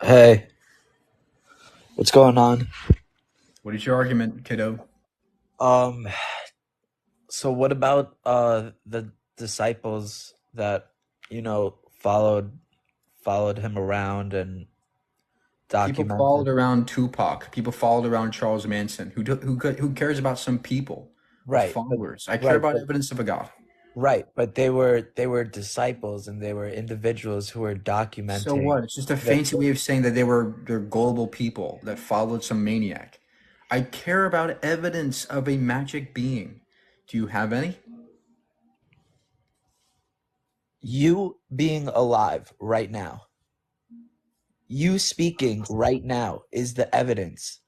Hey, what's going on? What is your argument, kiddo? Um, so what about the disciples that, followed him around and People followed documented? around Tupac. People followed around Charles Manson. Who cares about some people with Right, but followers? I care right, about but evidence of a God. but they were disciples and they were individuals who were So documenting what? It's just a the, fancy way of saying that they're gullible people that followed some maniac. I care about evidence of a magic being. Do you have any? you being alive right now. You speaking right now is the evidence.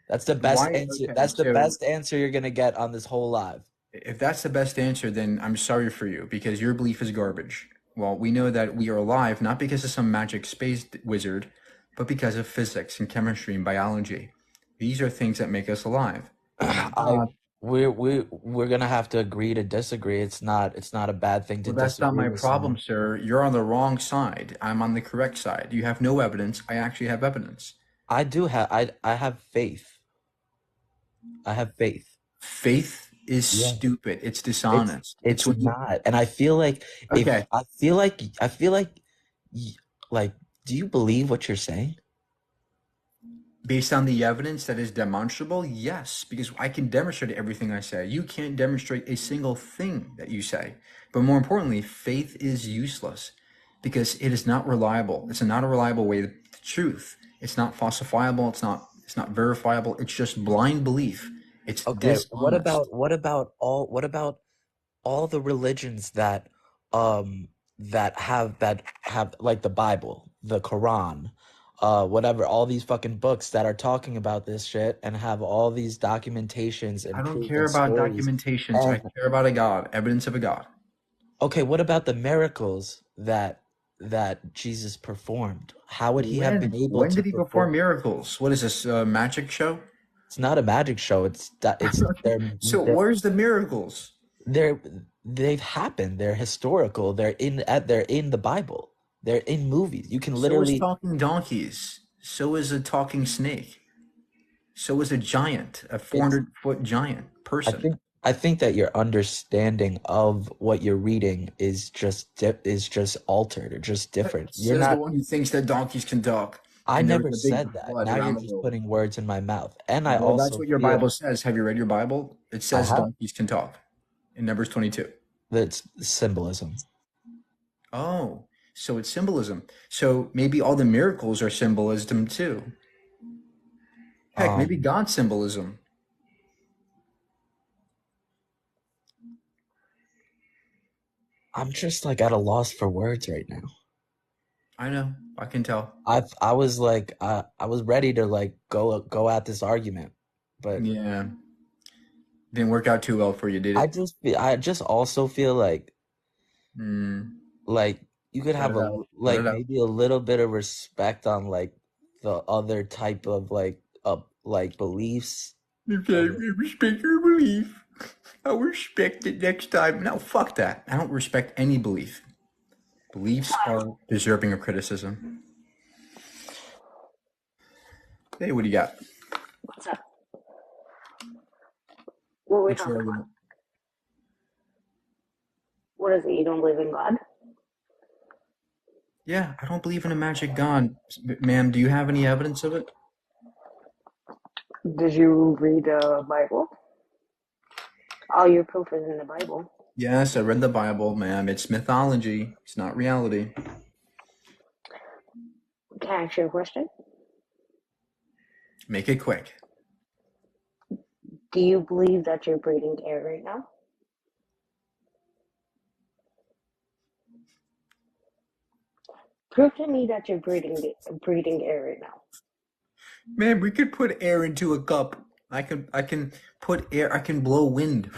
That's the best Why? answer. Okay, That's the so best answer you're gonna get on this whole live. if that's the best answer, then I'm sorry for you because your belief is garbage. Well, we know that we are alive not because of some magic space wizard, but because of physics and chemistry and biology. These are things that make us alive. They're not I God. we're gonna have to agree to disagree. It's not a bad thing to Well, that's not disagree my with problem, someone. sir. You're on the wrong side. I'm on the correct side. You have no evidence. I actually have evidence. I have faith. I have faith. Faith is Yeah. stupid. It's It's dishonest. It's it's when you. not. And I feel like if Okay. I feel like y- like do you believe what you're saying? Based on the evidence that is demonstrable, yes, because I can demonstrate everything I say. You can't demonstrate a single thing that you say. But more importantly, faith is useless because it is not reliable. It's not a reliable way to truth. It's not falsifiable. It's not verifiable. It's just blind belief. It's Okay, dishonest. what about all the religions that have like the Bible, the Quran, whatever, all these fucking books that are talking about this shit and have all these documentations I and don't proof care and about stories. documentations. I And care about a God, evidence of a God. okay, what about the miracles that Jesus performed? How would he have been When? able When to did he perform perform? miracles? What is this, a magic show? It's not a magic show. It's So where's the miracles? they're they've happened. They're historical. They're in the Bible. They're in movies. You can So is literally talking donkeys. So is a talking snake. So is a giant, a it's 400-foot giant I person. think I think that your understanding of what you're reading is just altered or just different. You're Says the not one who thinks that donkeys can talk I and there was never a big said that. flood Now you're around the just world. putting words in my mouth. And I Well, that's also what your feel Bible says. Have you read your Bible? It I says have donkeys can talk in Numbers 22. that's symbolism. Oh, so it's symbolism. So maybe all the miracles are symbolism too. Heck, maybe Um, God's symbolism. I'm just like at a loss for words right now. I know. I can tell. I was ready to like go at this argument, but Yeah. Didn't work out too well for you, did it? I just also feel Hmm. like you could Let have it out. Let like it out. maybe a little bit of respect on like the other type of like beliefs. Okay, And we respect your belief. I'll respect it next time. No, fuck that. I don't respect any belief. Beliefs are deserving of criticism. Hey, what do you got? What's up? What are we What's your talking about? argument? What is it? You don't believe in God? Yeah, I don't believe in a magic god. Ma'am, do you have any evidence of it? Did you read the Bible? All your proof is in the Bible. Yes, I read the Bible, ma'am. It's mythology. It's not reality. Can I ask you a question? Make it quick. Do you believe that you're breathing air right now? Prove to me that you're breathing air right now. Man, we could put air into a cup. I can put air, I can blow wind.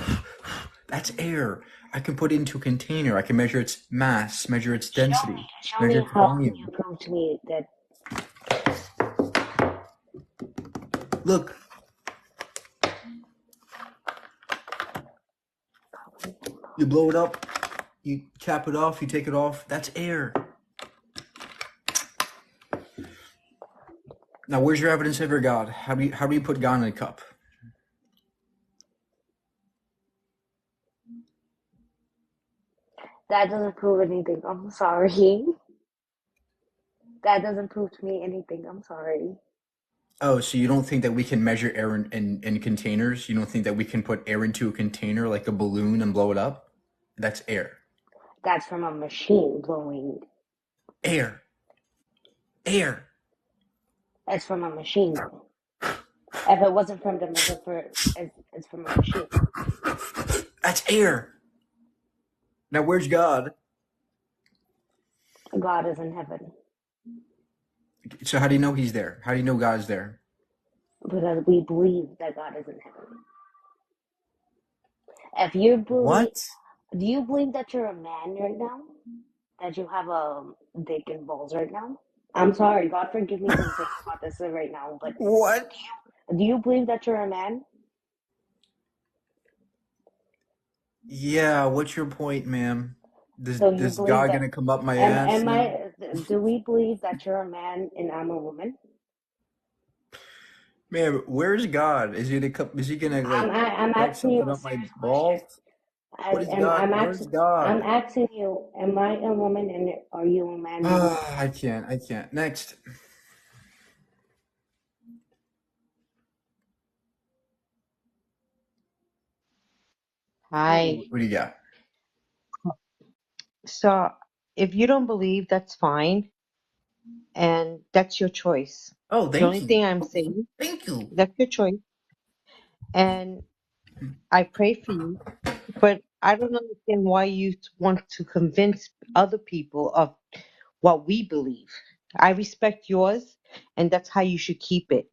That's air. I can put it into a container. I can measure its mass, measure its density, Show measure me its how can you volume. prove to me that Look, you blow it up, you cap it off, you take it off. That's air. Now, where's your evidence of your God? How do you put God in a cup? That doesn't prove anything. I'm sorry. That doesn't prove to me anything. I'm sorry. Oh, so you don't think that we can measure air in containers? You don't think that we can put air into a container like a balloon and blow it up? That's air. That's from a machine blowing. Air. Air. It's from a machine. If it wasn't from the it's from a machine. That's air. Now, where's God? God is in heaven. So how do you know he's there? How do you know God's there? Because we believe that God is in heaven. If you believe, What? do you believe that you're a man right now? That you have a dick and balls right now? I'm sorry, God forgive me for saying about this right now, but What? do you believe that you're a man? Yeah, what's your point, ma'am? This So you this believe guy that gonna come up my ass am now? I do we believe that you're a man and I'm a woman? Ma'am, where's God? Is he gonna like I'm shove asking you something a up my serious question. balls? What is God? Where's I'm God? asking you, am I a woman and are you a man and you? I can't. Next. Hi. What do you got? So if you don't believe, that's fine, and that's your choice. Oh, The thank only you. thing I'm saying, Thank you. that's your choice, and I pray for you, but I don't understand why you want to convince other people of what we believe. I respect yours, and that's how you should keep it.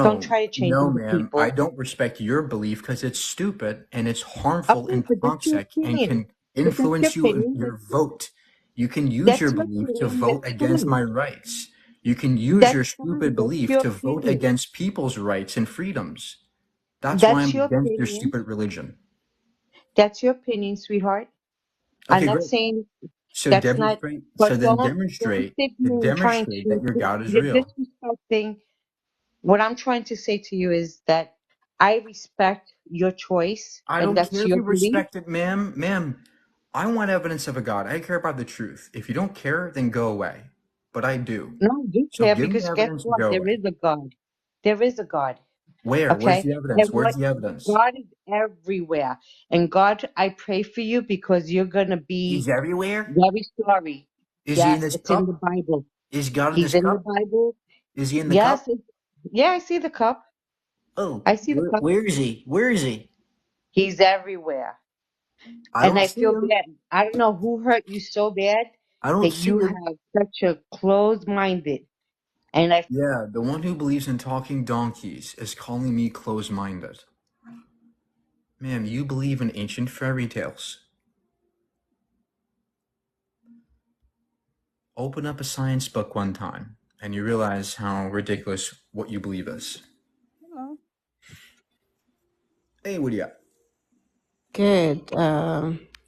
Don't No, try to change no, other ma'am. I people. don't respect your belief because it's stupid and it's harmful Okay, and but that's your toxic and opinion. can But that's your influence you in opinion. your vote. You can use your That's your belief to opinion. vote That's against fine. my rights. You can use your That's fine. stupid That's belief your to vote opinion. against people's rights and freedoms. That's why That's I'm your against your opinion. stupid religion. That's your opinion, sweetheart. I'm Okay, not great. saying So that's not, demonstrate, but so then don't demonstrate, sit to here and trying demonstrate that to, your God is you're real. disrespecting. What I'm trying to say to you is that I respect your choice, I and don't that's care if your you belief. respect it, ma'am. Ma'am, I want evidence of a God. I care about the truth. If you don't care, then go away. But I do. No, I do So care give me because guess evidence and what? go There away. is a God. There is a God. Where? Where's Okay? the And evidence? Where's what the evidence? God is everywhere. And God, I pray for you because you're going to He's be everywhere? very sorry. Is he in Yes, this it's in the cup? Bible. Is God in He's this in the cup? Bible. Is he in the Yes. cup? Yeah, I see the cup. Oh, I see the cup. where is he? Where is he? He's everywhere. I And don't I see feel him. bad. I don't know who hurt you so bad I don't that see you him. have such a closed-minded. And I, Yeah, the one who believes in talking donkeys is calling me close-minded. Ma'am, you believe in ancient fairy tales. Open up a science book one time and you realize how ridiculous what you believe is. Hello. Hey, what do you got? Good.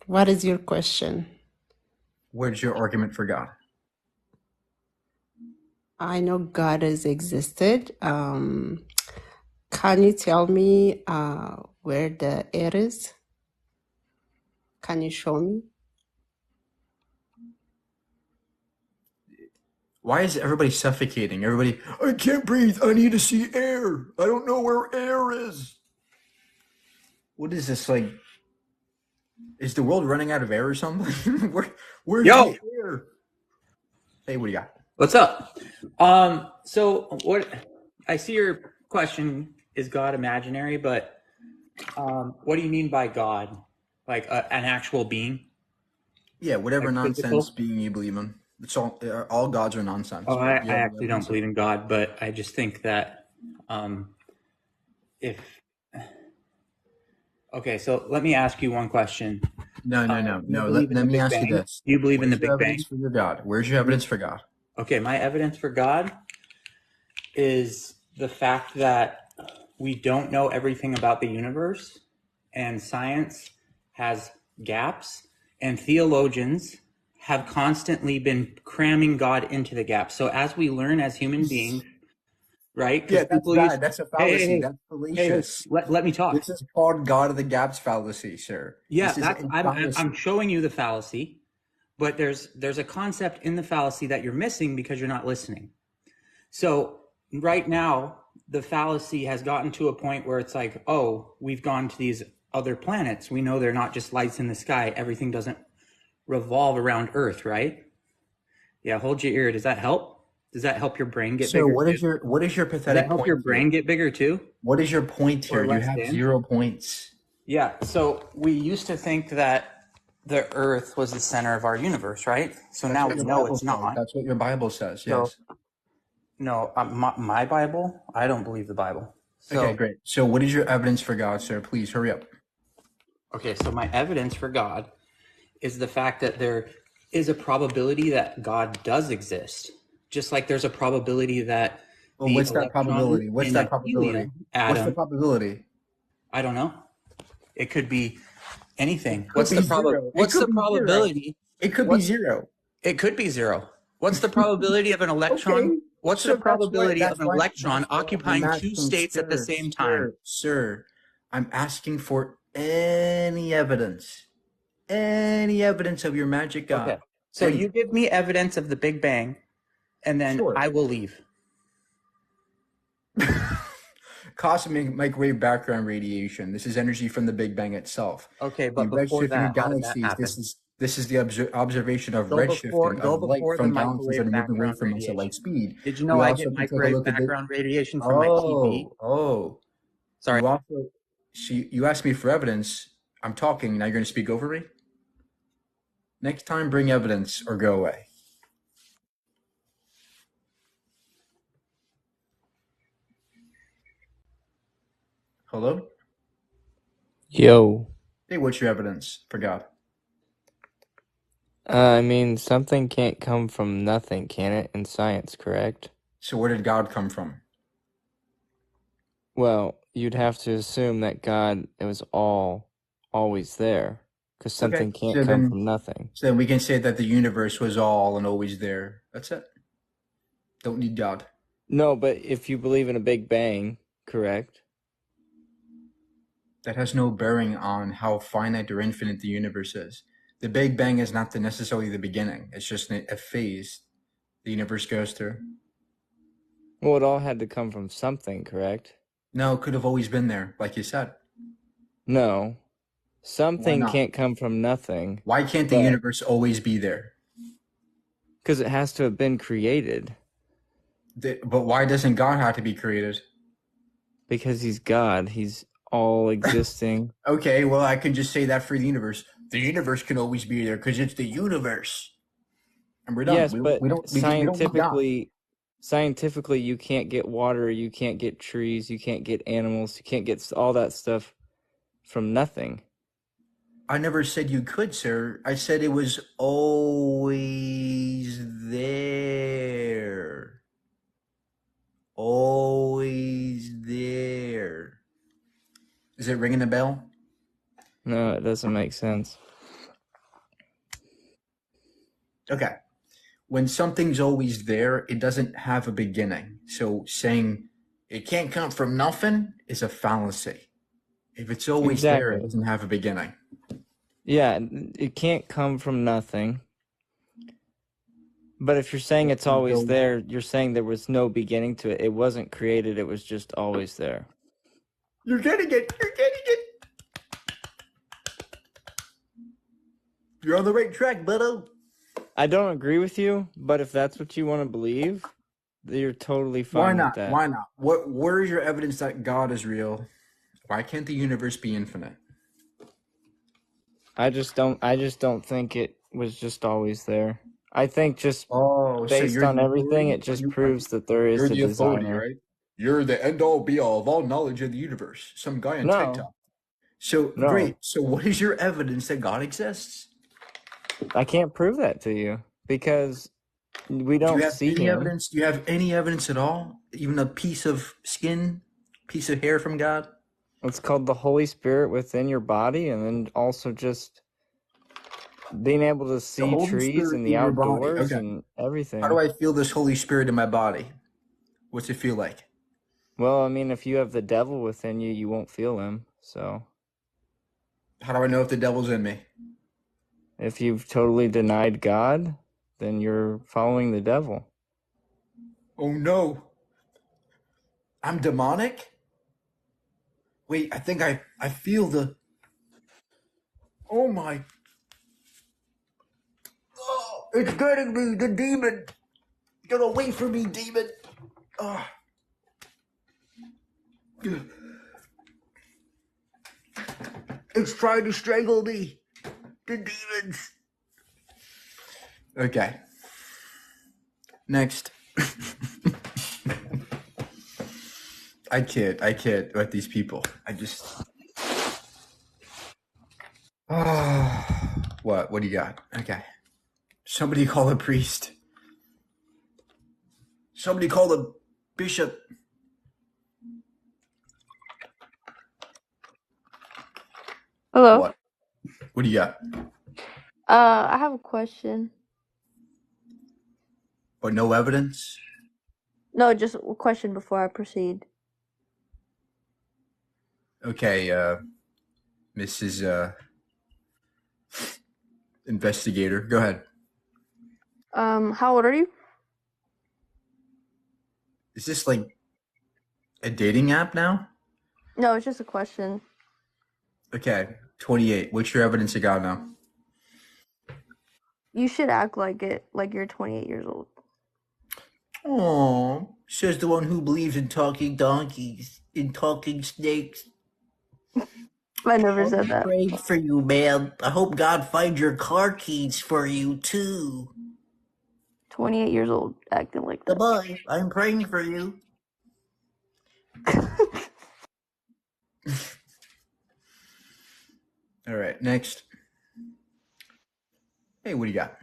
What is your question? Where's your argument for God? I know God has existed. Can you tell me where the air is? Can you show me? Why is everybody suffocating? Everybody, I can't breathe. I need to see air. I don't know where air is. What is this like? Is the world running out of air or something? Where's Yo, the air? Hey, what do you got? what's up? So what I see your question is God imaginary, but what do you mean by God? Like an actual being, Yeah, whatever like nonsense physical? being you believe in. It's all gods are nonsense. Oh, I, But do you I have any actually don't evidence? believe in God, but I just think that if okay, so let me ask you one question. No, no, Do no, you no. believe in Let the me Big ask you Bang? this. Do you believe in the Where's your Big Bang? evidence for your God? Where's your evidence for God? Okay, my evidence for God is the fact that we don't know everything about the universe, and science has gaps, and theologians have constantly been cramming God into the gaps. So as we learn as human beings, right? Yeah, Because that's people use, bad. That's a hey, hey, fallacy. hey, That's hey, hey, fallacious. let me talk. This is called God of the gaps fallacy, sir. Yeah, This is that's a I'm fallacy. showing you the fallacy, but there's a concept in the fallacy that you're missing because you're not listening. So right now, the fallacy has gotten to a point where it's like, oh, we've gone to these other planets. We know they're not just lights in the sky. Everything doesn't revolve around Earth, right? Yeah, hold your ear. Does that help? Does that help your brain get So bigger what is too? your Does that pathetic help point your here? brain get bigger too? What is your point here? Or You less have than? 0 points. Yeah, so we used to think that the Earth was the center of our universe, right? So That's now what we your know Bible it's says. not. That's what your Bible says. So Yes. no, my Bible, I don't believe the Bible. Okay, So great. So what is your evidence for God, sir? Please hurry up. okay, so my evidence for God is the fact that there is a probability that God does exist, just like there's a probability that Well, the what's that electron probability? What's in that a probability? helium What's the atom, probability? I don't know. It could be anything. It could be zero. It What's the could be zero. probability? It could be What's zero. it could be zero. What's the probability of an electron? Okay. What's the So probability of that's an why electron I'm occupying two asking, states at the same time? sir. I'm asking for any evidence. Any evidence of your magic God. Okay. So Any. you give me evidence of the Big Bang, and then Sure. I will leave. Cosmic microwave background radiation. This is energy from the Big Bang itself. Okay, The but before redshifting that, of how did that galaxies. happen? This is the observation of Go before redshifting of light the from galaxies that microwave are moving away background from us at light radiation. speed. Did you know We I also get can take a microwave look at the. background radiation from my TV? Sorry. You also. You asked me for evidence. I'm talking. Now you're going to speak over me. Next time, bring evidence or go away. Hello? Yo. Hey, what's your evidence for God? I mean, something can't come from nothing, can it? In science, correct? So where did God come from? Well, you'd have to assume that God it was always there, because something can't So come then, from nothing. so then we can say that the universe was all and always there. That's it. Don't need God. No, but if you believe in a Big Bang, correct? That has no bearing on how finite or infinite the universe is. The Big Bang is not necessarily the beginning. It's just a phase the universe goes through. Well, it all had to come from something, correct? No, it could have always been there, like you said. No. Something not? can't come from nothing, Why can't the But- universe always be there? because it has to have been created, But why doesn't God have to be created? because he's God. He's all existing. Okay, well, I can just say that for the universe. The universe can always be there because it's the universe. And we're done. Yes, we but don't need God. scientifically, you can't get water, you can't get trees, you can't get animals, you can't get all that stuff from nothing. I never said you could, sir. I said it was always there. Always there. Is it ringing a bell? No, it doesn't make sense. Okay. When something's always there, it doesn't have a beginning. So saying it can't come from nothing is a fallacy. If it's always there, it Exactly. doesn't have a beginning. Yeah, it can't come from nothing. But if you're saying it's always there, you're saying there was no beginning to it. It wasn't created, it was just always there. You're getting it. You're getting it. You're on the right track, buddo. I don't agree with you, but if that's what you want to believe, you're totally fine Why with not? that. Why not? Where is your evidence that God is real? Why can't the universe be infinite? I just don't think it was just always there. I think just Oh, based on everything, it just proves that there is a designer. right? You're the end all be all of all knowledge of the universe. Some guy on No. TikTok. So No. great. So what is your evidence that God exists? I can't prove that to you because we Do don't you have see any him. evidence? Do you have any evidence at all? Even a piece of skin, piece of hair from God? It's called the Holy Spirit within your body, and then also just being able to see Holy trees Spirit and the in your body. outdoors Okay. and everything. How do I feel this Holy Spirit in my body? What's it feel like? Well, I mean, if you have the devil within you, you won't feel him. So How do I know if the devil's in me? if you've totally denied God, then you're following the devil. Oh no. I'm demonic? Wait, I think I feel the... Oh my... Oh, it's getting me, the demon! Get away from me, demon! Oh. It's trying to strangle me. The demons. Okay. Next. I kid with these people. I just... What do you got? Okay. Somebody call a priest. Somebody call a bishop. Hello. What do you got? I have a question. But no evidence? No, just a question before I proceed. Okay, Mrs. Investigator, go ahead. How old are you? Is this like a dating app now? No, it's just a question. Okay, 28. What's your evidence you got now? You should act like it, like you're 28 years old. Oh, says the one who believes in talking donkeys, in talking snakes. I never said that. Praying for you, man. I hope God finds your car keys for you too. 28 years old, acting like that. Goodbye. I'm praying for you. All right, next. Hey, what do you got?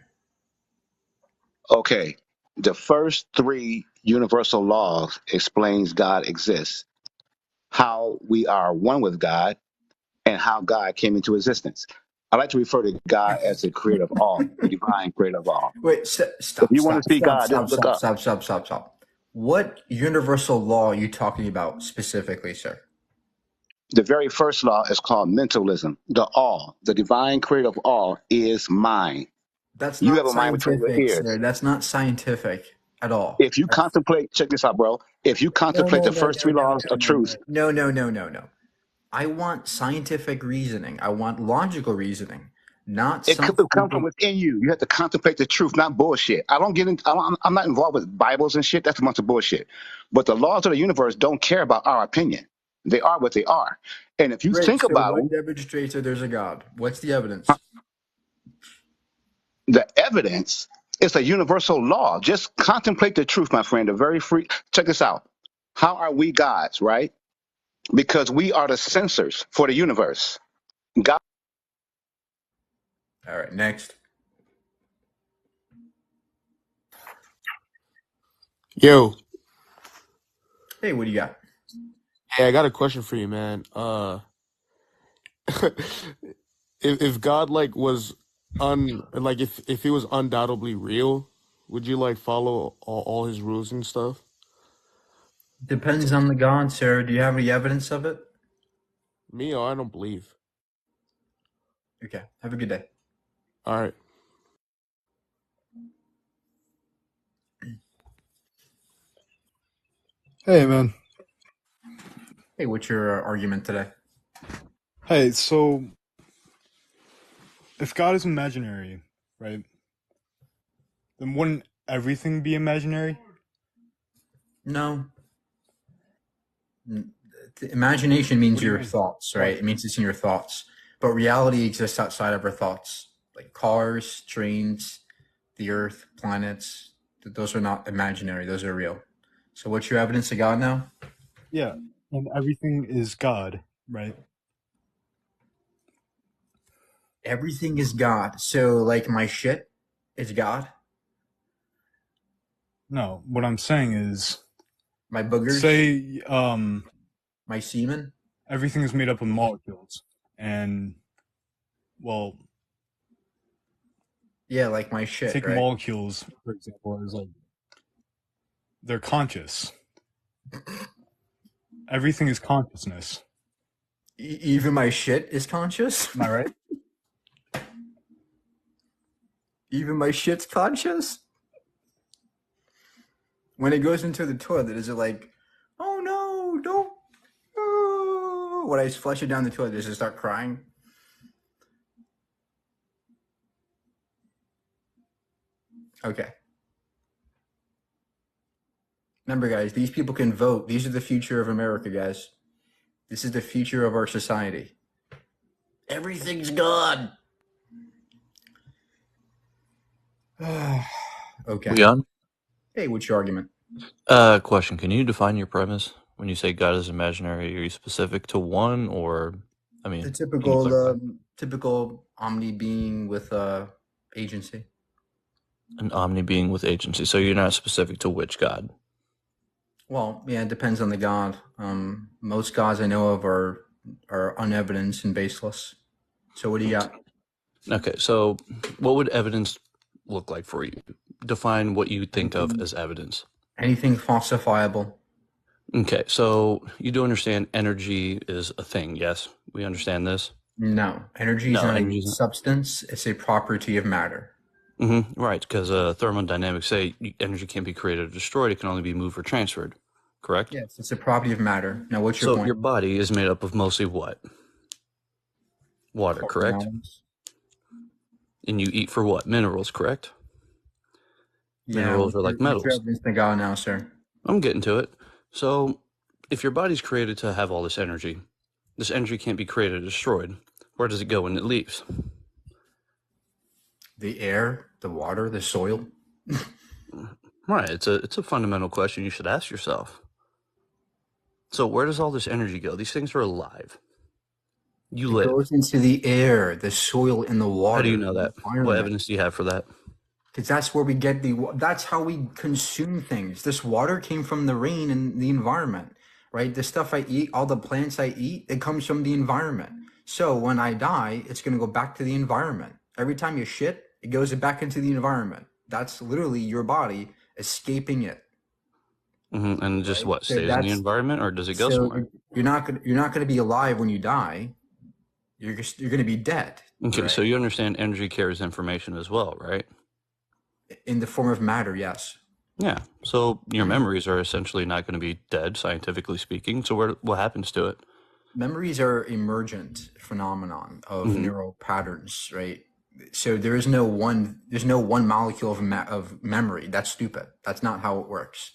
Okay. The first three universal laws explains God exists, how we are one with God, and how God came into existence. I like to refer to God as the creator of all, the divine creator of all. Wait, If you want to see God, just look up. Stop. What universal law are you talking about specifically, sir? The very first law is called mentalism. The all, the divine creator of all, is mine. That's You not have a mind between your scientific, ears. sir. That's not scientific at all. If you contemplate, check this out, bro. If you contemplate the first three laws of truth, No. I want scientific reasoning. I want logical reasoning, not it could come from something. within you. You have to contemplate the truth, not bullshit. I'm not involved with Bibles and shit. That's a bunch of bullshit. But the laws of the universe don't care about our opinion. They are what they are. And if you Great. think So about what them, demonstrates that there's a God? What's the evidence? the evidence is a universal law. Just contemplate the truth, my friend. The very free. Check this out. How are we gods, right? Because we are the censors for the universe. God. All right, next. Yo, Hey, what do you got? hey, I got a question for you, man. If God like was if he was undoubtedly real, would you like follow all his rules and stuff? Depends on the God, sir. Do you have any evidence of it? Me, I don't believe. Okay. Have a good day. All right. Hey, man. Hey, what's your argument today? Hey, so if God is imaginary, right, then wouldn't everything be imaginary? No. Imagination means What do you your mean? thoughts, Why? right? It means it's in your thoughts. But reality exists outside of our thoughts, like cars, trains, the earth, planets. Those are not imaginary, those are real. So what's your evidence of God now? Yeah, and everything is God, right? Everything is God. So like my shit is God? No, what I'm saying is, My boogers? say, My semen? everything is made up of molecules, and, well, Yeah, like my shit, take right? molecules, for example, as like, they're conscious. everything is consciousness. Even my shit is conscious? Am I right? Even my shit's conscious? When it goes into the toilet, is it like, oh no, don't, oh. When I flush it down the toilet, does it start crying? Okay. Remember, guys, these people can vote. These are the future of America, guys. This is the future of our society. Everything's gone. Okay. Leon, Hey, what's your argument? question. Can you define your premise? When you say God is imaginary, are you specific to one, or, I The mean, can you typical, clarify? typical omni being with agency. An omni being with agency. So you're not specific to which God. Well, yeah, it depends on the god. Most gods I know of are unevidenced and baseless. So what do you got? Okay, so what would evidence look like for you? Define what you think of as evidence. Anything falsifiable? Okay, so you do understand energy is a thing, yes? We understand this? No. Energy is No, not a energy isn't. substance. It's a property of matter. Right, because thermodynamics say energy can't be created or destroyed. It can only be moved or transferred, correct? Yes, it's a property of matter. Now, what's your So point? your body is made up of mostly what? Water, correct? Organelles. And you eat for what? Minerals, correct? Yeah, Minerals are like what's your metals. evidence to God now, sir? I'm getting to it. So if your body's created to have all this energy can't be created or destroyed. Where does it go when it leaves? The air, the water, the soil. Right, it's a fundamental question you should ask yourself. So where does all this energy go? These things are alive. You It live. goes into the air, the soil, and the water. How do you know the that? What environment. evidence do you have for that? Because that's where we get that's how we consume things. This water came from the rain and the environment, right? The stuff I eat, all the plants I eat, it comes from the environment. So when I die, it's going to go back to the environment. Every time you shit, it goes back into the environment. That's literally your body escaping it. And just Right? what, So stays in the that's environment, or does it go so somewhere? you're not gonna be alive when you die. You're gonna be dead, Okay, so right? you understand energy carries information as well, right? In the form of matter, yes. Yeah. So your memories are essentially not going to be dead, scientifically speaking. So what happens to it? Memories are emergent phenomenon of Mhm. neural patterns, right? So there's no one molecule of memory. That's stupid. That's not how it works,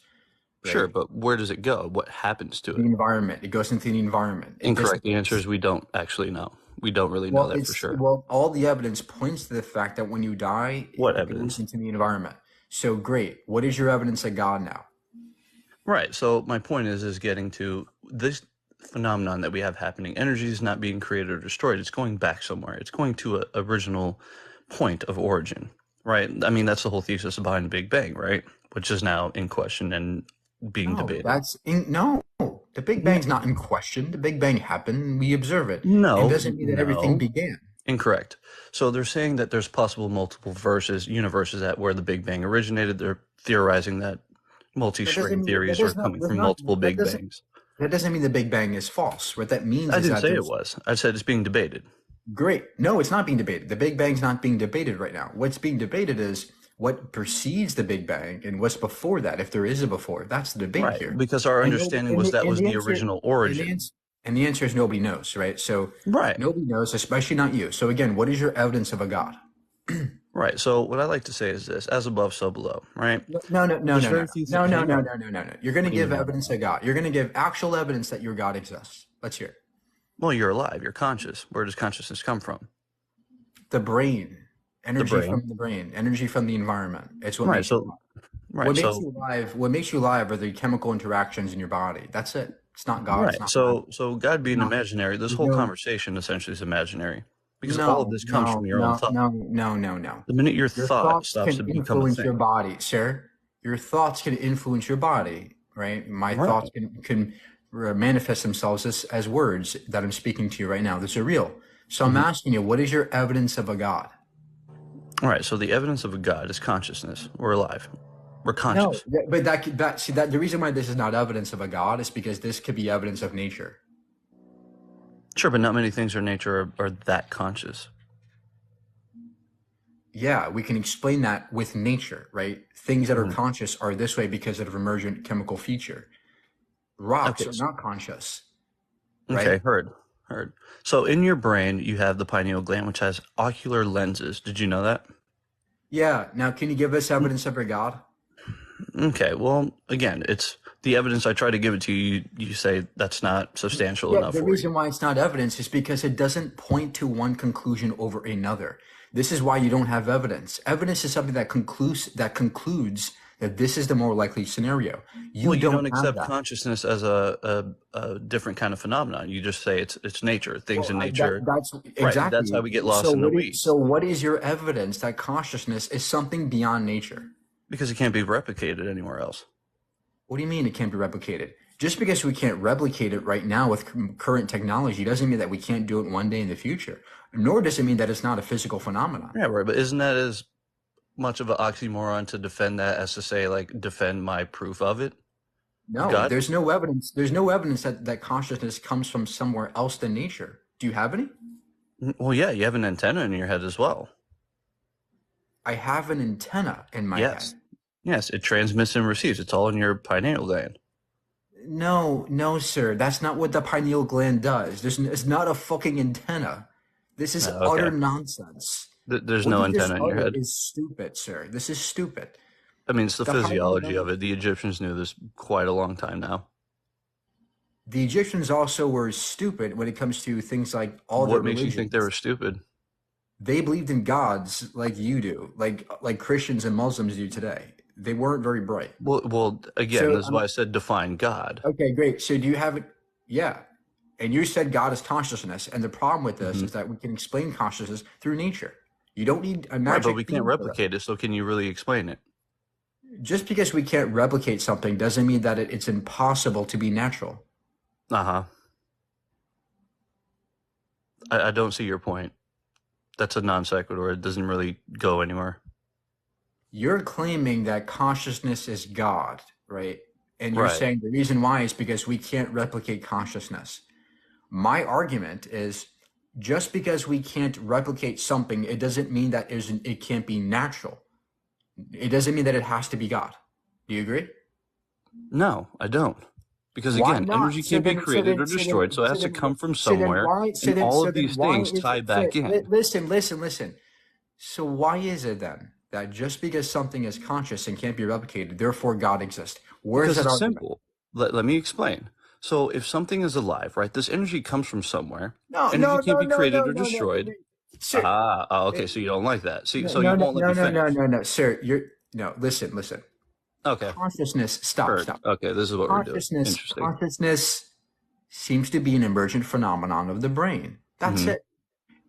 Sure, right? but where does it go? What happens to The it? environment. It goes into the environment. It Incorrect. The answer dissipates. is we don't actually know. We don't really know that for sure. Well, all the evidence points to the fact that when you die, What it evidence? goes into the environment. So great. What is your evidence of God now? Right. So my point is getting to this phenomenon that we have happening. Energy is not being created or destroyed. It's going back somewhere. It's going to an original point of origin, right? I mean, that's the whole thesis behind the Big Bang, right? Which is now in question and being No, debated. no. The Big Bang's not in question. The Big Bang happened. We observe it. It No, doesn't mean that everything no. began. Incorrect. So they're saying that there's possible multiple universes at where the Big Bang originated. They're theorizing that That multi-string doesn't mean theories are coming from multiple Big Bangs. that doesn't mean the Big Bang is false. What that means I is didn't that say it there's was. I said it's being debated. great. No, it's not being debated. The Big Bang's not being debated right now. What's being debated is what precedes the Big Bang and what's before that, if there is a before. That's the debate Right, here. because our And understanding was that was the original origin. And the answer is nobody knows, right? So Right. nobody knows, especially not you. So again, what is your evidence of a God? Right. So what I like to say is this: as above, so below. Right. No. There's very few thi- hang on. You're going to What do you give mean? evidence of God. You're going to give actual evidence that your God exists. Let's hear it. Well, you're alive. You're conscious. Where does consciousness come from? The brain, energy brain. from the brain, energy from the environment. It's what Right. makes you So. alive. Right. What makes So. you alive? What makes you alive are the chemical interactions in your body. That's it. It's not God. It's Right. not So God being No. imaginary, this There's whole no- conversation essentially is imaginary because all of this comes from your own thought. No. The minute your Your thought thoughts stops to can become a influence your thing. body, sir. Your thoughts can influence your body, right? My Right. thoughts can manifest themselves as words that I'm speaking to you right now. These are real. So I'm asking you, what is your evidence of a God? All right. So the evidence of a God is consciousness. We're alive. We're No, conscious. but that the reason why this is not evidence of a God is because this could be evidence of nature. Sure, but not many things in nature are that conscious. Yeah, we can explain that with nature, right? Things that are Mhm. conscious are this way because of emergent chemical feature. Rocks Okay. are not conscious, Okay, right? heard. So in your brain, you have the pineal gland, which has ocular lenses. Did you know that? Yeah. Now, can you give us evidence of a God? Okay, well, again, it's the evidence I try to give it to you. You say that's not substantial Yeah, enough the for you. reason why it's not evidence is because it doesn't point to one conclusion over another. This is why you don't have evidence. Evidence is something that concludes that this is the more likely scenario. You Well, you don't don't have accept that. consciousness as a different kind of phenomenon. You just say it's nature, things Well, in nature. that's Right. That's how exactly. we get lost in the weeds. So what is your evidence that consciousness is something beyond nature? Because it can't be replicated anywhere else. What do you mean it can't be replicated? Just because we can't replicate it right now with current technology doesn't mean that we can't do it one day in the future. Nor does it mean that it's not a physical phenomenon. Yeah, right. But isn't that as much of an oxymoron to defend that as to say, like, defend my proof of it? No, God? there's no evidence. There's no evidence that consciousness comes from somewhere else than nature. Do you have any? Well, yeah, you have an antenna in your head as well. I have an antenna in my Yes. head. Yes, it transmits and receives. It's all in your pineal gland. No, sir. That's not what the pineal gland does. It's not a fucking antenna. This is Okay. utter nonsense. There's What no you just antenna in your uttered head. is stupid, sir. This is stupid. I mean, it's the The pineal physiology of gland. it. The Egyptians knew this quite a long time now. The Egyptians also were stupid when it comes to things like all their What makes you think they were religions. stupid? They believed in gods like you do, like Christians and Muslims do today. They weren't very bright. Well, again, So, this is why I said define God. okay, great. So do you have it? Yeah. And you said God is consciousness. And the problem with this is that we can explain consciousness through nature. You don't need a Right, magic but we can't bean for that. replicate it, so can you really explain it? Just because we can't replicate something doesn't mean that it's impossible to be natural. Uh-huh. I don't see your point. That's a non sequitur. It doesn't really go anywhere. You're claiming that consciousness is God, right? And you're Right. saying the reason why is because we can't replicate consciousness. My argument is just because we can't replicate something, it doesn't mean that it can't be natural. It doesn't mean that it has to be God. Do you agree? No, I don't. Because Why again, not? energy can't be created or destroyed, so it has to come from somewhere, and all of these things tie back in. Listen. So why is it then that just because something is conscious and can't be replicated, therefore God exists? Where's Because that it's argument? simple. Let me explain. So if something is alive, right, this energy comes from somewhere. No, Energy can't be created or destroyed. Sir, Okay, so you don't like that. See, so no, you won't let me finish. sir. Listen. Okay. Consciousness. Stop. Heard. Okay, this is what we're doing. Interesting. Consciousness seems to be an emergent phenomenon of the brain. That's Mhm. it.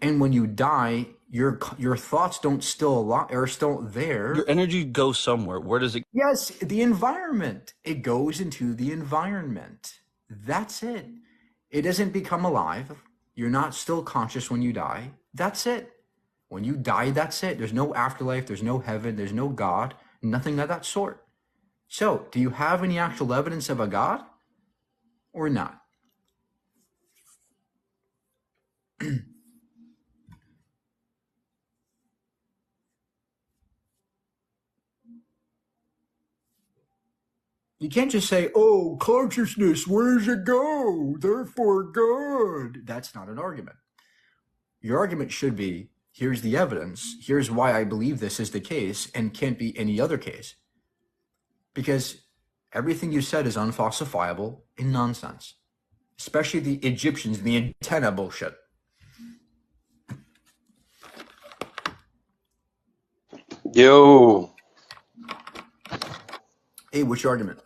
And when you die, your thoughts are still there. Your energy goes somewhere. Where does it? Yes, the environment. It goes into the environment. That's it. It doesn't become alive. You're not still conscious when you die. That's it. When you die, that's it. There's no afterlife. There's no heaven. There's no God. Nothing of that sort. So, do you have any actual evidence of a God or not? You can't just say, oh, consciousness, where does it go? Therefore, God. That's not an argument. Your argument should be, here's the evidence. Here's why I believe this is the case and can't be any other case. Because everything you said is unfalsifiable and nonsense. Especially the Egyptians, the antenna bullshit. Yo. Hey, what's your argument?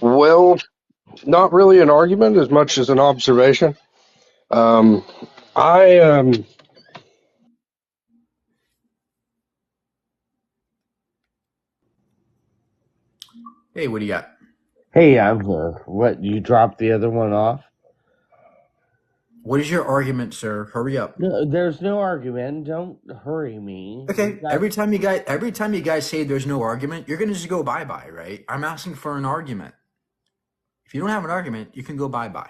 Well, not really an argument as much as an observation. Hey, what do you got? Hey, I'm here. What, you dropped the other one off? What is your argument, sir? Hurry up. No, there's no argument. Don't hurry me. Okay. You got- Every time you guys say there's no argument, you're gonna just go bye-bye, right? I'm asking for an argument. If you don't have an argument, you can go bye-bye.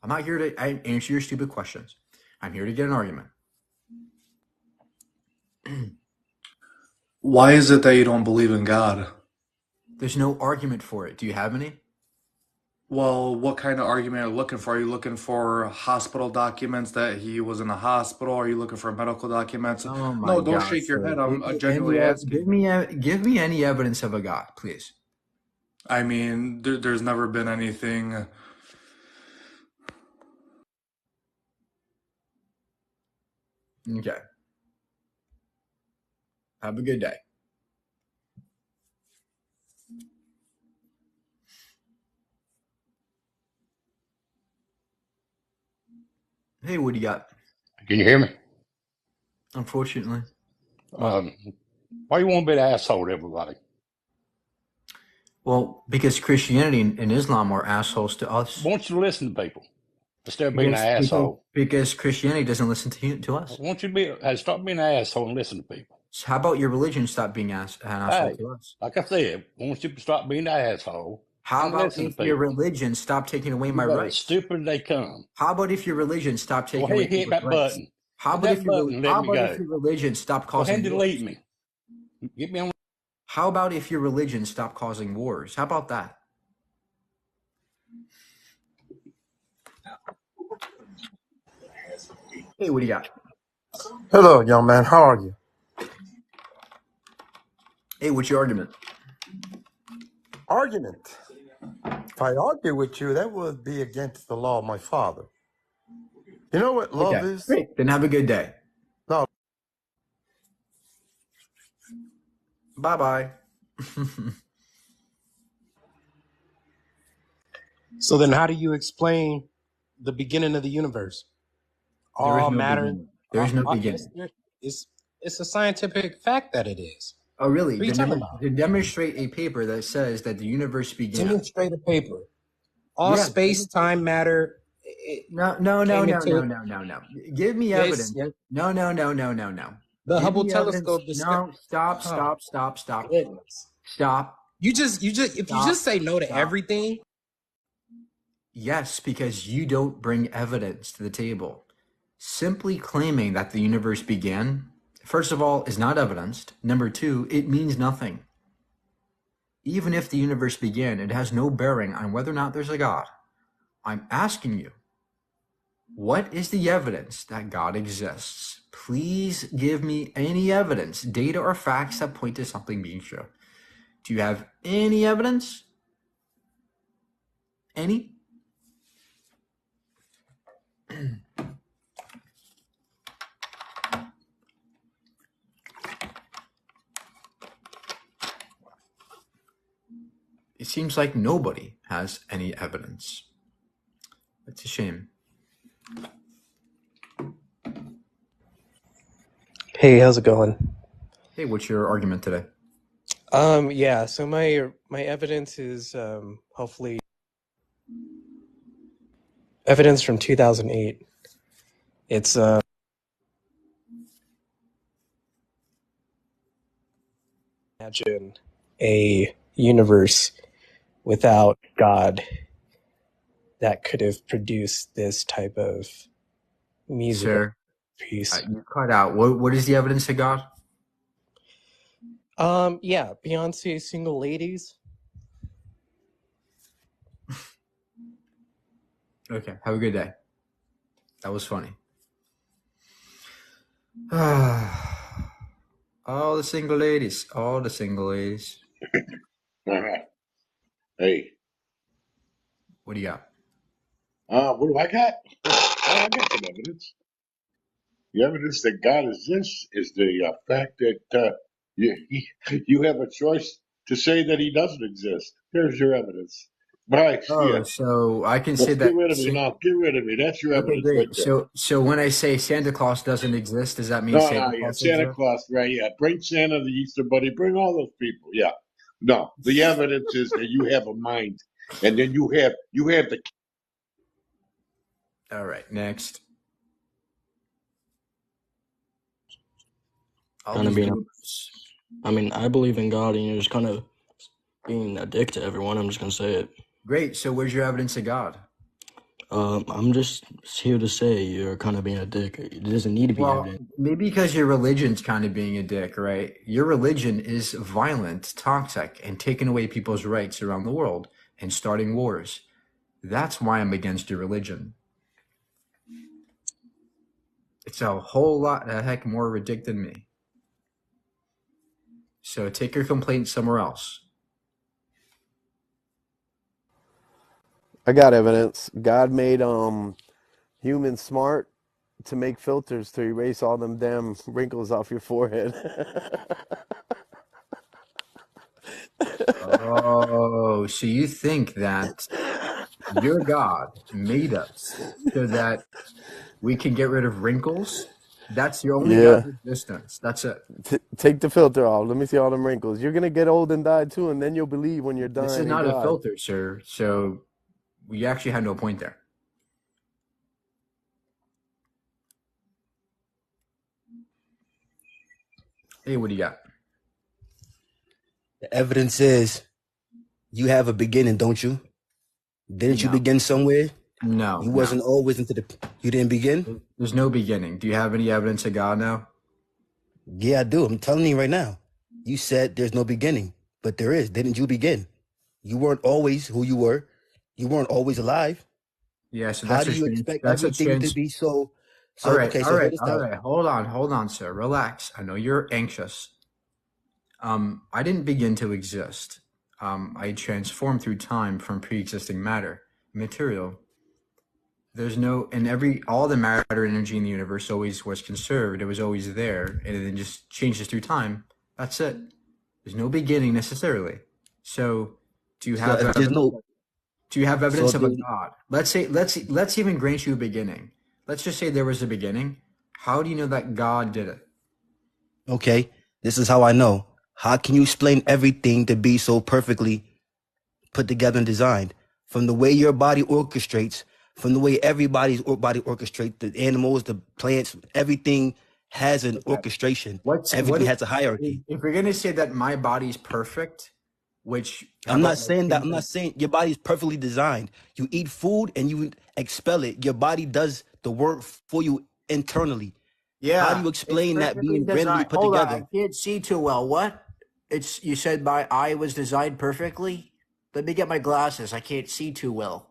I'm not here to answer your stupid questions. I'm here to get an argument. Why is it that you don't believe in God? There's no argument for it. Do you have any? Well, what kind of argument are you looking for? Are you looking for hospital documents that he was in the hospital? Are you looking for medical documents? Oh my No, don't God, shake your sir. head. I'm genuinely Give asking. me any evidence of a God, please. I mean, there's never been anything. Okay. Have a good day. Hey, what do you got? Can you hear me? Unfortunately. Why you want to be the asshole to everybody? Well, because Christianity and Islam are assholes to us. Why don't you listen to people instead of being an asshole? Because Christianity doesn't listen to us. Why don't you stop being an asshole and listen to people? So how about your religion stop being an asshole to us? Like I said, why don't you stop being an asshole? How and about listen to if your people? religion stopped taking away my You are rights? as stupid as they come. How about if your religion stopped taking Go away ahead and hit people's that rights? button. How Hit about that if button and let me your go. religion stopped Go ahead causing and wars? delete me. Get me on. How about if your religion stopped causing wars? How about that? Hey, what do you got? Hello, young man. How are you? Hey, what's your argument? Argument. If I argue with you, that would be against the law of my father. You know what love Okay, is? great. Then have a good day. No. Bye-bye. So then how do you explain the beginning of the universe? There is All no matter. beginning. There is no beginning. It's a scientific fact that it is. Oh, really? What are you talking about? To demonstrate a paper that says that the universe began. Demonstrate a paper. All Yeah. space, time, matter. No. Give me Yes, evidence. yes. No. The Give Hubble me telescope. evidence. No, stop. Goodness. Stop. You just if you just say no to Stop. everything. Yes, because you don't bring evidence to the table. Simply claiming that the universe began, first of all, is not evidenced. Number two, it means nothing. Even if the universe began, it has no bearing on whether or not there's a God. I'm asking you, what is the evidence that God exists? Please give me any evidence, data or facts that point to something being true. Do you have any evidence? Any? It seems like nobody has any evidence. It's a shame. Hey, how's it going? Hey, what's your argument today? Yeah, so my evidence is hopefully evidence from 2008. It's imagine a universe without God that could have produced this type of music Sir, piece. you cut out. What is the evidence of God? Yeah, Beyonce Single Ladies. Okay, have a good day. That was funny. All the single ladies. All the single ladies. Hey, What do you got? what do I got? I got some evidence. The evidence that God exists is the fact that you have a choice to say that He doesn't exist. There's your evidence. Right? Oh, Yeah. so I can Let's say get that. rid of me now. Get rid of me. That's your Okay, evidence right great. there. So when I say Santa Claus doesn't exist, does that mean No, Santa yeah, Claus Santa exists? Claus, right? Yeah, bring Santa, the Easter Bunny, bring all those people. Yeah, no, the evidence is that you have a mind, and then you have the All right, next. All Kind of these being, goobers. I mean, I believe in God, and you're just kind of being a dick to everyone. I'm just gonna say it. Great. So where's your evidence of God? I'm just here to say you're kind of being a dick. It doesn't need to be Well, evident. maybe because your religion's kind of being a dick, right? Your religion is violent, toxic, and taking away people's rights around the world and starting wars. That's why I'm against your religion. It's a whole lot, a heck more ridiculous than me. So take your complaint somewhere else. I got evidence. God made humans smart to make filters to erase all them damn wrinkles off your forehead. Oh, so you think that your God made us so that we can get rid of wrinkles? That's your only Yeah. God's existence. That's it. Take the filter off. Let me see all them wrinkles. You're gonna get old and die too, and then you'll believe when you're dying. This is in not a God. filter, sir. So we actually had no point there. Hey, what do you got? The evidence is you have a beginning, don't you? Didn't you No. begin somewhere? No. You no. wasn't always into the. You didn't begin? There's no beginning. Do you have any evidence of God now? Yeah, I do. I'm telling you right now. You said there's no beginning, but there is. Didn't you begin? You weren't always who you were. You weren't always alive. Yeah, so How that's do a you change. expect That's a everything to change. be so? All right, Okay, all so hear right, this all out. right. Hold on, relax. I know you're anxious. I didn't begin to exist. I transformed through time from pre-existing matter, material. There's no, and all the matter and energy in the universe always was conserved. It was always there, and it then just changes through time. That's it. There's no beginning necessarily. So, do you So have if there's evidence? no, Do you have so evidence if of a there's, God? Let's even grant you a beginning. Let's just say there was a beginning. How do you know that God did it? okay, this is how I know. How can you explain everything to be so perfectly put together and designed? From the way your body orchestrates, from the way everybody's body orchestrates, the animals, the plants, everything has an Okay. orchestration. What Everything if, has a hierarchy. if you're gonna say that my body's perfect, which how I'm about not like saying that. things I'm not like saying your body's perfectly designed. You eat food and you expel it. Your body does the work for you internally. How do yeah, you it's explain that perfectly being randomly designed. put Hold on, I together? can't see too well. What? It's you said my eye was designed perfectly. Let me get my glasses. I can't see too well.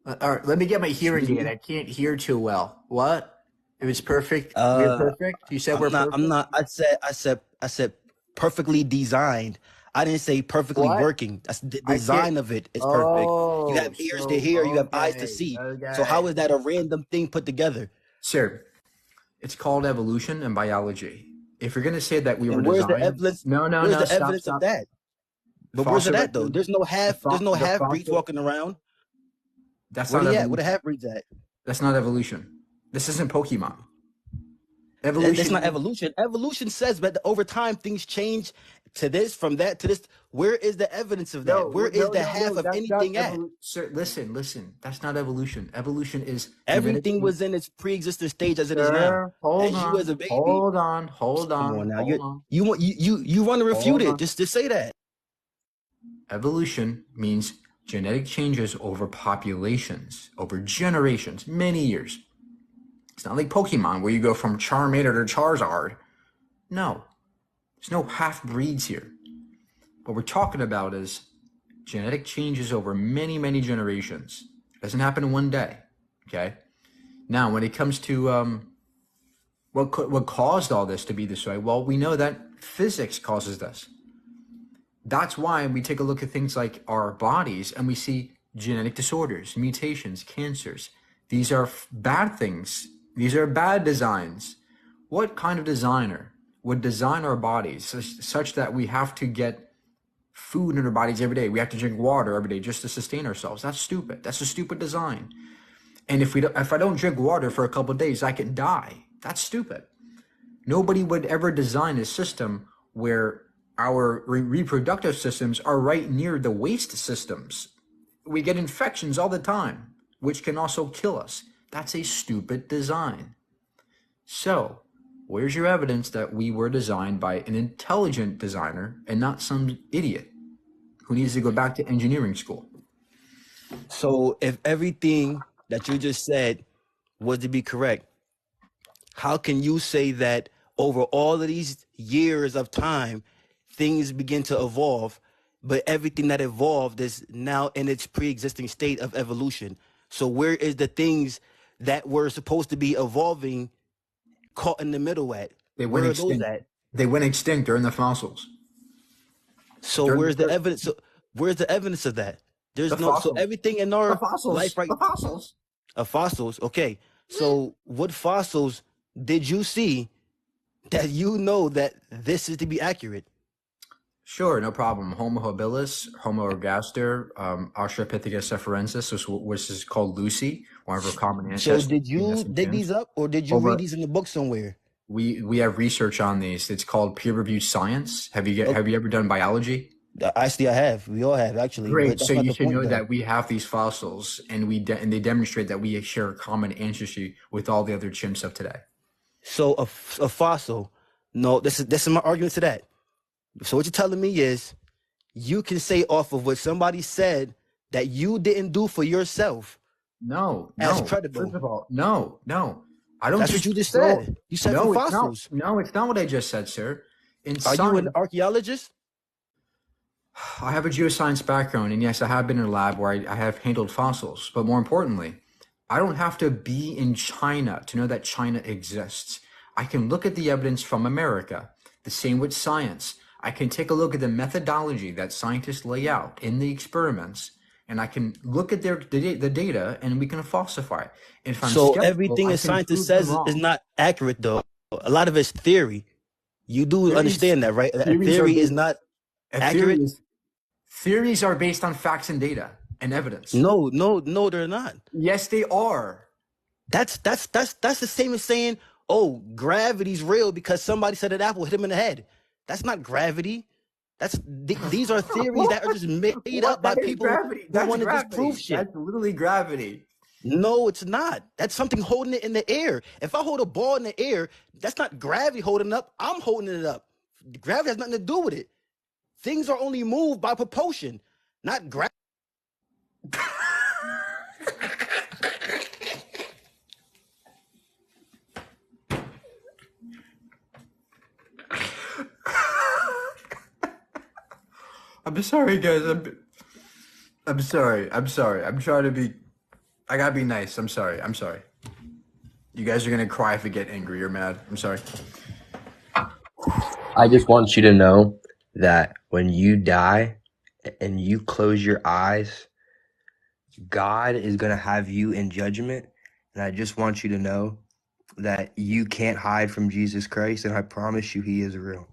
All right, let me get my hearing Excuse aid. me? I can't hear too well. What? It was perfect. We're perfect. You said we're I'm perfect. not. I said perfectly designed. I didn't say perfectly What? working. That's the I can't. design of it is perfect. You Oh, have ears to so hear. You have eyes to okay, see. So how okay. is that a random thing put together? Sir, it's called evolution and biology. If you're gonna say that we were And where's the designed, evidence? no, Where's the stop, evidence of stop. that? But where's it at though? Fossilism, There's no the half breeds fossil. walking around. That's Where not they at? Where the evolution. half breeds at? That's not evolution. This isn't Pokemon. That's Evolution. not evolution. Evolution says that over time things change to this, from that to this. Where is the evidence of that? Where is the half of That's not anything at? evolution. Sir, listen. That's not evolution. Evolution is Everything genetically. was in its pre-existing stage as it is now. Sir, hold As you as on, a baby. Come on now. hold on. You want to refute Hold it. on. Just say that. Evolution means genetic changes over populations, over generations, many years. It's not like Pokemon where you go from Charmander to Charizard. No, there's no half breeds here. What we're talking about is genetic changes over many, many generations. It doesn't happen in one day. Okay. Now, when it comes to what caused all this to be this way, well, we know that physics causes this. That's why we take a look at things like our bodies and we see genetic disorders, mutations, cancers. These are bad things. These are bad designs. What kind of designer would design our bodies such that we have to get food in our bodies every day? We have to drink water every day just to sustain ourselves. That's stupid. That's a stupid design. And if I don't drink water for a couple of days, I can die. That's stupid. Nobody would ever design a system where our reproductive systems are right near the waste systems. We get infections all the time. which can also kill us. That's a stupid design. So, where's your evidence that we were designed by an intelligent designer and not some idiot who needs to go back to engineering school? So if everything that you just said was to be correct, how can you say that over all of these years of time, things begin to evolve, but everything that evolved is now in its pre-existing state of evolution? So where is the things that were supposed to be evolving caught in the middle at? They Where went are those extinct. at? They went extinct during the fossils. So During where's the the, evidence? So where's the evidence of that? There's the no. So fossils. everything in The our fossils. life right The fossils. fossils. Okay. So what fossils did you see that you know that this is to be accurate? Sure, no problem. Homo habilis, Homo ergaster, Australopithecus afarensis, which is called Lucy, one of our common So ancestors. did between us you and dig chimps. these up or did you read Over, these in the book somewhere? we have research on these. It's called peer-reviewed science. Have you ever done biology? Actually, I have. We all have actually, but Great. So that's not you the should point know though. that we have these fossils, and and they demonstrate that we share a common ancestry with all the other chimps of today. So a fossil. No, this is my argument to that. So what you're telling me is you can say off of what somebody said that you didn't do for yourself No, as no. credible. First of all, no. I don't That's just what you just throw. said. You said No, for it's not. fossils. No, it's not what I just said, sir. In Are you an science, archaeologist? I have a geoscience background, and yes, I have been in a lab where I have handled fossils. But more importantly, I don't have to be in China to know that China exists. I can look at the evidence from America. The same with science. I can take a look at the methodology that scientists lay out in the experiments, and I can look at the data, and we can falsify it. If I'm So skeptical, everything I a can scientist prove them says is wrong. not accurate though. A lot of it's theory. You do Theories, understand that, right? A theories are theory is based. not A accurate. theories are based on facts and data and evidence. No, they're not. Yes, they are. That's the same as saying, oh, gravity's real because somebody said an apple hit him in the head. That's not gravity. These are theories that are just made up by That is people gravity. who That's want to disprove gravity. shit. That's literally gravity. No, it's not. That's something holding it in the air. If I hold a ball in the air, that's not gravity holding it up. I'm holding it up. Gravity has nothing to do with it. Things are only moved by propulsion, not gravity. I'm sorry, guys. I'm sorry. I'm sorry. I'm trying to be. I gotta be nice. I'm sorry. I'm sorry. You guys are gonna cry if I get angry or mad. I'm sorry. I just want you to know that when you die and you close your eyes, God is going to have you in judgment. And I just want you to know that you can't hide from Jesus Christ. And I promise you, he is real.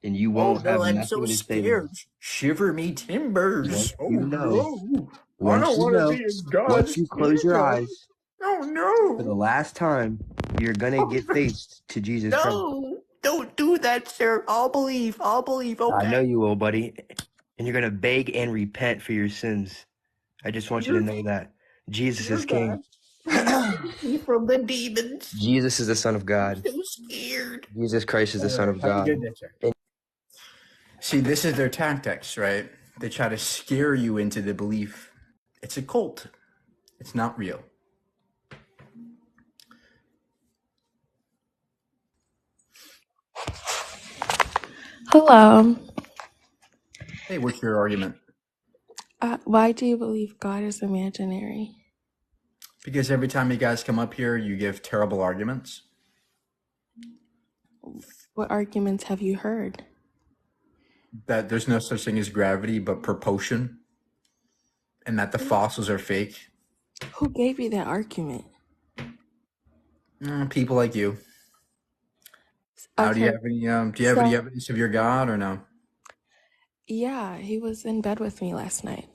And you won't have I'm nothing so to say to him. scared. Shiver me timbers. Once you know, No. I once don't you want to know, be in God's once you close your kingdom. eyes Oh for the no. last time, you're going to get faced to Jesus Christ. No. Don't do that, sir. I'll believe. I'll believe. I know Okay. you will, buddy. And you're going to beg and repent for your sins. I just want you to know that Jesus is King. Me from the demons. Jesus is the Son of God. So scared. Jesus Christ is the Son of Have a God. good day, sir. See, this is their tactics, right? They try to scare you into the belief. It's a cult. It's not real. Hello. Hey, what's your argument? Why do you believe God is imaginary? Because every time you guys come up here, you give terrible arguments. What arguments have you heard? That there's no such thing as gravity, but propulsion. And that the fossils are fake. Who gave you that argument? People like you. How do you Okay, have any? Do you have any so evidence of your God or no? yeah, he was in bed with me last night.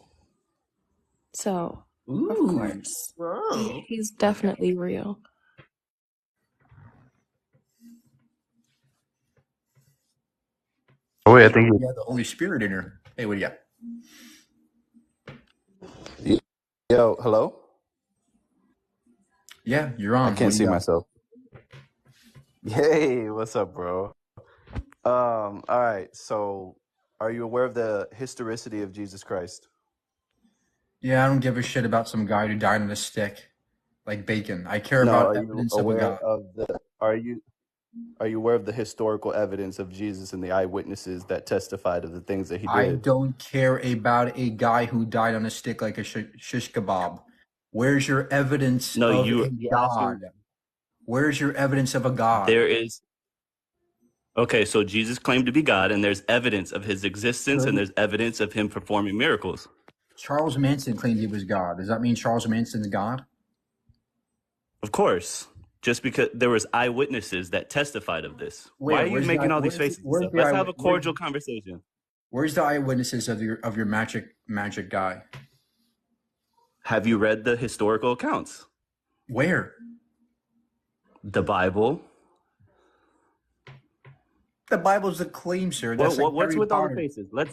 So, of Ooh, course, whoa. he's Okay. definitely real. Oh wait, I Maybe think you have the Holy Spirit in her. Hey, what do you got? Yo, hello? Yeah, you're I on. What can't do see you got? myself. Hey, what's up, bro? All right. So, are you aware of the historicity of Jesus Christ? Yeah, I don't give a shit about some guy who died on a stick, like bacon. I care No, about are you evidence of a aware God. of the are you aware of the historical evidence of Jesus and the eyewitnesses that testified of the things that he I did? don't care about a guy who died on a stick like a shish kebab. Where's your evidence No, of a you God? asking Where's your evidence of a God? there is Okay, so Jesus claimed to be God and there's evidence of his existence and So there's evidence of him performing miracles. Charles Manson claimed he was God. Does that mean Charles Manson's God? Of course. Just because there was eyewitnesses that testified of this. Why Where? are you making all these faces and stuff? Let's have a cordial conversation. Where's the eyewitnesses of your magic guy? Have you read the historical accounts? Where? The Bible. The Bible's a claim, sir. That's like What's Harry with all the Potter. faces? Let's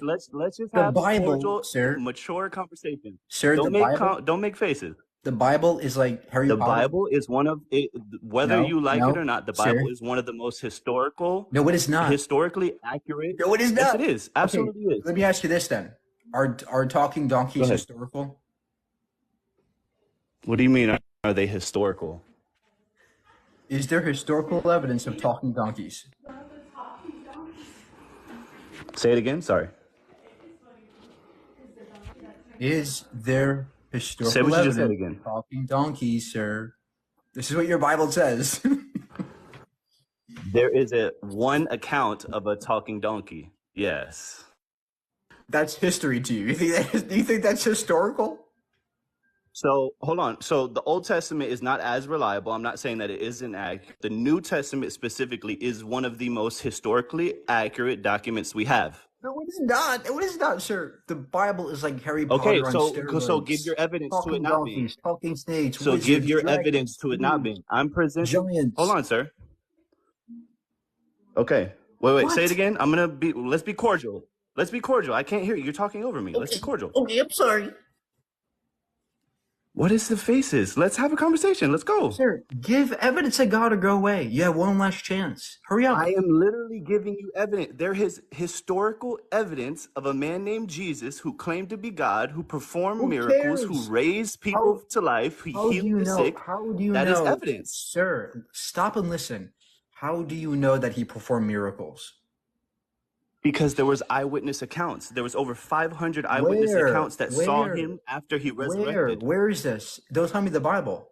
just The have a Bible, cordial, sir. mature conversation. Sir, the Bible. Don't make faces. The Bible is like Harry The Potter. Bible is one of it, whether No, you like it or no, not. The sir. Bible is one of the most historical, No, it is not. historically accurate. No, it is Yes, not. it is. Okay, Absolutely is. let me ask you this then: Are talking Go donkeys ahead. historical? What do you mean? Are they historical? Is there historical evidence of talking donkeys? Say it again. Sorry. Is there historical Say what you just said evidence again. of talking donkeys, sir? This is what your Bible says. There is one account of a talking donkey. Yes. That's history to you. Do you think that's historical? So hold on. So the Old Testament is not as reliable. I'm not saying that it isn't accurate. The New Testament specifically is one of the most historically accurate documents we have. No, it is not. It is not, sir. The Bible is like Harry Potter Okay, on so steroids. give your evidence to it Talking not being. donkeys, talking snakes, So give wizards, your dragons, evidence to it not being. I'm presenting. giants. Hold on, sir. Okay. Wait. Say it What? again. Let's be cordial. Let's be cordial. I can't hear you. You're talking over me. Let's be cordial. Okay, I'm sorry. What is the faces? Let's have a conversation. Let's go. Sir, give evidence of God or go away. You have one last chance. Hurry up. I am literally giving you evidence. There is historical evidence of a man named Jesus who claimed to be God, who performed Who miracles, who cares? raised people to life, who How do healed you the know? sick. How do you That is know? evidence. Sir, stop and listen. How do you know that he performed miracles? Because there was eyewitness accounts. There was over 500 eyewitness Where? accounts that saw Where? him after he Where? resurrected. Where is this? Don't tell me the Bible.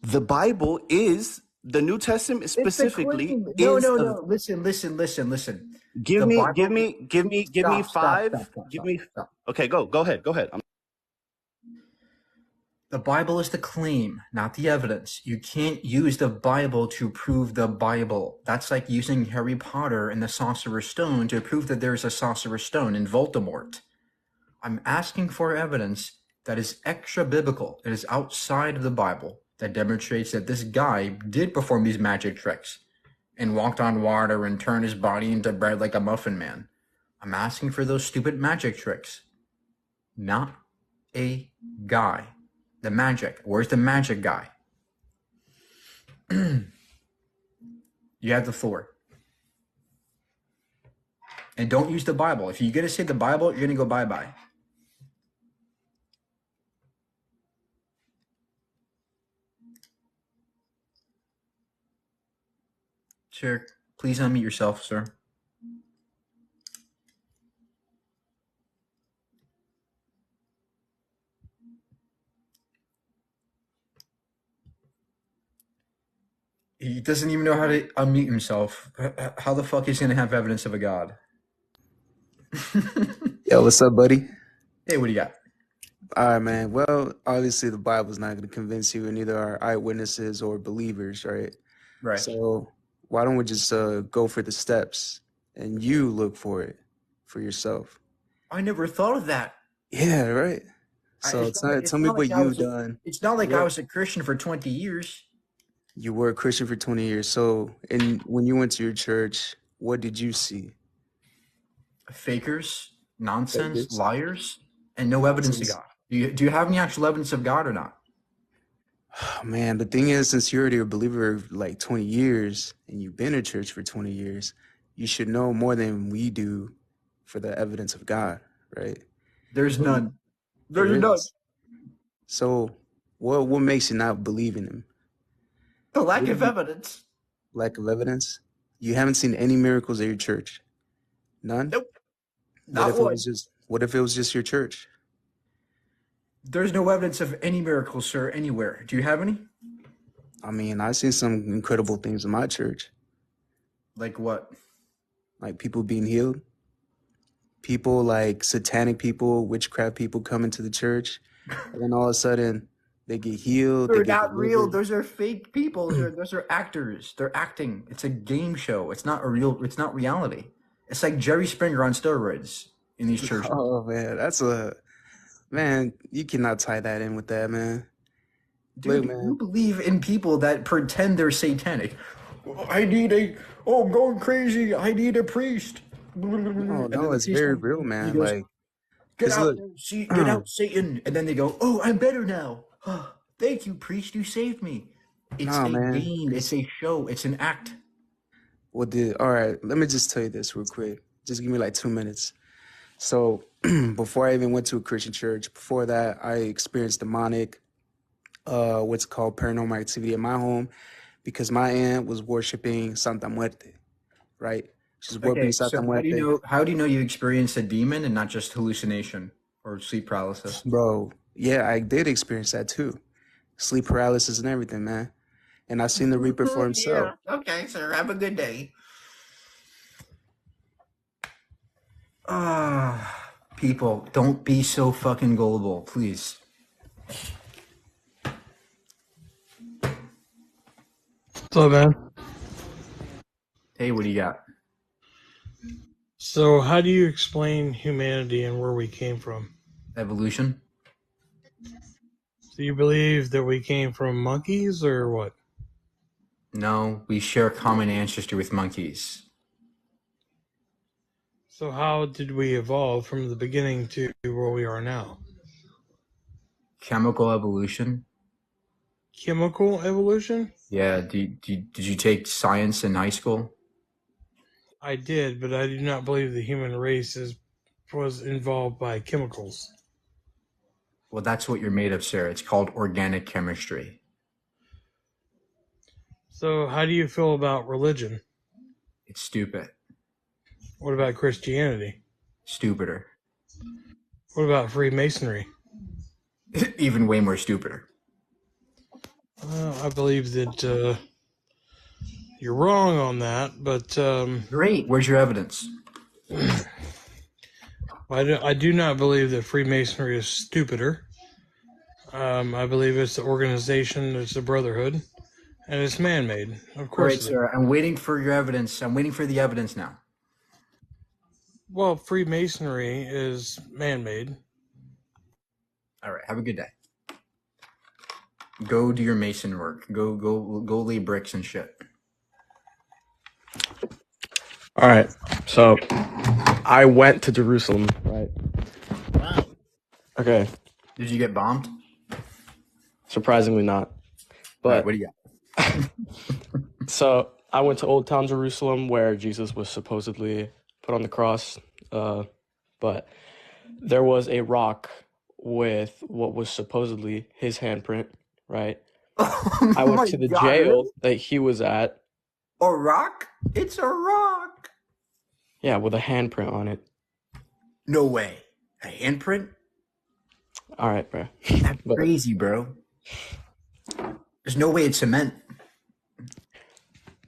The Bible is the New Testament It's the specifically claim. No, is no, a, no. Listen. give The me Bible. give me Stop. five. Give me Stop. Okay, go ahead. The Bible is the claim, not the evidence. You can't use the Bible to prove the Bible. That's like using Harry Potter and the Sorcerer's Stone to prove that there's a Sorcerer's Stone in Voldemort. I'm asking for evidence that is extra biblical, that is outside of the Bible, that demonstrates that this guy did perform these magic tricks and walked on water and turned his body into bread like a muffin man. I'm asking for those stupid magic tricks, not a guy. The magic. Where's the magic guy? You have the floor. And don't use the Bible. If you're going to say the Bible, you're going to go bye-bye. Sir, please unmute yourself, sir. He doesn't even know how to unmute himself. How the fuck is he going to have evidence of a God? Yo, what's up, buddy? Hey, what do you got? All right, man. Well, obviously the Bible's not going to convince you, and neither are eyewitnesses or believers, right? Right. So why don't we just go for the steps and you look for it for yourself? I never thought of that. Yeah, right. So tell me what you've like done. It's not like I What was a Christian for 20 years. you were a Christian for 20 years. So, and when you went to your church, what did you see? Fakers, nonsense, Fakers? liars, and no evidence of Nonsense. God. Do you have any actual evidence of God or not? Man, the thing is, since you're already a believer like 20 years and you've been in church for 20 years, you should know more than we do for the evidence of God, right? There's none. There There's none. is. So what makes you not believe in him? The lack What of if you- evidence. Lack of evidence? You haven't seen any miracles at your church? None? Nope. What Not if it one. was just your church? There's no evidence of any miracles, sir, anywhere. Do you have any? I mean, I've seen some incredible things in my church. Like what? Like people being healed. People like satanic people, witchcraft people come into the church, and then all of a sudden they get healed. They They're get not real. delivered. Those are fake people. Those are actors. They're acting. It's a game show. It's not not reality. It's like Jerry Springer on steroids in these churches. Oh man, you cannot tie that in with that, man. Dude, Look, man. you believe in people that pretend they're satanic. I'm going crazy. I need a priest. No, it's very real, man. goes, Like, Get 'cause out, look, get out, Satan. And then they go, oh, I'm better now. Thank you, priest. You saved me. It's nah, a man. game. It's a show. It's an act. All right, let me just tell you this real quick. Just give me like 2 minutes. So before I even went to a Christian church, before that, I experienced demonic, what's called paranormal activity in my home because my aunt was worshiping Santa Muerte, right? She's worshiping Okay, Santa so Muerte. how do you know you experienced a demon and not just hallucination or sleep paralysis? Bro, yeah, I did experience that too. Sleep paralysis and everything, man. And I've seen the Reaper for himself. Yeah. Okay, sir. Have a good day. People, don't be so fucking gullible, please. What's up, man? Hey, what do you got? So, how do you explain humanity and where we came from? Evolution? Do you believe that we came from monkeys or what? No, we share common ancestry with monkeys. So, how did we evolve from the beginning to where we are now? Chemical evolution? Chemical evolution? Yeah, did you take science in high school? I did, but I do not believe the human race was involved by chemicals. Well, that's what you're made of, sir. It's called organic chemistry. So, how do you feel about religion? It's stupid. What about Christianity? Stupider. What about Freemasonry? Even way more stupider. I believe that you're wrong on that, but great. Where's your evidence? I do not believe that Freemasonry is stupider. I believe it's the organization, it's a brotherhood, and it's man-made. Of course. Great, sir. I'm waiting for your evidence. I'm waiting for the evidence now. Well, Freemasonry is man-made. All right. Have a good day. Go do your mason work. Go lay bricks and shit. All right. So I went to Jerusalem, right? Wow. Okay. Did you get bombed? Surprisingly not. But what do you got? So I went to Old Town Jerusalem where Jesus was supposedly put on the cross. But there was a rock with what was supposedly his handprint, right? I went to the jail that he was at. A rock? It's a rock. Yeah, with a handprint on it. No way. A handprint? All right, bro. That's crazy, bro. There's no way it's cement.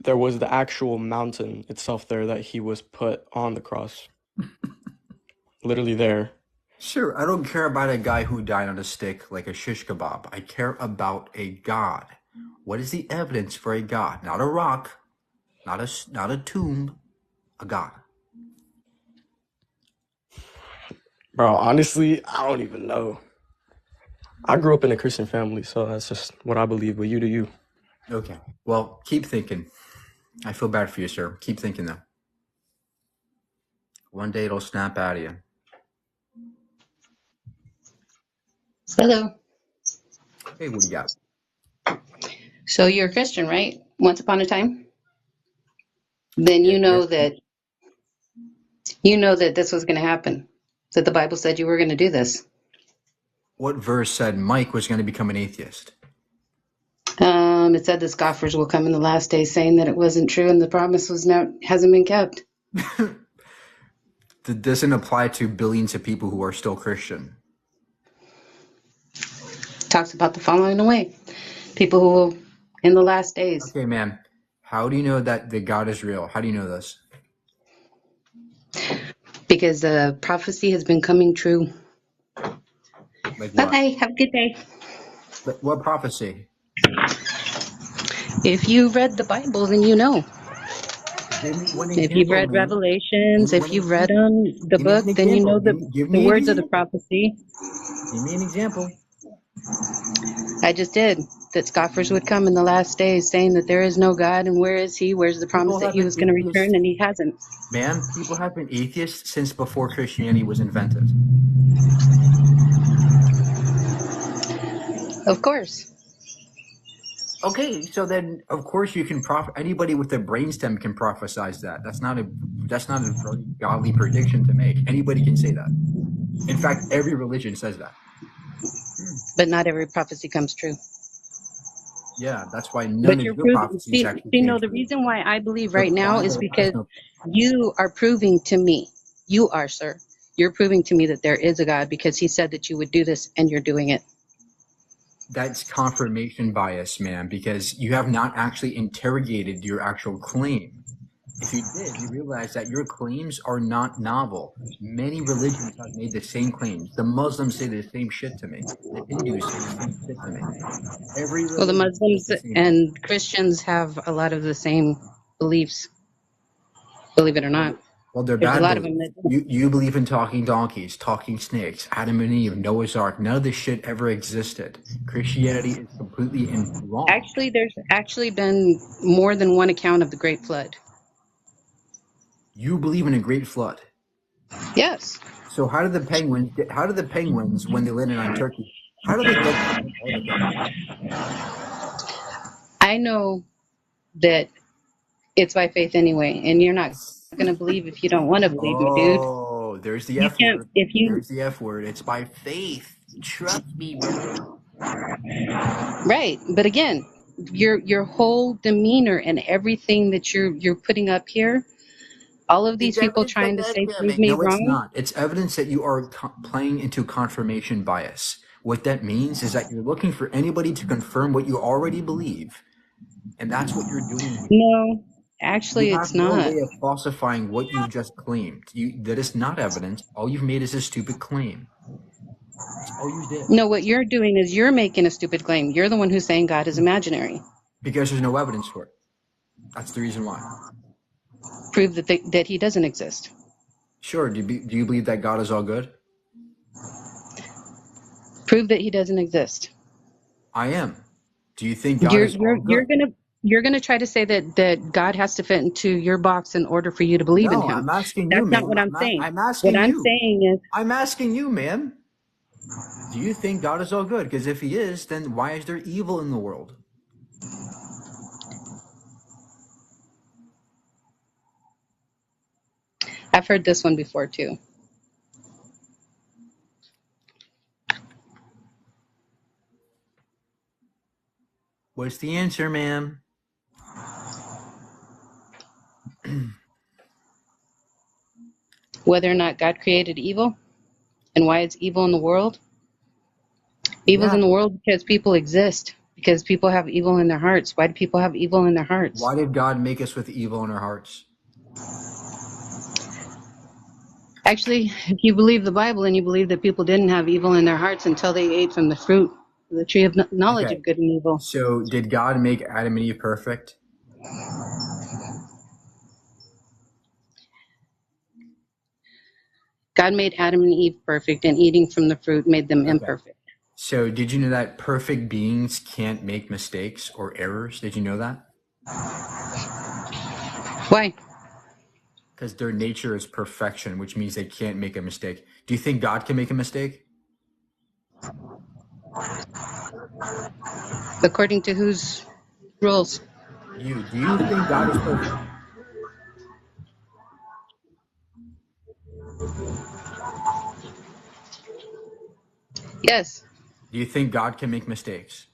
There was the actual mountain itself there that he was put on the cross. Literally there. Sure, I don't care about a guy who died on a stick like a shish kebab. I care about a god. What is the evidence for a god? Not a rock, not a tomb, a god. Bro, honestly, I don't even know. I grew up in a Christian family, so that's just what I believe, but you do you. Okay, well, keep thinking. I feel bad for you, sir. Keep thinking, though. One day it'll snap out of you. Hello. Hey, what do you got? So you're a Christian, right? Once upon a time? Then Yes. you know that this was going to happen. That the Bible said you were going to do this. What verse said Mike was going to become an atheist? It said the scoffers will come in the last days, saying that it wasn't true and the promise hasn't been kept. That doesn't apply to billions of people who are still Christian. Talks about the falling away. People who will in the last days. Okay, man. How do you know that God is real? How do you know this? Because the prophecy has been coming true. Like what? Bye-bye. Have a good day. What prophecy? If you read the Bible, then you know. Give me one If you've example, read man. Revelations, Give me if one you've read example. the Give me book, an then you know example. Give the me an words of the example. prophecy. Give me an example. I just did. That scoffers would come in the last days saying that there is no God and where is he? Where's the promise People that have he been was going to atheists. return and he hasn't? Man, people have been atheists since before Christianity was invented. Of course. Okay, so then of course you can anybody with a brainstem can prophesize that. That's not a very godly prediction to make. Anybody can say that. In fact, every religion says that. But not every prophecy comes true. Yeah, that's why none But of you're your proving, prophecies actually see, came no, the true. reason why I believe The right now is Bible has because no. you are proving to me, you are, sir, you're proving to me that there is a God because he said that you would do this and you're doing it. That's confirmation bias, man, because you have not actually interrogated your actual claim. If you did, you realize that your claims are not novel. Many religions have made the same claims. The Muslims say the same shit to me. The Hindus say the same shit to me. Every Well, the religion says Muslims the same thing. and Christians have a lot of the same beliefs, believe it or not. Well, they're There's a bad lot of them beliefs. that You believe in talking donkeys, talking snakes, Adam and Eve, Noah's Ark. None of this shit ever existed. Christianity is completely wrong. actually, there's actually been more than one account of the Great Flood. You believe in a great flood. Yes. So how do the penguins, when they landed on Turkey, how do they get to Antarctica? I know that it's by faith anyway, and you're not going to believe if you don't want to believe me, dude. Oh, there's the You F can't, word. if you, There's the F word. It's by faith. Trust me, brother. right, but again, your whole demeanor and everything that you're putting up here, all of these It's people evidence that trying to God say can prove make. me No, it's wrong. not. It's evidence that you are playing into confirmation bias. What that means is that you're looking for anybody to confirm what you already believe, and that's what you're doing here. No, actually, You it's have no not. way of falsifying what you've just claimed. That is not evidence. All you've made is a stupid claim. That's all you did. No, what you're doing is you're making a stupid claim. You're the one who's saying God is imaginary. Because there's no evidence for it. That's the reason why. Prove that he doesn't exist. Sure. Do you believe that God is all good? Prove that he doesn't exist. I am. Do you think God is all good? You're gonna try to say that God has to fit into your box in order for you to believe in No, him. I'm asking you, That's not man. what I'm saying. I'm What asking I'm you. saying is, I'm asking you, man. Do you think God is all good? Because if he is, then why is there evil in the world? I've heard this one before too. What's the answer, ma'am? Whether or not God created evil and why it's evil in the world. Evil's in the world because people exist, because people have evil in their hearts. Why do people have evil in their hearts? Why did God make us with evil in our hearts? Actually, if you believe the Bible and you believe that people didn't have evil in their hearts until they ate from the fruit, the tree of knowledge Okay. of good and evil. So did God make Adam and Eve perfect? God made Adam and Eve perfect, and eating from the fruit made them imperfect. So did you know that perfect beings can't make mistakes or errors? Did you know that? Why? Because their nature is perfection, which means they can't make a mistake. Do you think God can make a mistake? According to whose Rules. Do you think God is perfect? Yes. Do you think God can make mistakes?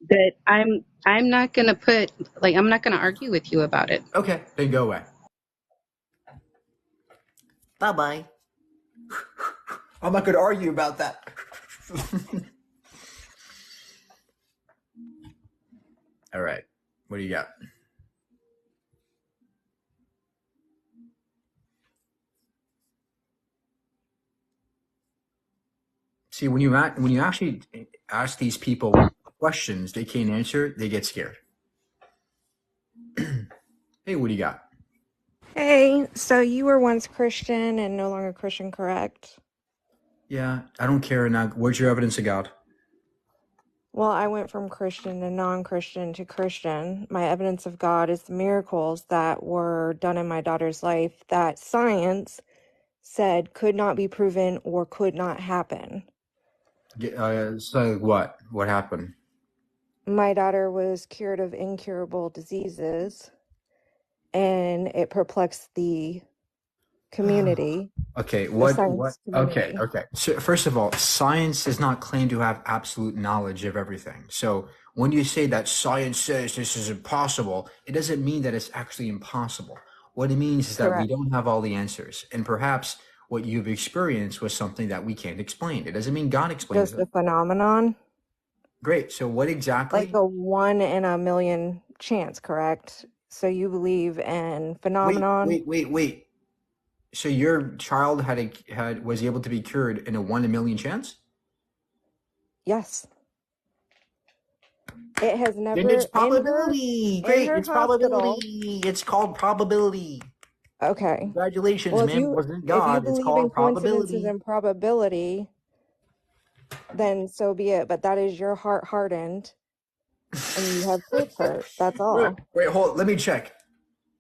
But I'm not gonna I'm not gonna argue with you about it. Okay, then go away. Bye bye. I'm not going to argue about that. All right. What do you got? See, when you actually ask these people questions they can't answer, they get scared. Hey, what do you got? Hey, so you were once Christian and no longer Christian, correct? Yeah, I don't care now. Where's your evidence of God? Well, I went from Christian to non-Christian to Christian. My evidence of God is the miracles that were done in my daughter's life that science said could not be proven or could not happen. So what? What happened? My daughter was cured of incurable diseases, and it perplexed the community. Okay, the what? science Okay, community. okay. So first of all, science does not claim to have absolute knowledge of everything. So when you say that science says this is impossible, it doesn't mean that it's actually impossible. What it means is that we Correct. don't have all the answers, and perhaps what you've experienced was something that we can't explain. It doesn't mean God explains Just it. a phenomenon, Great. So what like exactly? a 1 in a million chance, correct? So you believe in Wait, phenomenon? wait. So your child was able to be cured in a 1 in a million chance? Yes. It has Then never it's probability. in Great, her it's hospital. probability. It's called probability. Okay. Congratulations, Well, man. It wasn't if you God. It's believe in called coincidences probability. and probability, then so be it. But that is your heart hardened, and you have church hurt. That's all. Wait, hold. Let me check.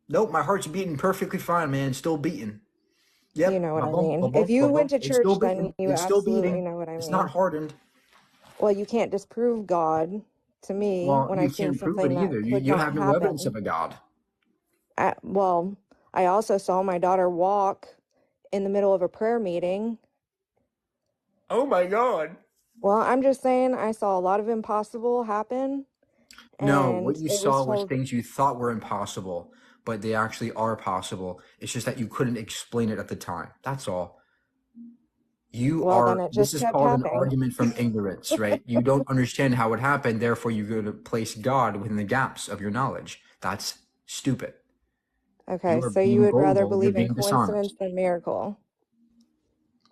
Nope, my heart's beating perfectly fine, man. Still beating. Yep. You know what I Ba-bum, mean. ba-bum, If you ba-bum. went to It's still church, then beating. you It's still absolutely beating. know what I It's mean. not hardened. Well, you can't disprove God to me Well, when you I've seen can't prove it something that either. could You not have no evidence happen. of a God. Well, I also saw my daughter walk in the middle of a prayer meeting. Oh my God. Well, I'm just saying I saw a lot of impossible happen, No, and what you it was saw was told, things you thought were impossible, but they actually are possible. It's just that you couldn't explain it at the time. That's all. well, then it This just is kept called an happening. argument from ignorance, right? You don't understand how it happened, therefore you're going to place God within the gaps of your knowledge. That's stupid. Okay, You are so you being would rather gullible. You're believe in being coincidence dishonest. than miracle.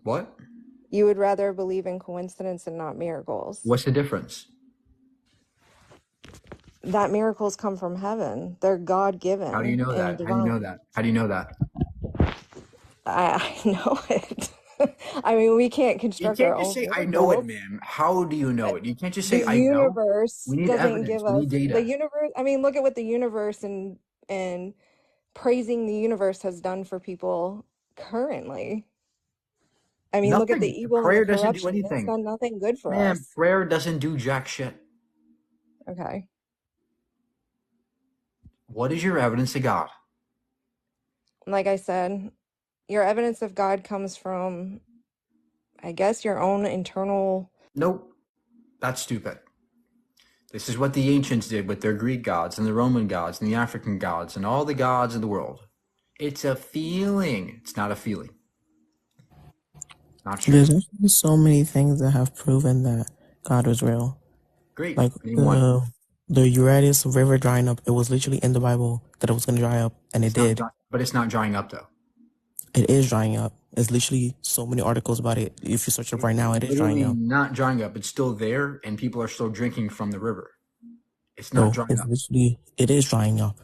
What? You would rather believe in coincidence and not miracles. What's the difference? That miracles come from heaven. They're How do you God-given know and that? How do you know divine. that? How do you know that? I know it. I mean, we can't You construct can't our just own say, I know it, miracles. ma'am. How do you know it? You can't just The say, I know. universe We need doesn't evidence. give We need us the data. universe. I mean, look at what the universe and praising the universe has done for people currently. I mean, look at the Nothing. evil and the Prayer doesn't do corruption. It's anything. done nothing good for Man, us. prayer doesn't do jack shit. Okay. What is your evidence of God? Like I said, your evidence of God comes from, I guess, your own internal. Nope. That's stupid. This is what the ancients did with their Greek gods and the Roman gods and the African gods and all the gods of the world. It's a feeling. It's not a feeling. Not true. There's actually so many things that have proven that God was real. Great. Like Name one. the Euphrates River drying up. It was literally in the Bible that it was going to dry up, and it did. But it's not drying up, though. It is drying up. There's literally so many articles about it. If you search up right now, it is drying Literally up. not drying up. It's still there, and people are still drinking from the river. It's not No, drying it's up. literally, it is drying up.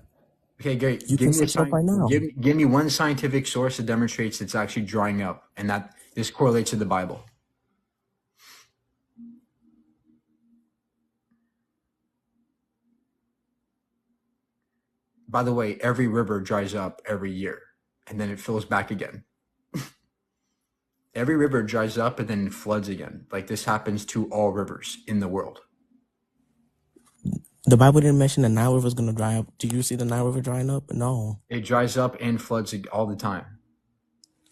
Okay, great. You can search it up right now. Give me one scientific source that demonstrates it's actually drying up, and that this correlates to the Bible. By the way, every river dries up every year, and then it fills back again. Every river dries up and then floods again. Like this happens to all rivers in the world. The Bible didn't mention the Nile River is going to dry up. Do you see the Nile River drying up? No. It dries up and floods all the time.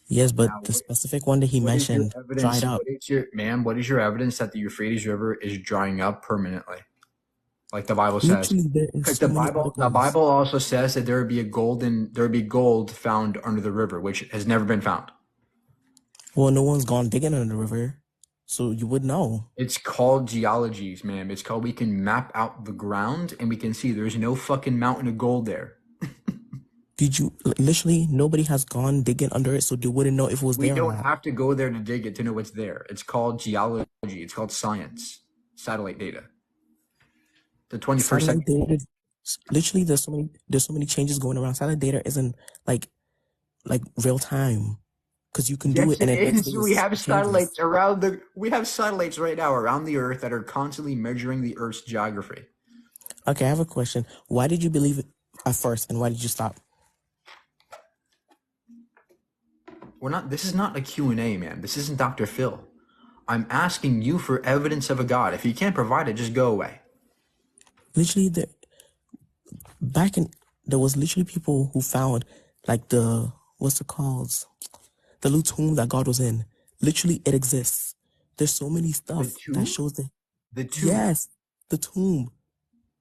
Yes, but Now, the specific one that he what is your mentioned evidence? dried up. What is your evidence that the Euphrates River is drying up permanently, like the Bible says? Literally, there is Because so the many Bible articles. also says that there would be gold found under the river, which has never been found. Well, no one's gone digging under the river, so you would know. It's called geology, ma'am. It's called, we can map out the ground and we can see there's no fucking mountain of gold there. Literally, nobody has gone digging under it, so they wouldn't know if it was We there or don't not. have to go there to dig it to know what's there. It's called geology. It's called science. Satellite data. The 21st Satellite century. data, literally, there's so many changes going around. Satellite data isn't like real time, because you can do Yes, it and it the next is. day We it have changes. satellites we have satellites right now around the Earth that are constantly measuring the Earth's geography. Okay, I have a question. Why did you believe it at first, and why did you stop? This is not a Q&A, man. This isn't Dr. Phil. I'm asking you for evidence of a God. If you can't provide it, just go away. Literally, there was literally people who found like what's it called? The little tomb that God was in. Literally, it exists. There's so many stuff that shows that. The tomb? Yes, the tomb.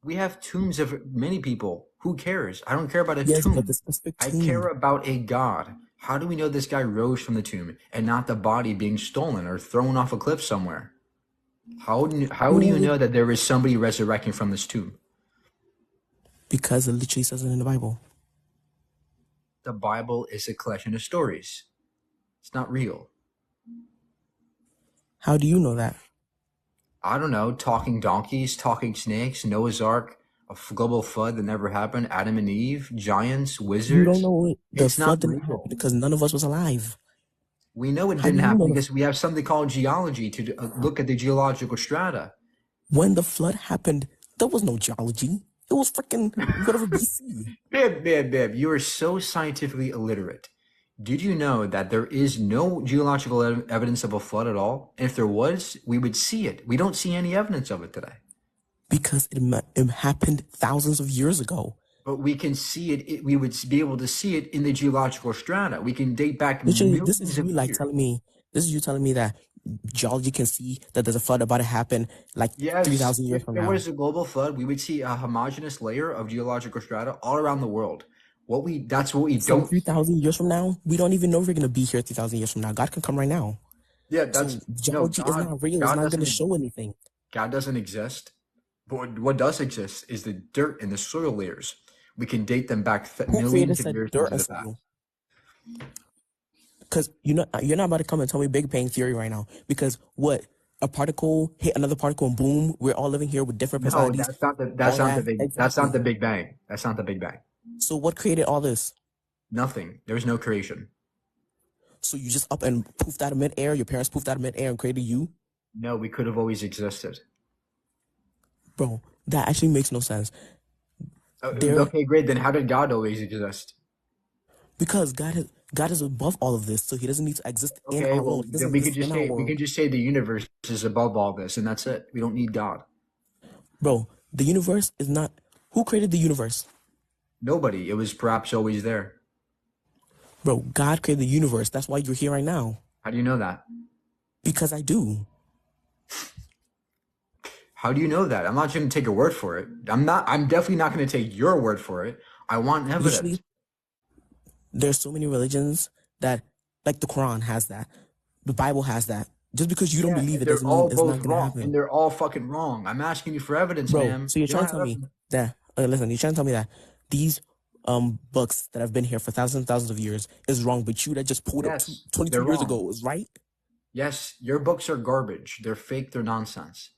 We have tombs of many people. Who cares? I don't care about a Yes, tomb. but the specific I tomb. care about a God. How do we know this guy rose from the tomb and not the body being stolen or thrown off a cliff somewhere? How do you know that there is somebody resurrecting from this tomb? Because it literally says it in the Bible. The Bible is a collection of stories. It's not real. How do you know that? I don't know. Talking donkeys, talking snakes, Noah's Ark, a global flood that never happened, Adam and Eve, giants, wizards. You don't know the It's flood not didn't real. happen because none of us was alive. We know it How didn't do you know happen because we have something called geology to look at the geological strata. When the flood happened, there was no geology. It was freaking whatever BC. Bib, you are so scientifically illiterate. Did you know that there is no geological evidence of a flood at all? And if there was, we would see it. We don't see any evidence of it today. Because it happened thousands of years ago. But we can see it. We would be able to see it in the geological strata. We can date back Literally, millions this is of you like years. telling me. This is you telling me that geology can see that there's a flood about to happen like Yes, 3,000 years if from there now. was a global flood, we would see a homogeneous layer of geological strata all around the world. That's what we From don't. 3,000 years from now, we don't even know if we're gonna be here 3,000 years from now. God can come right now. Yeah, So no, geology is not real. It's not gonna show anything. God doesn't exist. But what does exist is the dirt and the soil layers. We can date them back Who created millions of said years dirt into and the past. soil? Because you're not about to come and tell me Big Bang Theory right now. Because what? A particle hit another particle and boom, we're all living here with different No, personalities. that's not the Exactly. Big Bang. That's not the Big Bang. So what created all this? Nothing. There's no creation. So you just up and poofed out of midair. Your parents poofed out of midair and created you, No, we could have always existed. bro. That actually makes no sense. There, Okay, great. Then how did God always exist? because God is above all of this, so He doesn't need to exist in Okay, our well, world. He then doesn't we could exist just in our say world, the universe is above all this, and that's it. We don't need God. bro. The universe is not. Who created the universe, Nobody. It was perhaps always there. bro? God created the universe. That's why you're here right now. How do you know that? Because I do. How do you know that? I'm not going to take your word for it. I'm definitely not going to take your word for it. I want evidence. Literally, there's so many religions that, like the Quran has that, the Bible has that. Just because you don't believe it They're doesn't all mean it's both not gonna wrong, happen. and they're all fucking wrong. I'm asking you for evidence, Bro, ma'am. so you're You trying don't to tell have me evidence. that listen, you're trying to tell me that these books that have been here for thousands and thousands of years is wrong, but you that just pulled up Yes, 22 they're years wrong. ago is right? Yes, your books are garbage. They're fake. They're nonsense.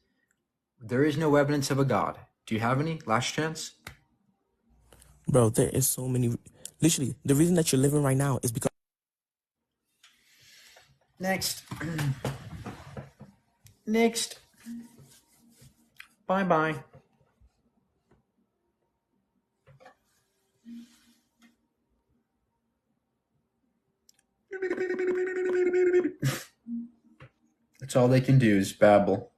There is no evidence of a God. Do you have any? Last chance? Bro, there is so many. Literally, the reason that you're living right now is because Next. Next. Bye-bye. That's all they can do is babble.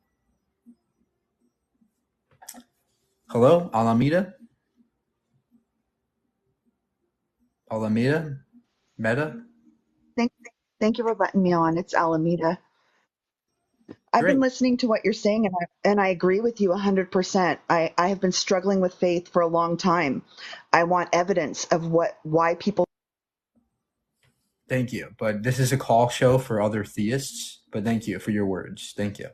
Hello, Alameda? Alameda? Meta? Thank, thank you for letting me on. It's Alameda. I've been Great. listening to what you're saying, and I agree with you 100%. I have been struggling with faith for a long time. I want evidence of why people. Thank you. But this is a call show for other theists. But thank you for your words. Thank you.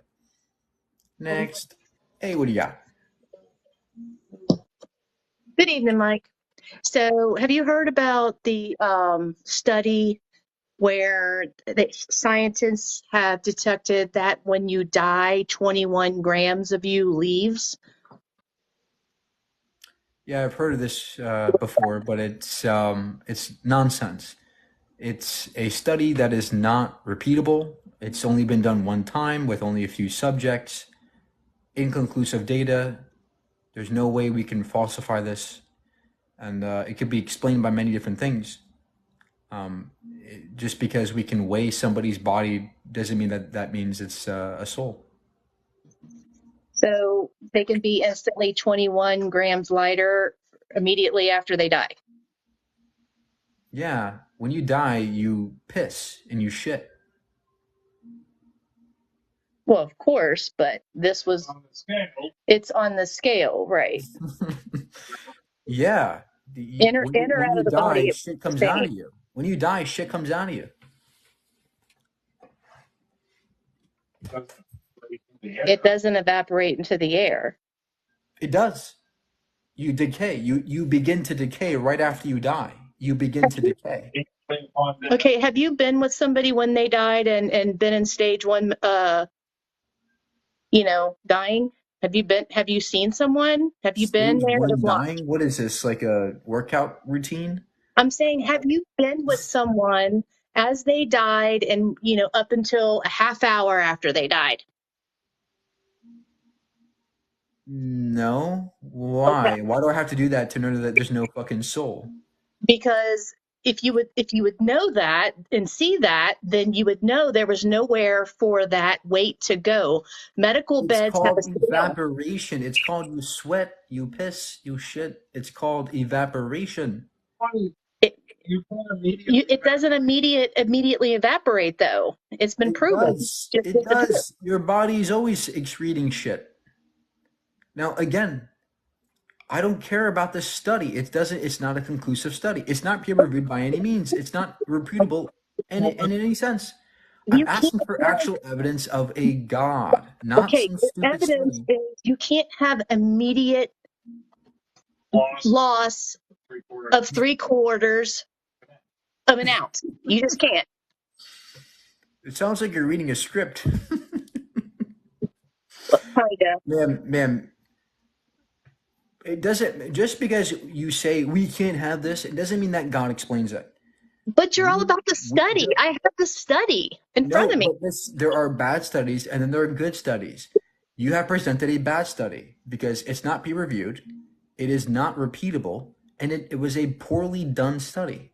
Next. Hey, what do you got? Good evening, Mike. So, have you heard about the study where the scientists have detected that when you die, 21 grams of you leaves? Yeah, I've heard of this before, but it's nonsense. It's a study that is not repeatable. It's only been done one time with only a few subjects. Inconclusive data. There's no way we can falsify this, and it could be explained by many different things. Just because we can weigh somebody's body doesn't mean that means it's a soul. So they can be instantly 21 grams lighter immediately after they die. Yeah, when you die, you piss and you shit. Well, of course, but this was, it's on the scale, right? Yeah. In or When out you of the die, body, it's shit the comes out same. of you. When you die, shit comes out of you. It doesn't evaporate into the air. It does. You decay. You begin to decay right after you die. You begin to decay. Okay, have you been with somebody when they died and been in stage one, dying? Have you seen someone? Have you been Stage there one and watched? dying? What is this, like a workout routine? I'm saying, have you been with someone as they died and, up until a half hour after they died? No. Okay. Why? Why do I have to do that to know that there's no fucking soul? Because if you would know that and see that, then you would know there was nowhere for that weight to go. Medical It's beds have a called scale. evaporation. It's called you sweat, you piss, you shit. It's called evaporation. It, it doesn't immediately evaporate though. It's been It proven. does. Just It disappear. does. Your body's always excreting shit. Now, again, I don't care about this study. It's not a conclusive study. It's not peer reviewed by any means. It's not reputable in any sense. I'm You can't asking for have, actual evidence of a God, not okay, some the stupid evidence study. is you can't have immediate loss of 3/4 of an ounce. You just can't. It sounds like you're reading a script. Kinda. Ma'am, it doesn't, just because you say we can't have this, it doesn't mean that God explains it. But you're all about the study. I have the study in front No, of me. but there are bad studies and then there are good studies. You have presented a bad study because it's not peer reviewed, it is not repeatable, and it was a poorly done study.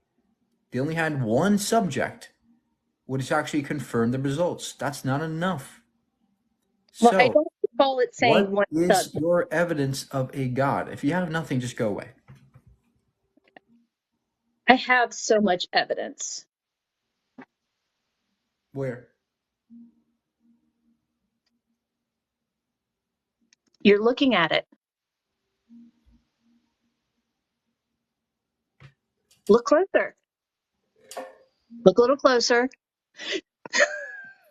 They only had one subject which actually confirmed the results. That's not enough. Well, I So, don't recall it saying what one is subject. your evidence of a God? If you have nothing, just go away. I have so much evidence. Where? You're looking at it. Look closer. Look a little closer.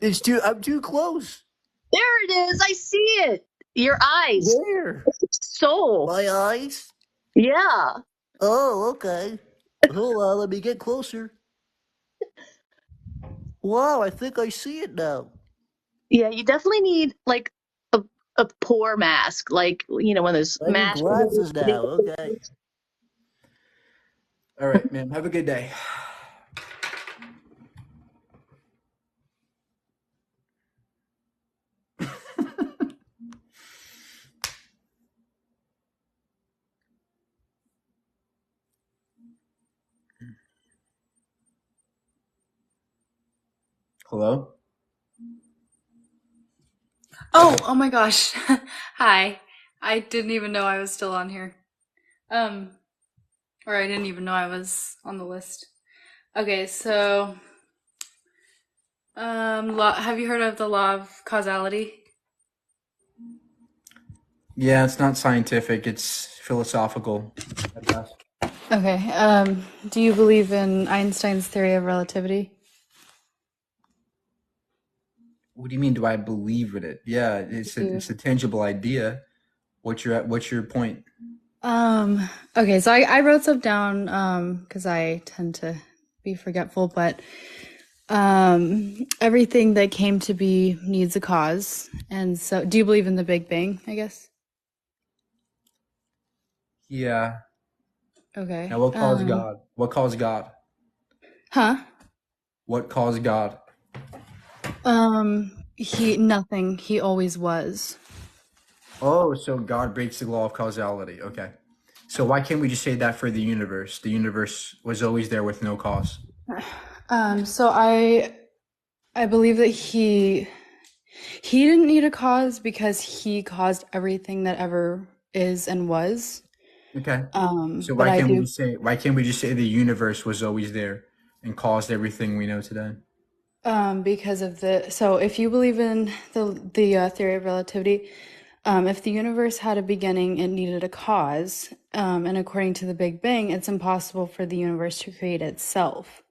I'm too close. There it is. I see it. Your eyes. Where? Soul. My eyes? Yeah. Oh, okay. Hold on, let me get closer. Wow, I think I see it now. Yeah, you definitely need like a pore mask, like one of those I need masks. glasses now. Okay. All right, ma'am. Have a good day. Hello? Oh my gosh. Hi. I didn't even know I was still on here. Or I didn't even know I was on the list. Okay, so have you heard of the law of causality? Yeah, it's not scientific, it's philosophical at best. Okay, do you believe in Einstein's theory of relativity? What do you mean, do I believe in it? Yeah, it's You a tangible idea. What's your point? Okay, so I wrote stuff down because I tend to be forgetful, but everything that came to be needs a cause. And so do you believe in the Big Bang, I guess? Yeah. Okay. Now, what caused God? What caused God? Huh? What caused God? Nothing. He always was. Oh, so God breaks the law of causality. Okay. So why can't we just say that for the universe? The universe was always there with no cause. So I believe that he didn't need a cause because he caused everything that ever is and was. Okay. So But I do why can't we just say the universe was always there and caused everything we know today? because of so if you believe in the theory of relativity, if the universe had a beginning, it needed a cause, and according to the Big Bang, it's impossible for the universe to create itself.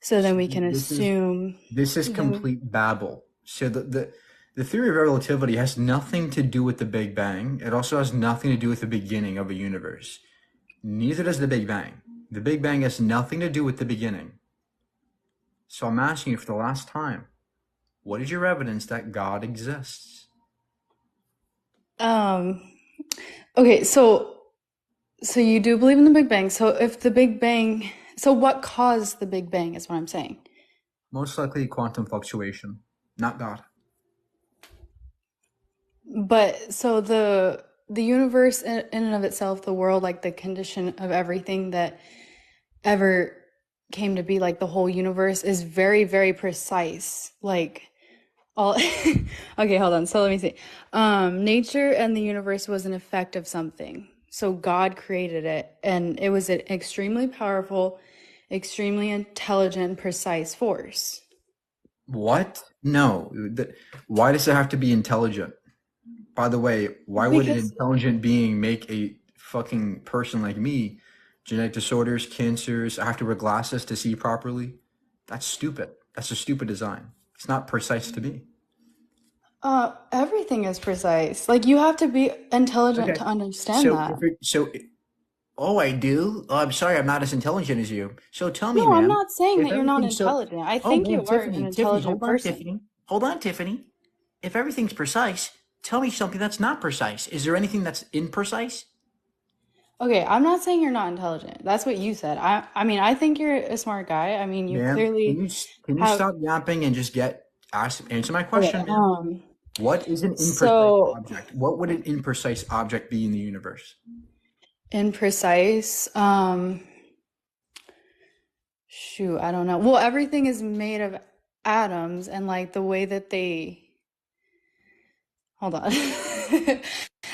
So then we can assume This is complete babble. So the theory of relativity has nothing to do with the Big Bang. It also has nothing to do with the beginning of a universe. Neither does the Big Bang. The Big Bang has nothing to do with the beginning. So I'm asking you for the last time, what is your evidence that God exists? Okay, so you do believe in the Big Bang. So if the Big Bang, so what caused the Big Bang is what I'm saying. Most likely quantum fluctuation, not God. But so the universe in and of itself, the world, like the condition of everything that ever came to be, like the whole universe, is very, very precise. Like all okay, hold on. So let me see. Nature and the universe was an effect of something. So God created it, and it was an extremely powerful, extremely intelligent, precise force. What? No. Why does it have to be intelligent? By the way, why would an Because intelligent being make a fucking person like me? Genetic disorders, cancers, I have to wear glasses to see properly? That's stupid. That's a stupid design. It's not precise to me. everything is precise. Like you have to be intelligent Okay. to understand that. Oh, I do? Oh, I'm sorry, I'm not as intelligent as you. So tell me, No, I'm man, not saying if that you're not everything's so, intelligent. I oh think you man, are an Tiffany, intelligent hold on, person. Tiffany. Hold on, Tiffany. If everything's precise, tell me something that's not precise. Is there anything that's imprecise? Okay, I'm not saying you're not intelligent. That's what you said. I mean, I think you're a smart guy. I mean, you Ma'am, clearly can you have stop yapping and just answer my okay, question, ma'am? What is an imprecise so object? What would an imprecise object be in the universe? imprecise, shoot, I don't know. Well, everything is made of atoms, and like the way that they, hold on.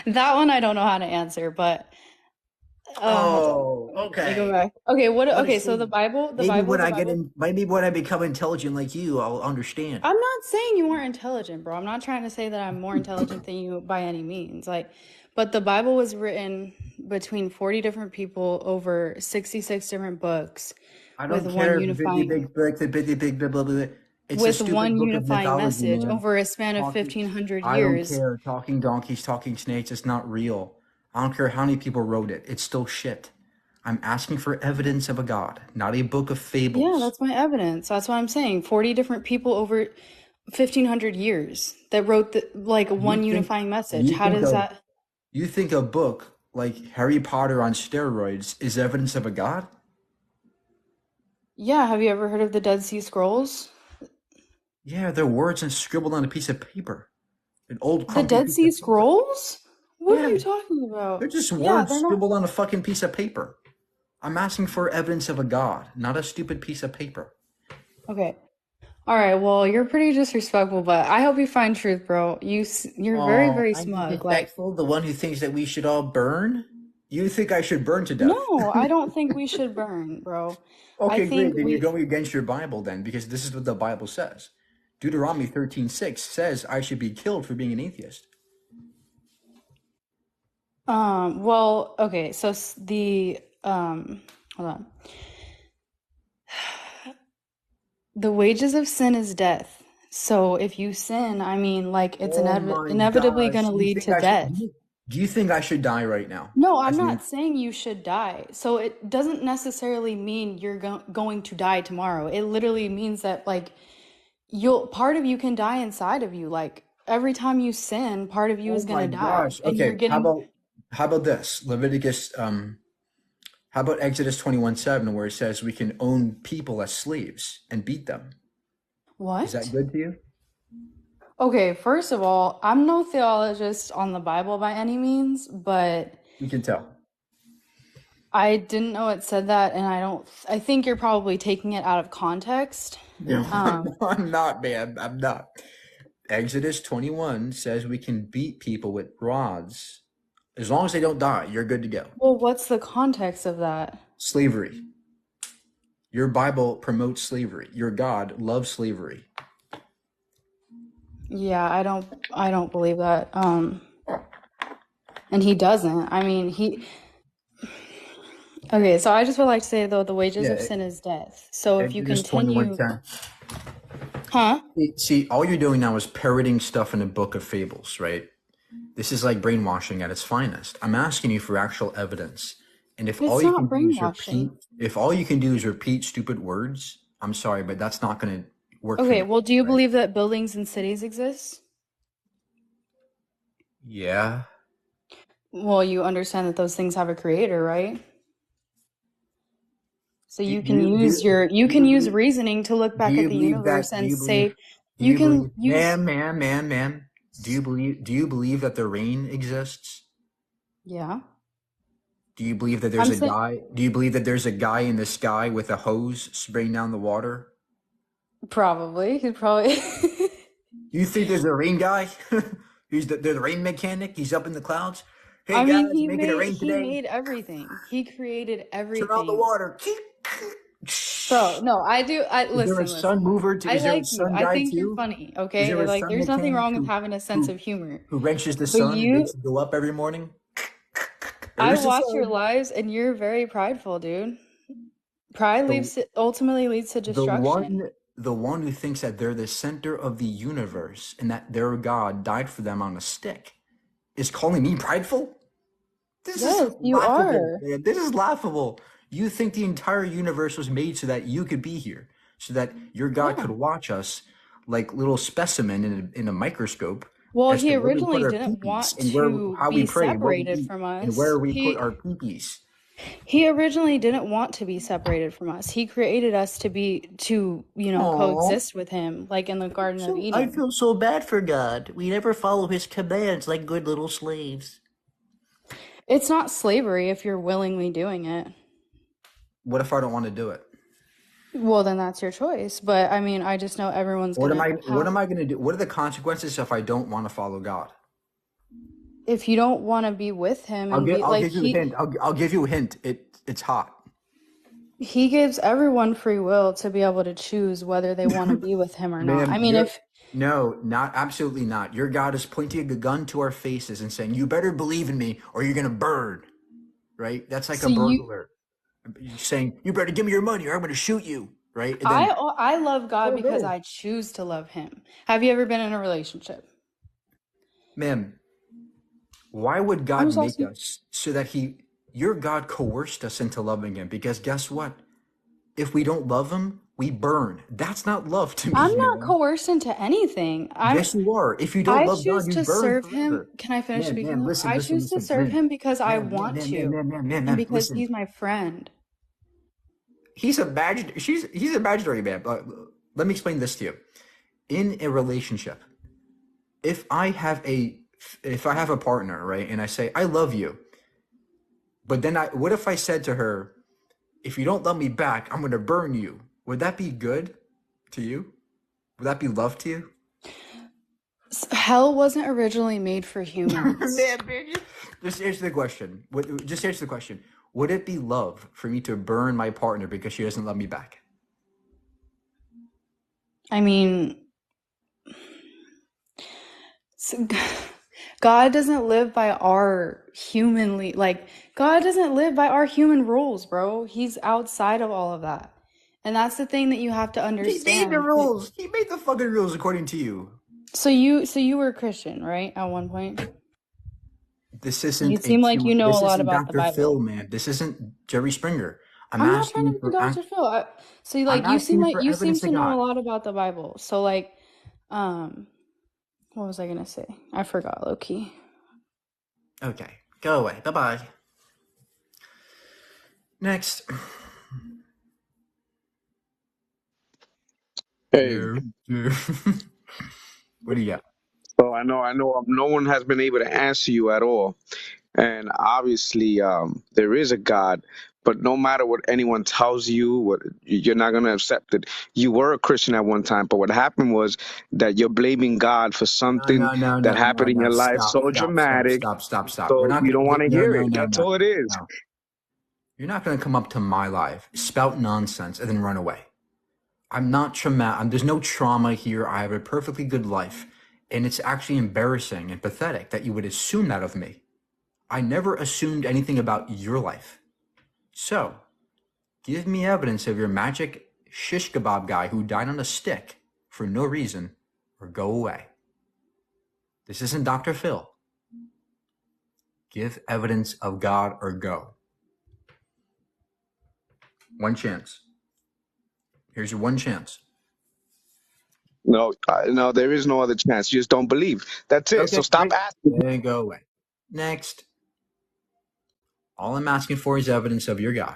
That one I don't know how to answer, but hold on. Oh, Let me go okay. back. Okay, okay, so Understand. the Maybe Bible when is the I Bible. maybe when I become intelligent like you, I'll understand. I'm not saying you weren't intelligent, bro. I'm not trying to say that I'm more intelligent than you by any means. Like, but the Bible was written between 40 different people over 66 different books I with don't one care if unifying the big blah, blah, blah. It's a stupid book of mythology, message man. over a span of Talking, 1500 I don't years. care. Talking donkeys, talking snakes, it's not real. I don't care how many people wrote it. It's still shit. I'm asking for evidence of a god, not a book of Yeah, fables. that's my evidence. That's what I'm saying. 40 different people over 1500 years that wrote like one unifying message. How does that? You think a book like Harry Potter on steroids is evidence of a god? Yeah, have you ever heard of the Dead Sea Scrolls? Yeah, they're words and scribbled on a piece of paper. An old The crumpled Dead piece Sea of paper. Scrolls? What are Yeah, you talking about? they're just Yeah, words they're not. scribbled on a fucking piece of paper. I'm asking for evidence of a god, not a stupid piece of paper. Okay. All right, well, you're pretty disrespectful, but I hope you find truth, bro. You're very, Oh, very I'm smug. Like, disrespectful. The one who thinks that we should all burn? You think I should burn to death? no, I don't think we should burn, bro. I Okay, think great. Then you're we, going against your Bible then, because this is what the Bible says. Deuteronomy 13:6 says I should be killed for being an atheist. well, okay, so hold on. The wages of sin is death. So if you sin, I mean, like, it's Oh my inevitably gosh. going to Do you lead think to I should death. do you think I should die right now? No, I'm As not an saying you should die. So it doesn't necessarily mean you're going to die tomorrow. It literally means that, like, part of you can die inside of you. Like, every time you sin, part of you Oh is my going to die. gosh. And you're Okay, how getting, about this? How about Exodus 21:7, where it says we can own people as slaves and beat them? Is that what? good to you? Okay, first of all, I'm no theologist on the Bible by any means, but You can tell. I didn't know it said that, and I think you're probably taking it out of context. No, Um, I'm not, man. I'm not. Exodus 21 says we can beat people with rods. As long as they don't die, you're good to go. well, what's the context of that? Slavery. Your Bible promotes slavery. Your God loves slavery. Yeah, I don't believe that. And he doesn't. I mean, okay, so I just would like to say though, the wages Yeah, of sin is death. So if you Exodus continue, 21:10. huh? See, all you're doing now is parroting stuff in a book of fables, right? This is like brainwashing at its finest. I'm asking you for actual evidence. And if all It's you not can do is brainwashing. repeat stupid words, I'm sorry, but that's not going to work for Okay, me, well, do you right? believe that buildings and cities exist? Yeah. Well, you understand that those things have a creator, right? So Do, you do can you use do, you do can you use believe reasoning to look do back at you the believe universe that and say do you you believe can use, ma'am, do you believe that the rain exists? yeah. Do you believe that I'm saying there's a guy in the sky with a hose spraying down the water? probably. He'd probably You think there's a rain guy? He's the rain mechanic. He's up in the clouds. Hey I mean, guys, making it rain he today. made everything. He created Turn on the everything. water. Bro, no, Is there a sun mover? I Is there a like you. sun I guy think you're too? funny, Is there okay? a Like, sun there's nothing mechanic wrong with having a sense of humor. who wrenches the But sun and makes it go up every morning? I There's the watch your sun. lives and you're very prideful, dude. Pride The ultimately leads to the destruction. one who thinks that they're the center of the universe and that their God died for them on a stick is calling me prideful? This is Yes, you laughable, are. man. This is laughable. You think the entire universe was made so that you could be here, so that your God Yeah. could watch us like little specimen in a microscope Well, as he to where we put originally our didn't peepees want and how we be pray and what we separated eat from and us. where we put our peepees. He originally didn't want to be separated from us. He created us to, Aw. coexist with him, like in the Garden of I Eden. feel so bad for God. We never follow his commands like good little slaves. It's not slavery if you're willingly doing it. What if I don't want to do it? Well, then that's your choice. But I mean, I just know everyone's What am gonna I what have, am I going to do? What are the consequences if I don't want to follow God? if you don't want to be with him and be I'll like give you a hint. I'll give you a hint. It's hot. he gives everyone free will to be able to choose whether they want to be with him or not. Man, I mean, no, not absolutely not. Your God is pointing a gun to our faces and saying, "You better believe in me, or you're gonna burn." Right? That's like so a you burglar saying, "You better give me your money, or I'm gonna shoot you." Right? And then, I love God oh because no, I choose to love him. Have you ever been in a relationship? man, why would I'm God just make asking. us so that your God coerced us into loving Him? Because guess what? If we don't love Him, we burn. That's not love to I'm me, not man. coerced into anything. Yes, you are. If you don't I love choose God, you to burn serve him. forever. Can I finish speaking Man, though? listen, I listen, choose to listen, serve him because I man, want to, and because listen. he's my friend. He's imaginary, man. Let me explain this to you. In a relationship, if I have a partner, right, and I say I love you, but then what if I said to her, if you don't love me back, I'm gonna burn you? Would that be good to you? Would that be love to you? Hell wasn't originally made for humans. Just answer the question. Just answer the question. Would it be love for me to burn my partner because she doesn't love me back? I mean, God doesn't live by our God doesn't live by our human rules, bro. He's outside of all of that. And that's the thing that you have to He understand. made the rules. He made the fucking rules according to you. So you were a Christian, right? At one point? This isn't You seem like you know a lot about the Dr. Phil, Bible. man. This isn't Jerry Springer. I'm I'm not trying asking to be for Dr. Phil. I'm You seem asking like for you seem evidence to to know a God. lot about the Bible. So what was I gonna say? I forgot, low-key. Okay, go away. Bye-bye. Next. Hey, What do you got? so I know no one has been able to answer you at all. And obviously, there is a God, but no matter what anyone tells you, you're not going to accept it. You were a Christian at one time, but what happened was that you're blaming God for something that happened in your life so dramatic, Stop. We're so not you gonna don't want to hear it. no. That's all it is. No. You're not gonna come up to my life, spout nonsense, and then run away. I'm not traumatic. There's no trauma here. I have a perfectly good life. And it's actually embarrassing and pathetic that you would assume that of me. I never assumed anything about your life. So, give me evidence of your magic shish kebab guy who died on a stick for no reason, or go away. This isn't Dr. Phil. Give evidence of God or go. One chance. Here's your one chance. No, there is no other chance. You just don't believe. That's it. So Okay, stop great. asking. Then go away. Next. All I'm asking for is evidence of your God.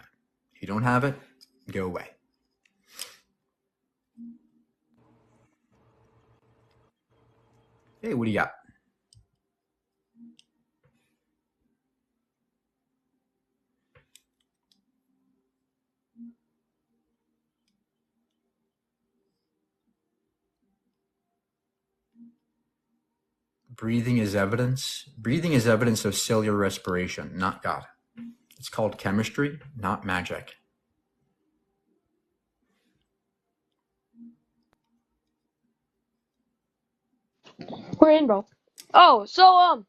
If you don't have it, go away. Hey, what do you got? Breathing is evidence. Breathing is evidence of cellular respiration, not God. It's called chemistry, not magic. We're in, bro. Oh, so I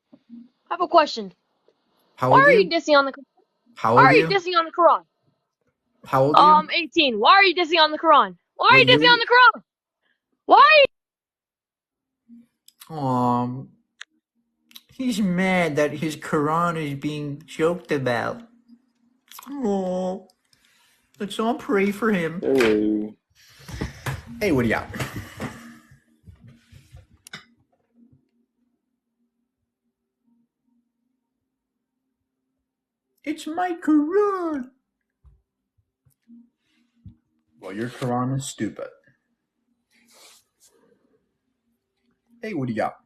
have a question. How Why old are are you you? dissing on the How Why old are are you you? dissing on the Quran? How old are you? 18. Why are you dissing on the Quran? Why are What you year dissing are on you? the Quran? Why He's mad that his Quran is being joked about. Oh, let's all pray for him. Hey, what do you got? It's my Quran. Well, your Quran is stupid. Hey, what do you got?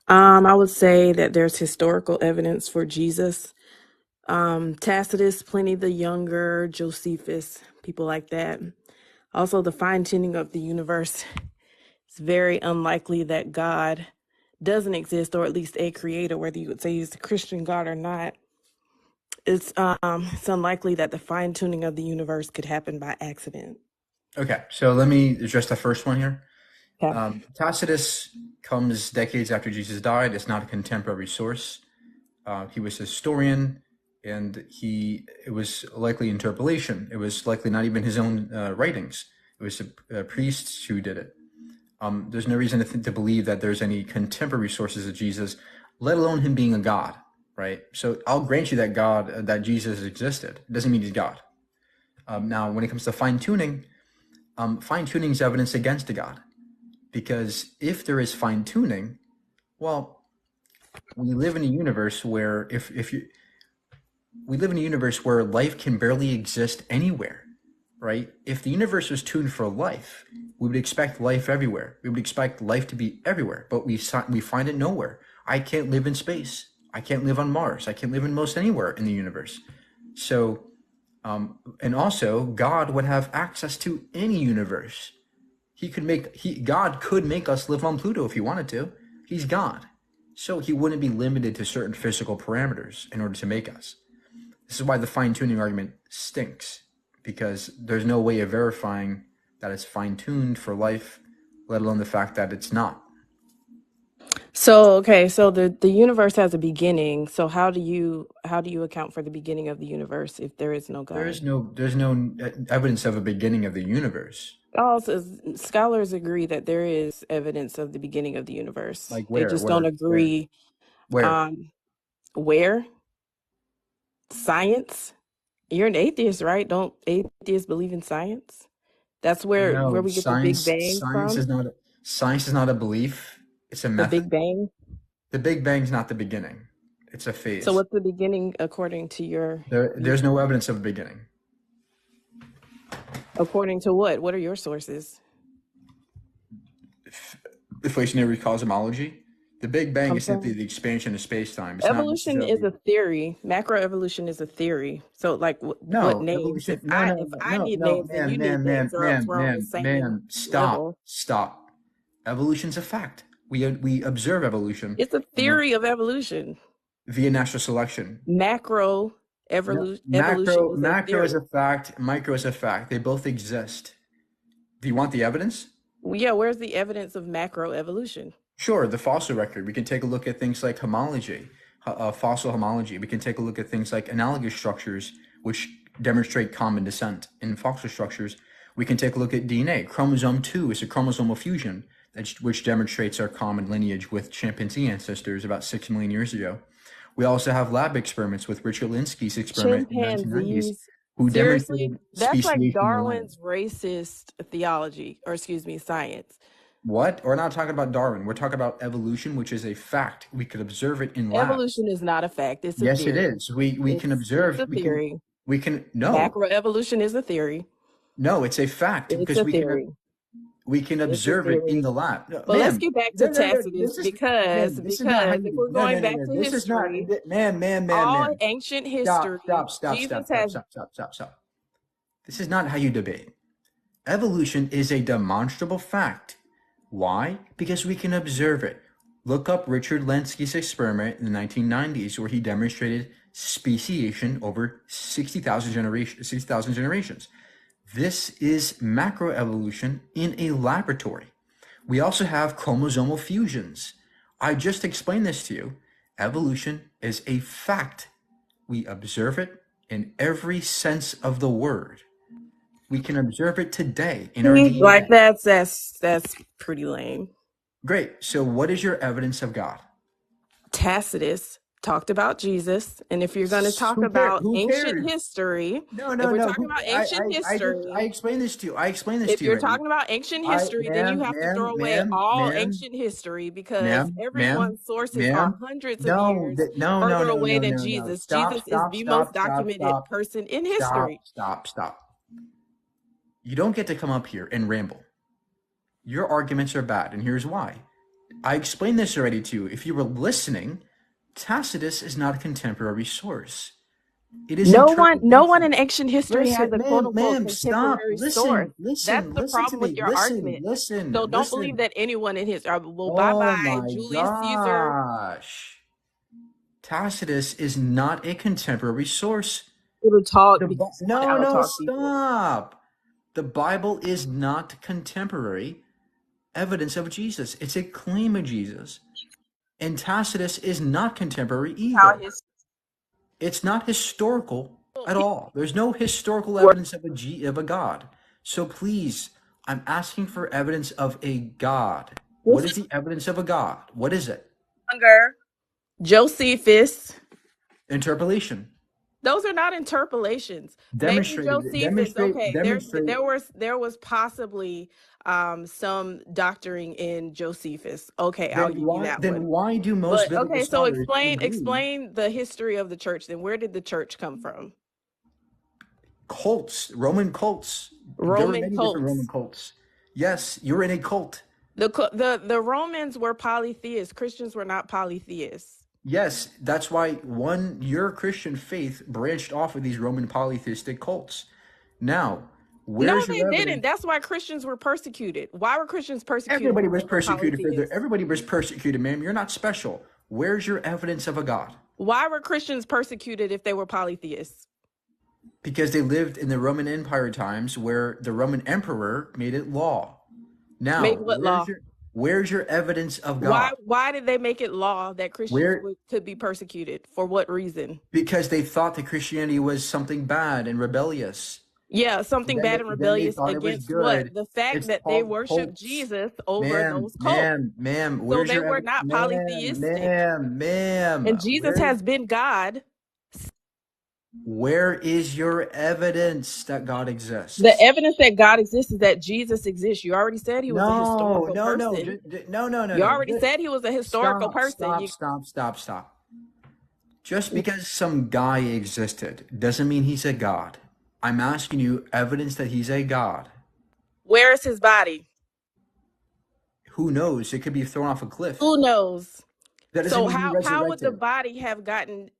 I would say that there's historical evidence for Jesus. Tacitus, Pliny the Younger, Josephus, people like that. Also, the fine-tuning of the universe. It's very unlikely that God doesn't exist, or at least a creator, whether you would say he's a Christian God or not. It's unlikely that the fine-tuning of the universe could happen by accident. Okay, so let me address the first one here. Okay. Tacitus comes decades after Jesus died. It's not a contemporary source. He was a historian, and it was likely interpolation. It was likely not even his own writings. It was priests who did it. There's no reason to believe that there's any contemporary sources of Jesus, let alone him being a God, right? So I'll grant you that Jesus existed. It doesn't mean he's God. Now, when it comes to fine-tuning is evidence against a God. Because if there is fine-tuning, well, we live in a universe where we live in a universe where life can barely exist anywhere, right? If the universe was tuned for life, we would expect life everywhere. We would expect life to be everywhere, but we find it nowhere. I can't live in space. I can't live on Mars. I can't live in most anywhere in the universe. So, and also, God would have access to any universe. God could make us live on Pluto if he wanted to. He's God. So he wouldn't be limited to certain physical parameters in order to make us. This is why the fine-tuning argument stinks, because there's no way of verifying that it's fine-tuned for life, let alone the fact that it's not. So okay, so the universe has a beginning. So how do you account for the beginning of the universe if there is no God? There's no evidence of a beginning of the universe. Also, scholars agree that there is evidence of the beginning of the universe. Like They where? just don't agree Where? where. Science. You're an atheist, right? Don't atheists believe in science? That's where No, we get the Big Bang from. Science is not a belief. It's a The method. Big Bang. The Big Bang's not the beginning. It's a So phase. what's the beginning according to your There's no evidence of a beginning. according to what? What are your sources? Inflationary cosmology. The Big Bang I'm is simply sorry. the expansion of space-time. It's not Evolution is necessarily. a theory. Macroevolution is a theory. So like what No, names? evolution. If No, I no, if I no, need no, names, then man, you man, need man, names, or else man, we're on the man, same man. level. Stop. Evolution's a fact. We observe evolution It's a you know, theory of evolution. via natural selection. Macro No, evolution is a macro is theory. a fact. Micro is a fact. They both exist. Do you want the evidence? Yeah, where's the evidence of macro evolution? Sure, the fossil record. We can take a look at things like homology, fossil homology. We can take a look at things like analogous structures, which demonstrate common descent in fossil structures. We can take a look at DNA. Chromosome 2 is a chromosomal fusion, which demonstrates our common lineage with chimpanzee ancestors about 6 million years ago. We also have lab experiments with Richard Linsky's experiment in the 1990s, Chimpanzees. who Seriously? demonstrated That's like speciation in the lab. Darwin's racist theology, or excuse me, science. What? We're not talking about Darwin. We're talking about evolution, which is a fact. We could observe it in labs. Evolution is not a fact. It's a Yes, it theory. is. We can It's observe. a theory. No, Macroevolution is a theory. no, it's a fact It's because a theory. we can It's a observe it in theory. the lab. No, But let's ma'am, get back to no, Tacitus this is because ma'am, this is not how if you. we're No, going no, back no, to no. This is not, history, ma'am. all ancient history, Jesus has Stop. This is not how you debate. Evolution is a demonstrable fact. Why? Because we can observe it. Look up Richard Linsky's experiment in the 1990s, where he demonstrated speciation over 60,000 generations. This is macroevolution in a laboratory. We also have chromosomal fusions. I just explained this to you. Evolution is a fact. We observe it in every sense of the word. We can observe it today in our DNA. like that's pretty lame. Great. So what is your evidence of God? Tacitus talked about Jesus, and if you're going to talk Who cares? about Who ancient cares? history, No. if we're talking about ancient history, I explained this to you. if you're talking about ancient history, then you have to throw away all ancient history because everyone's sources are hundreds of years further away than Jesus. Jesus is the most documented person in history. Stop. You don't get to come up here and ramble. Your arguments are bad, and here's why. I explained this already to you. If you were listening, Tacitus is not a contemporary source. It is No one in ancient history has a quote unquote ma'am, stop. contemporary source. That's the Listen to problem with me. your argument. Listen. So don't believe that anyone in his well, Oh bye my Julius Caesar. gosh. Tacitus is not a contemporary source. It'll talk. No, stop. The Bible is not contemporary evidence of Jesus. It's a claim of Jesus. And Tacitus is not contemporary either. It's not historical at all. There's no historical evidence of a God. So please, I'm asking for evidence of a God. What is the evidence of a God? What is it? Josephus. Interpolation. Those are not interpolations. Demonstrate. Maybe Josephus. Okay, there was possibly some doctoring in Josephus. Okay, I'll give you that then one. why do most biblical Okay, so scholars agree? explain the history of the church. Then where did the church come from? Cults, Roman cults. There were many different Roman cults. Yes, you're in a cult. The Romans were polytheists. Christians were not polytheists. Yes, that's why your Christian faith branched off of these Roman polytheistic cults. Now, No, Where's they your didn't. evidence? That's why Christians were persecuted. Why were Christians persecuted? Everybody Because was they were persecuted polytheists. everybody was persecuted, ma'am. You're not special. Where's your evidence of a God? Why were Christians persecuted if they were polytheists? Because they lived in the Roman Empire times where the Roman emperor made it law. Now, Made what law? where's your evidence of Why God? why did they make it law that Christians Where could be persecuted? For what reason? because they thought that Christianity was something bad and rebellious. Yeah, something Then bad and they rebellious thought it was against what? good. The fact It's that they called worshiped cults. Jesus over those cults. Ma'am, So where's they your were not polytheistic. ma'am, And Jesus has been God. where is your evidence that God exists? The evidence that God exists is that Jesus exists. You already said he was a historical No, person. no. You already said he was a historical person. Stop. Just because some guy existed doesn't mean he's a God. I'm asking you evidence that he's a God. Where is his body? Who knows? It could be thrown off a cliff. Who knows? That doesn't So mean he how would the resurrected. body have gotten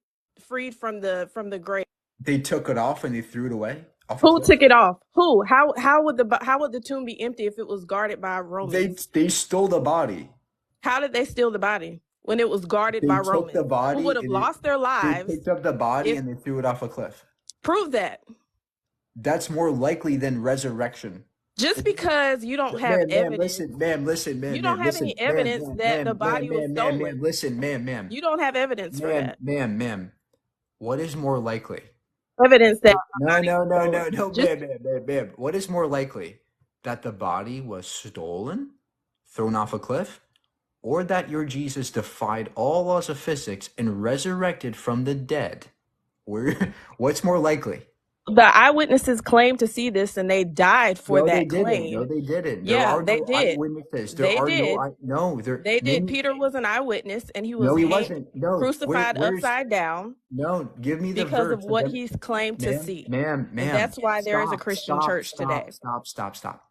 freed from the grave? They took it off and they threw it away off a Who cliff. took it off? Who? How would the tomb be empty if it was guarded by Romans? They stole the body. How did they steal the body when it was guarded They by took Romans? the body Who would have and lost their they lives? picked up the body if and they threw it off a cliff. prove that. That's more likely than resurrection. Just because you don't have evidence, you don't have any evidence that the body was stolen. Ma'am. You don't have evidence for that. Ma'am. What is more likely? Evidence that No, just ma'am. What is more likely? That the body was stolen, thrown off a cliff, or that your Jesus defied all laws of physics and resurrected from the dead? What's more likely? the eyewitnesses claimed to see this and they died for No, they that didn't. claim. No, they didn't. There Yeah, are they no did. eyewitnesses. They did. They did. Name, Peter was an eyewitness and he no, was he hanged, wasn't. No, crucified where's upside down no? Give me the because verse. of what he's claimed to see. Ma'am. And that's why there is a Christian church today. Stop.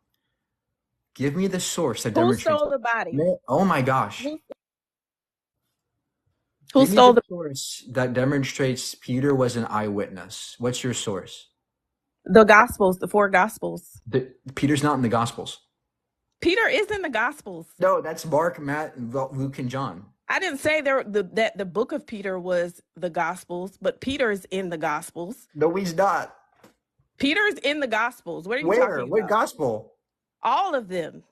Give me the source that Who demonstrates. stole the body? Oh my gosh. Who Give me stole the source that demonstrates Peter was an eyewitness? What's your source? the Gospels, the four Gospels? Peter's not in the Gospels. Peter is in the Gospels. No, that's Mark, Matt, Luke, and John. I didn't say that the book of Peter was the Gospels, but Peter is in the Gospels. No, he's not. Peter is in the Gospels. What are you Where? talking What about? gospel? All of them.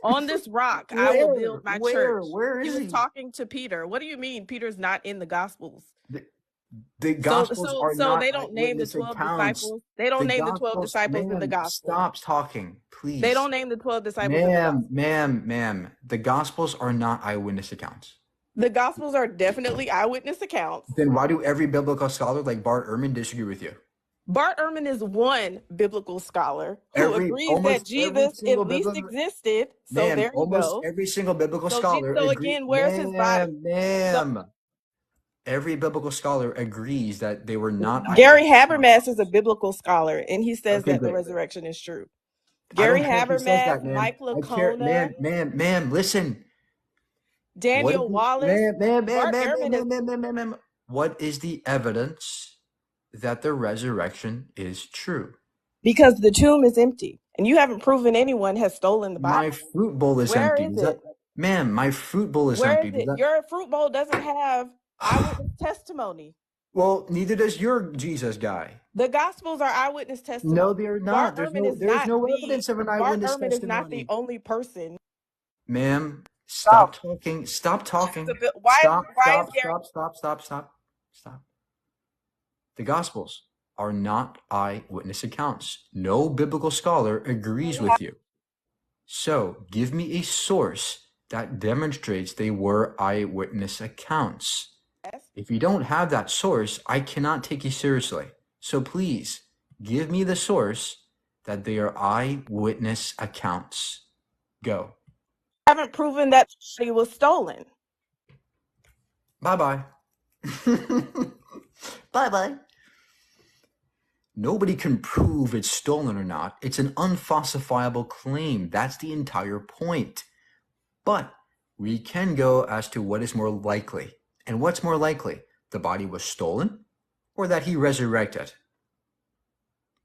On this rock, I will build my church. Where He is was he? talking to Peter. What do you mean Peter's not in the Gospels? The Gospels are So not they don't name the eyewitness 12 accounts. disciples. They don't The name the 12 Gospels, disciples in the ma'am, Gospel. stop talking, please. They don't name the 12 disciples in the Gospel. Ma'am. The Gospels are not eyewitness accounts. The Gospels are definitely eyewitness accounts. Then why do every biblical scholar like Bart Ehrman disagree with you? Bart Ehrman is one biblical scholar who agrees that Jesus at least existed. So Ma'am, there you almost go. every single biblical So, scholar so agree- again, where's his body? Ma'am. Every biblical scholar agrees that they were not Gary eyewitness Habermas is a biblical scholar, and he says Okay, that the great. resurrection is true. I don't Gary care if he says that, Habermas, ma'am. Mike I care, Lacona, ma'am, listen. Daniel Wallace, Bart Ehrman is Ma'am. What is the evidence that the resurrection is true? because the tomb is empty, and you haven't proven anyone has stolen the body. My fruit bowl is Where empty. is Does that- it? Ma'am, my fruit bowl is Where empty. is Does it? that- Your fruit bowl doesn't have eyewitness testimony. Well, neither does your Jesus guy. The Gospels are eyewitness testimony. No, they're not. Bart There's Ehrman no, is there's not no the- evidence of an Bart eyewitness Ehrman is not testimony. the only person. Ma'am, stop talking. Stop talking. Why Stop. is Gary? Stop. The Gospels are not eyewitness accounts. No biblical scholar agrees with you. So, give me a source that demonstrates they were eyewitness accounts. If you don't have that source, I cannot take you seriously. So please, give me the source that they are eyewitness accounts. Go. Haven't proven that she was stolen. Bye-bye. Bye-bye. Nobody can prove it's stolen or not. It's an unfalsifiable claim. That's the entire point. But we can go as to what is more likely. And what's more likely? The body was stolen or that he resurrected?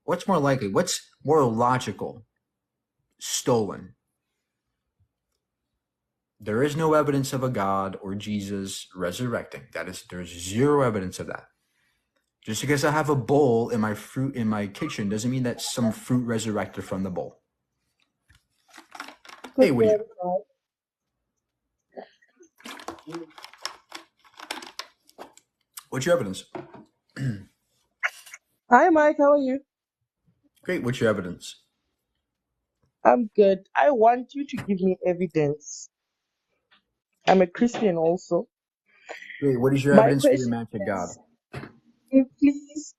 What's more likely? What's more logical, stolen. There is no evidence of a God or Jesus resurrecting. There's zero evidence of that. Just because I have a bowl in my kitchen doesn't mean that some fruit resurrected from the bowl. Hey, what do you? What's your evidence? Hi, Mike. How are you? Great. What's your evidence? I'm good. I want you to give me evidence. I'm a Christian also. Great. What is your My evidence for your question magic God? is, please,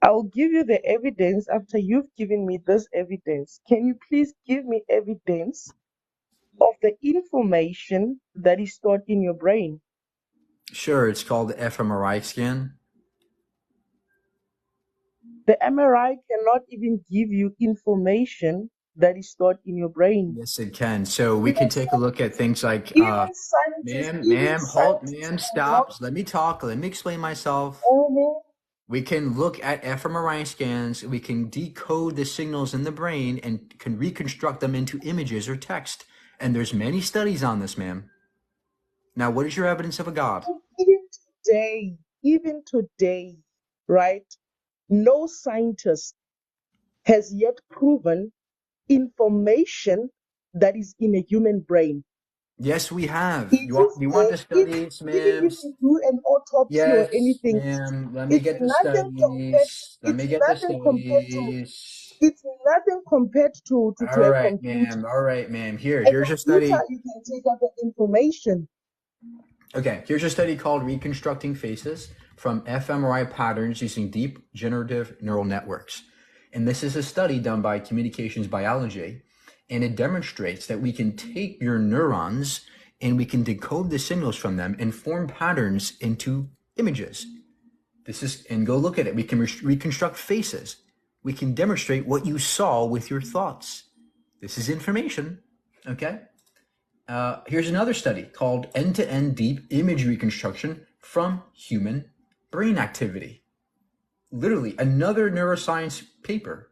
I'll give you the evidence after you've given me this evidence. Can you please give me evidence of the information that is stored in your brain? Sure. It's called the fMRI scan. The MRI cannot even give you information that is stored in your brain. Yes, it can. So we can take a look at things like, Even scientists, ma'am, stop. Let me talk. Let me explain myself. We can look at fMRI scans. We can decode the signals in the brain and can reconstruct them into images or text. And there's many studies on this, ma'am. Now, what is your evidence of a God? Even today, right? No scientist has yet proven information that is in a human brain. Yes, we have. You want the studies, ma'am? Even if you do an autopsy or Yes, anything, ma'am. Let me it's get the nothing compared. studies. Let me It's get the nothing compared to. studies. It's nothing compared to All a right, computer. ma'am. All right, ma'am. A Here's a computer, study. you can take out the information. Okay, here's a study called Reconstructing Faces from fMRI Patterns Using Deep Generative Neural Networks. And this is a study done by Communications Biology, and it demonstrates that we can take your neurons and we can decode the signals from them and form patterns into images. And go look at it. We can reconstruct faces. We can demonstrate what you saw with your thoughts. This is information, okay? Here's another study called End-to-End Deep Image Reconstruction from Human Brain Activity. Literally, another neuroscience paper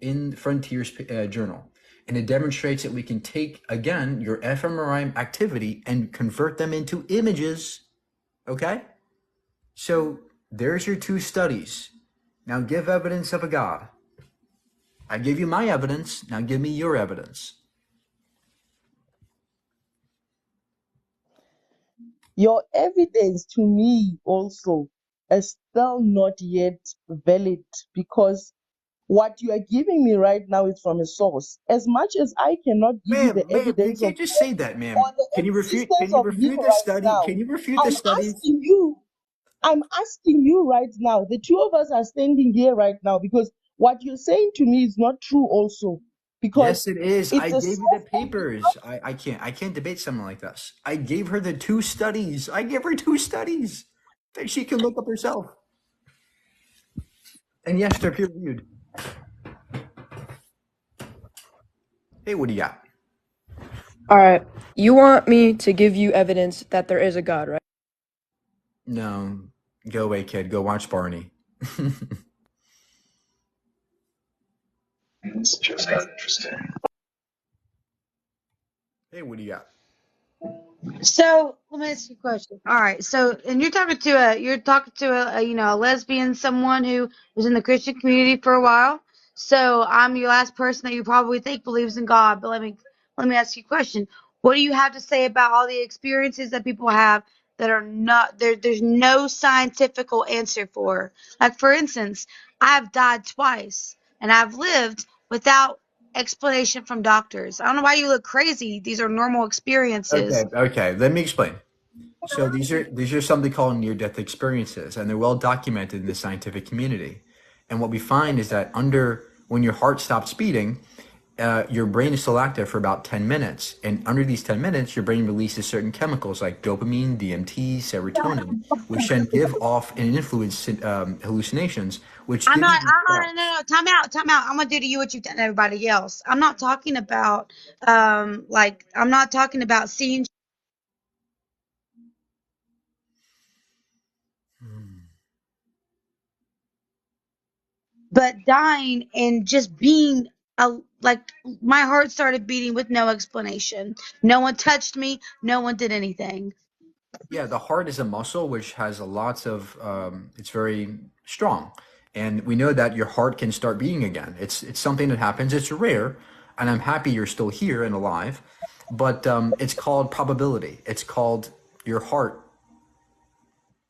in Frontiers journal. And it demonstrates that we can take, again, your fMRI activity and convert them into images, okay? So there's your two studies. Now give evidence of a God. I gave you my evidence. Now give me your evidence. Your evidence to me also is still not yet valid, because what you are giving me right now is from a source. As much as I cannot give you the Ma'am, you evidence can't of just say that, ma'am. or the Can you refute existence of him the right study? now, Can you refute the studies? I'm asking you right now. The two of us are standing here right now because what you're saying to me is not true also. Because Yes, it is. I it's a gave you the source. papers. I can't debate someone like this. I gave her the two studies. I gave her two studies that she can look up herself. And yes, they're peer reviewed. Hey, what do you got? All right. You want me to give you evidence that there is a God, right? No, go away, kid. Go watch Barney. This just got interesting. Hey, what do you got? So let me ask you a question. All right. So, and you're talking to a lesbian, someone who was in the Christian community for a while. So I'm your last person that you probably think believes in God. But let me ask you a question. What do you have to say about all the experiences that people have that are not there? There's no scientific answer for. Like, for instance, I've died twice and I've lived without explanation from doctors. I don't know why you look crazy. These are normal experiences. Okay. Let me explain. So these are something called near-death experiences, and they're well documented in the scientific community. And what we find is that when your heart stops beating, your brain is still active for about 10 minutes. And under these 10 minutes, your brain releases certain chemicals like dopamine, DMT, serotonin, which then give off and influence hallucinations, which I'm give you not, these thoughts. no, time out. I'm gonna do to you what you've done to everybody else. I'm not talking about, I'm not talking about seeing. but dying and just being like my heart started beating with no explanation. No one touched me. No one did anything. Yeah, the heart is a muscle which has a lots of it's very strong. And we know that your heart can start beating again. It's something that happens. It's rare, and I'm happy you're still here and alive. But it's called probability. It's called your heart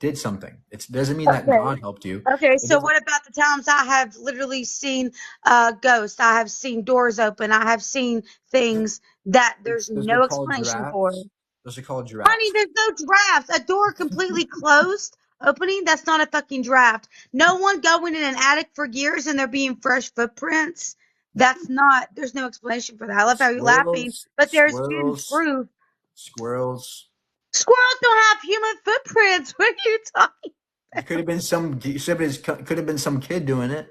did something. It doesn't mean that Okay. God helped you. Okay, It so doesn't. what about the times I have literally seen ghosts? I have seen doors open. I have seen things that there's Those are no called explanation for. giraffes. Those are called Honey, giraffes. there's no draft. A door completely closed, opening, that's not a fucking draft. No one going in an attic for years and there being fresh footprints. That's not, there's no explanation for that. I love how you're laughing, Squirrels, but there's been squirrels, proof. squirrels. Squirrels don't have human footprints. What are you talking? It could have been could have been some kid doing it.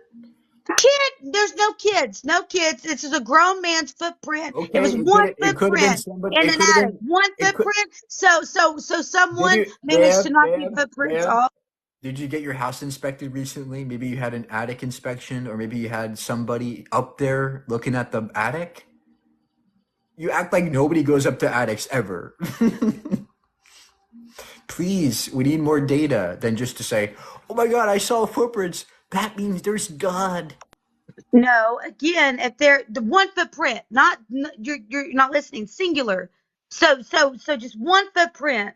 Kid, there's no kids. No kids. This is a grown man's footprint. It Okay, was one it could have been footprint somebody. in It an could have attic. been. One It could. footprint. So Did someone you, managed to ma'am, knock these ma'am, footprints ma'am? off. Did you get your house inspected recently? Maybe you had an attic inspection, or maybe you had somebody up there looking at the attic. You act like nobody goes up to attics ever. Please, we need more data than just to say, "Oh my God, I saw footprints." That means there's God. No, again, if they're the one footprint, you're not listening. Singular. So just one footprint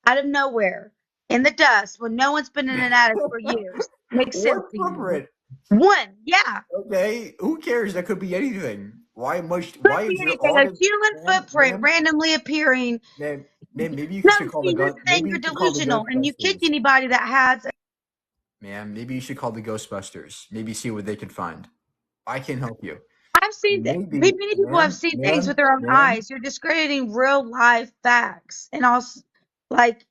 out of nowhere in the dust when no one's been in an attic for years makes sense One to you. footprint. One, yeah. Okay, who cares? That could be anything. Why Could is be your anything. A audience, human footprint ma'am, randomly appearing. ma'am, maybe you No, should call see, here's the thing. maybe You're you should call the delusional, and you kick Ghostbusters. anybody that has. Ma'am, maybe you should call the Ghostbusters. Maybe see what they can find. I can help you. I've seen that. Maybe, Many people have ma'am, seen things with their own ma'am. eyes. You're discrediting real life facts, and also, like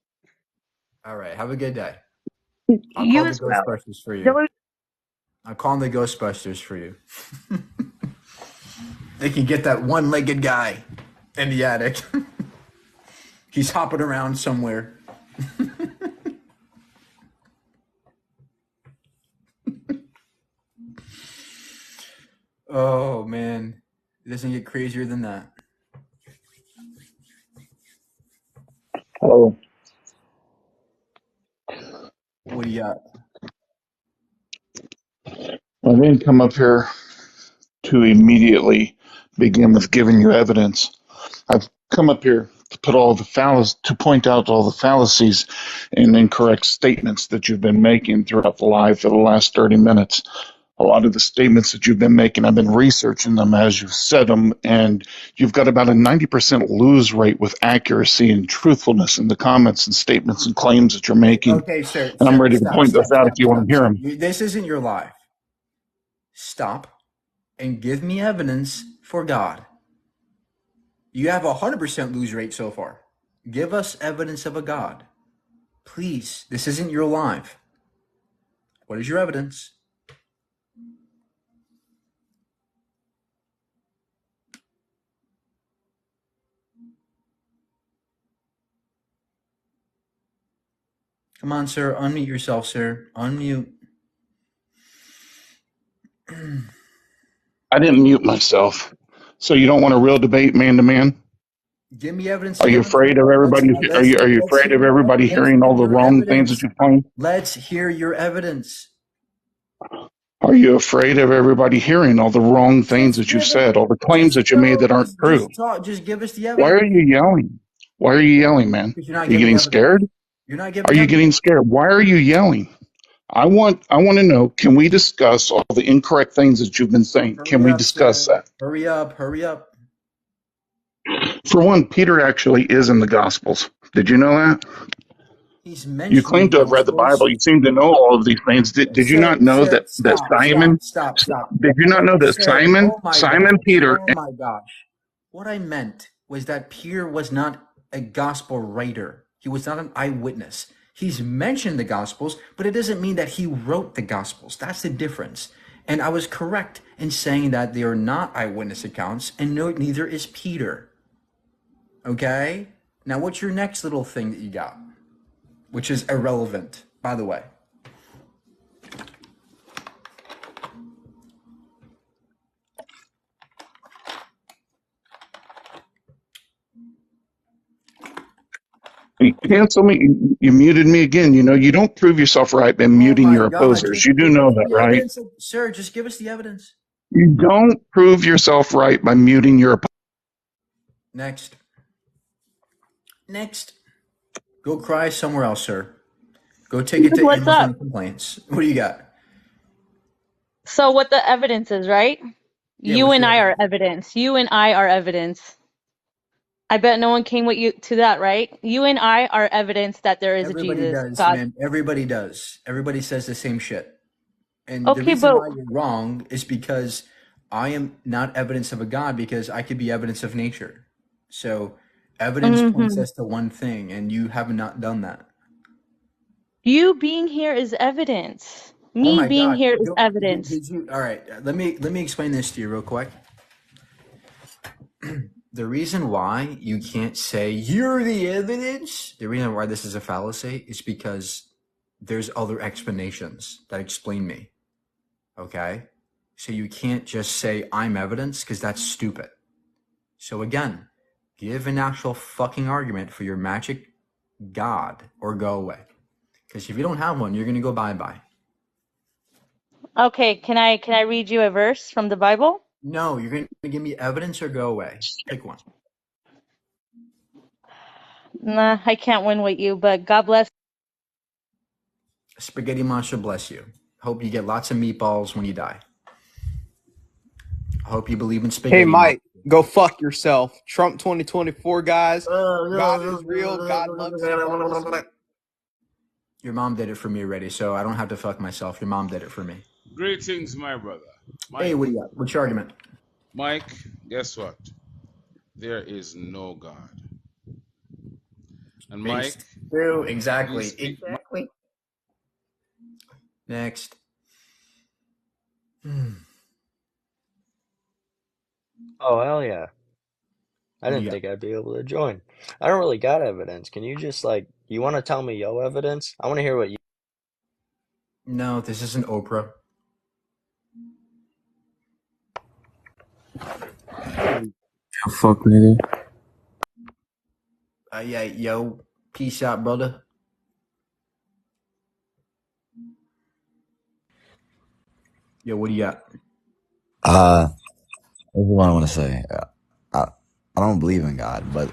All right, have a good day. I'll you call the as well. Ghostbusters for you. I'm calling the Ghostbusters for you. They can get that one-legged guy in the attic. He's hopping around somewhere. Oh man, it doesn't get crazier than that. Hello. What do you got? I didn't come up here to immediately begin with giving you evidence. I've come up here to put all the to point out all the fallacies and incorrect statements that you've been making throughout the live for the last 30 minutes. A lot of the statements that you've been making, I've been researching them as you've said them, and you've got about a 90% lose rate with accuracy and truthfulness in the comments and statements and claims that you're making. Okay, sir. And I'm ready to Stop, point those out if you want to hear them. This isn't your life. Stop and give me evidence for God. You have a 100% lose rate so far. Give us evidence of a God. Please, this isn't your life. What is your evidence? Come on, sir. Unmute yourself, sir. Unmute. I didn't mute myself. So you don't want a real debate man to man? Give me evidence. Are you afraid of everybody? Are you Let's afraid of hear everybody hearing all the your wrong things that evidence. you claim? Let's hear your evidence. Are you afraid of everybody hearing all the wrong things that you've said, all the claims that you made that aren't true? Just give us the Why evidence. are you yelling? Why are you yelling, man? Because you're not Are you giving getting evidence. scared? You're not giving Are you evidence. getting scared? Why are you yelling? I want to know, can we discuss all the incorrect things that you've been saying? Can we discuss that? Hurry up. Hurry up. For one, Peter actually is in the Gospels. Did you know that? He's You mentioned claim to have read the Bible. You seem to know all of these things. Did you not know that Simon? Stop. Did you not know that Sir, oh my Simon gosh. Peter? Oh my gosh. What I meant was that Peter was not a gospel writer. He was not an eyewitness. He's mentioned the Gospels, but it doesn't mean that he wrote the Gospels. That's the difference. And I was correct in saying that they are not eyewitness accounts, and no, neither is Peter. Okay? Now, what's your next little thing that you got? Which is irrelevant, by the way. You cancel me. You muted me again. You know, you don't prove yourself right by Oh muting my your God! opposers. Just You do give know us that, the right? evidence, sir. Just give us the evidence. You don't prove yourself right by muting your opponents. Next. Go cry somewhere else, sir. Go take it to What's up? Amazon Complaints. What do you got? So what the evidence is, right? Yeah, You what's and the I evidence? are evidence. You and I are evidence. I bet no one came with you to that, right? You and I are evidence that there is a Everybody Jesus, does, God. man. Everybody does. Everybody says the same shit. And the Okay, reason but why you're wrong is because I am not evidence of a God, because I could be evidence of nature. So evidence points mhm. us to one thing, and you have not done that. You being here is evidence. Oh Me my being God. here is evidence. Did you? All right. Let me explain this to you real quick. The reason why you can't say you're the evidence, the reason why this is a fallacy is because there's other explanations that explain me. Okay? So you can't just say I'm evidence, because that's stupid. So again, give an actual fucking argument for your magic god or go away. Because if you don't have one, you're going to go bye-bye. Okay, can I read you a verse from the Bible? No, you're going to give me evidence or go away. Pick one. Nah, I can't win with you, but God bless. Spaghetti monster bless you. Hope you get lots of meatballs when you die. I hope you believe in spaghetti. Hey, Mike, go fuck yourself. Trump 2024, guys. God is real. God loves you. Your mom did it for me already, so I don't have to fuck myself. Your mom did it for me. Greetings, my brother. Mike, Hey, what do you got? What's your argument? Mike, guess what? There is no God. And Mike, True, exactly. Exactly. Next. Oh, hell yeah. I What do didn't you got? think I'd be able to join. I don't really got evidence. Can you just, like, you want to tell me yo evidence? I want to hear what you. No, this isn't Oprah. Fuck, nigga. Yeah, yo, peace out, brother. Yo, what do you got? This is what I want to say. I don't believe in God, but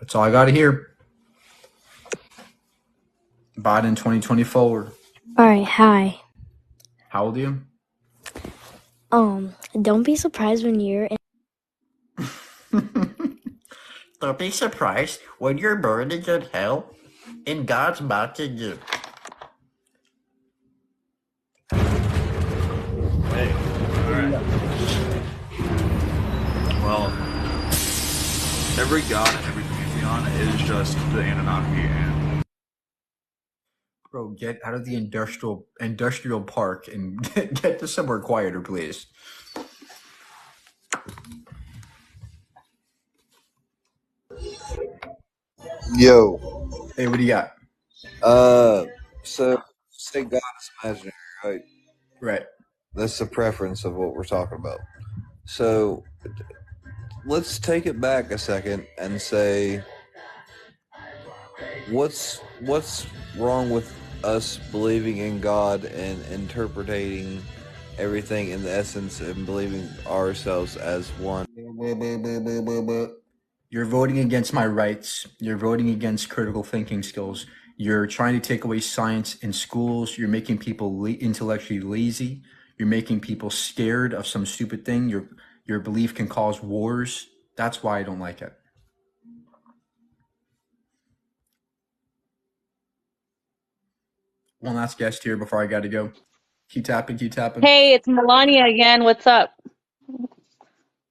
That's all I got to hear. Biden 2024. All right, hi. How old are you? Don't be surprised when you're in. Don't be surprised when you're burning in hell and God's mocking you. Hey, all right. Well, every god and every pantheon is just the Anunnaki, and Bro, get out of the industrial park and get to somewhere quieter, please. Yo. Hey, what do you got? So say God is imaginary, right? Right. That's the preference of what we're talking about. So let's take it back a second and say, what's wrong with us believing in God and interpreting everything in the essence and believing ourselves as one? You're voting against my rights. You're voting against critical thinking skills. You're trying to take away science in schools. You're making people intellectually lazy. You're making people scared of some stupid thing. Your belief can cause wars. That's why I don't like it. One last guest here before I got to go. Keep tapping, keep tapping. Hey, it's Melania again. What's up?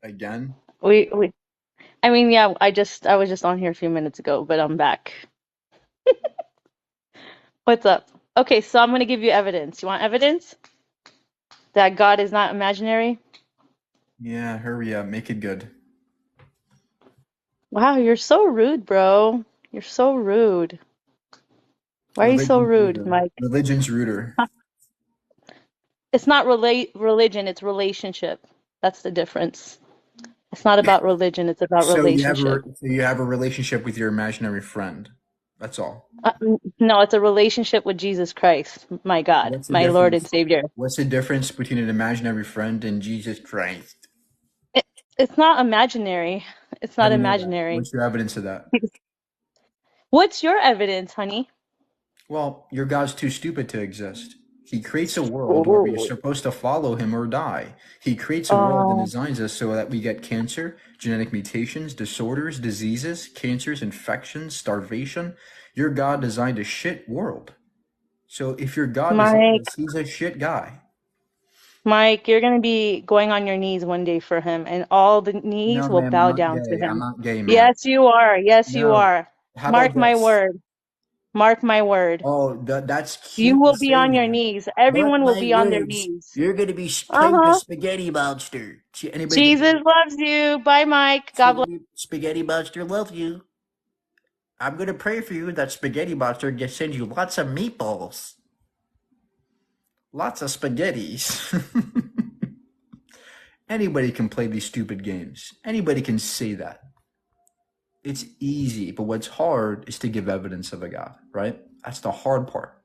Again? I mean, yeah, I was just on here a few minutes ago, but I'm back. What's up? Okay, so I'm gonna give you evidence. You want evidence that God is not imaginary? Yeah, hurry up. Make it good. Wow, you're so rude, bro. You're so rude. Why are you so rude, Mike? Religion's ruder. It's not religion, it's relationship. That's the difference. It's not about religion. It's about So relationship. you have a relationship with your imaginary friend. That's all. No, it's a relationship with Jesus Christ, my God, What's the my Lord and difference? Savior. What's the difference between an imaginary friend and Jesus Christ? It's not imaginary. It's How not do you know that? imaginary. What's your evidence of that? What's your evidence, honey? Well, your God's too stupid to exist. He creates a world where we're supposed to follow him or die. He creates a world and designs us so that we get cancer, genetic mutations, disorders, diseases, cancers, infections, starvation. Your God designed a shit world. So if your God designed this, he's a shit guy. Mike, you're going to be going on your knees one day for him, and all the knees No, will ma'am, I'm bow not down to gay. I'm him. not gay, man. Yes, you are. Yes, you No. are. How Mark about my this? word. Mark my word. Oh, that's You cute will to be say, on your man. knees. Mark Everyone will my be on their words. knees. You're gonna be playing the Uh-huh. spaghetti monster. Anybody Jesus loves you. Bye, Mike. God bless. Spaghetti monster loves you. I'm gonna pray for you that spaghetti monster just sends you lots of meatballs. Lots of spaghettis. Anybody can play these stupid games. Anybody can say that. It's easy, but what's hard is to give evidence of a God, right? That's the hard part.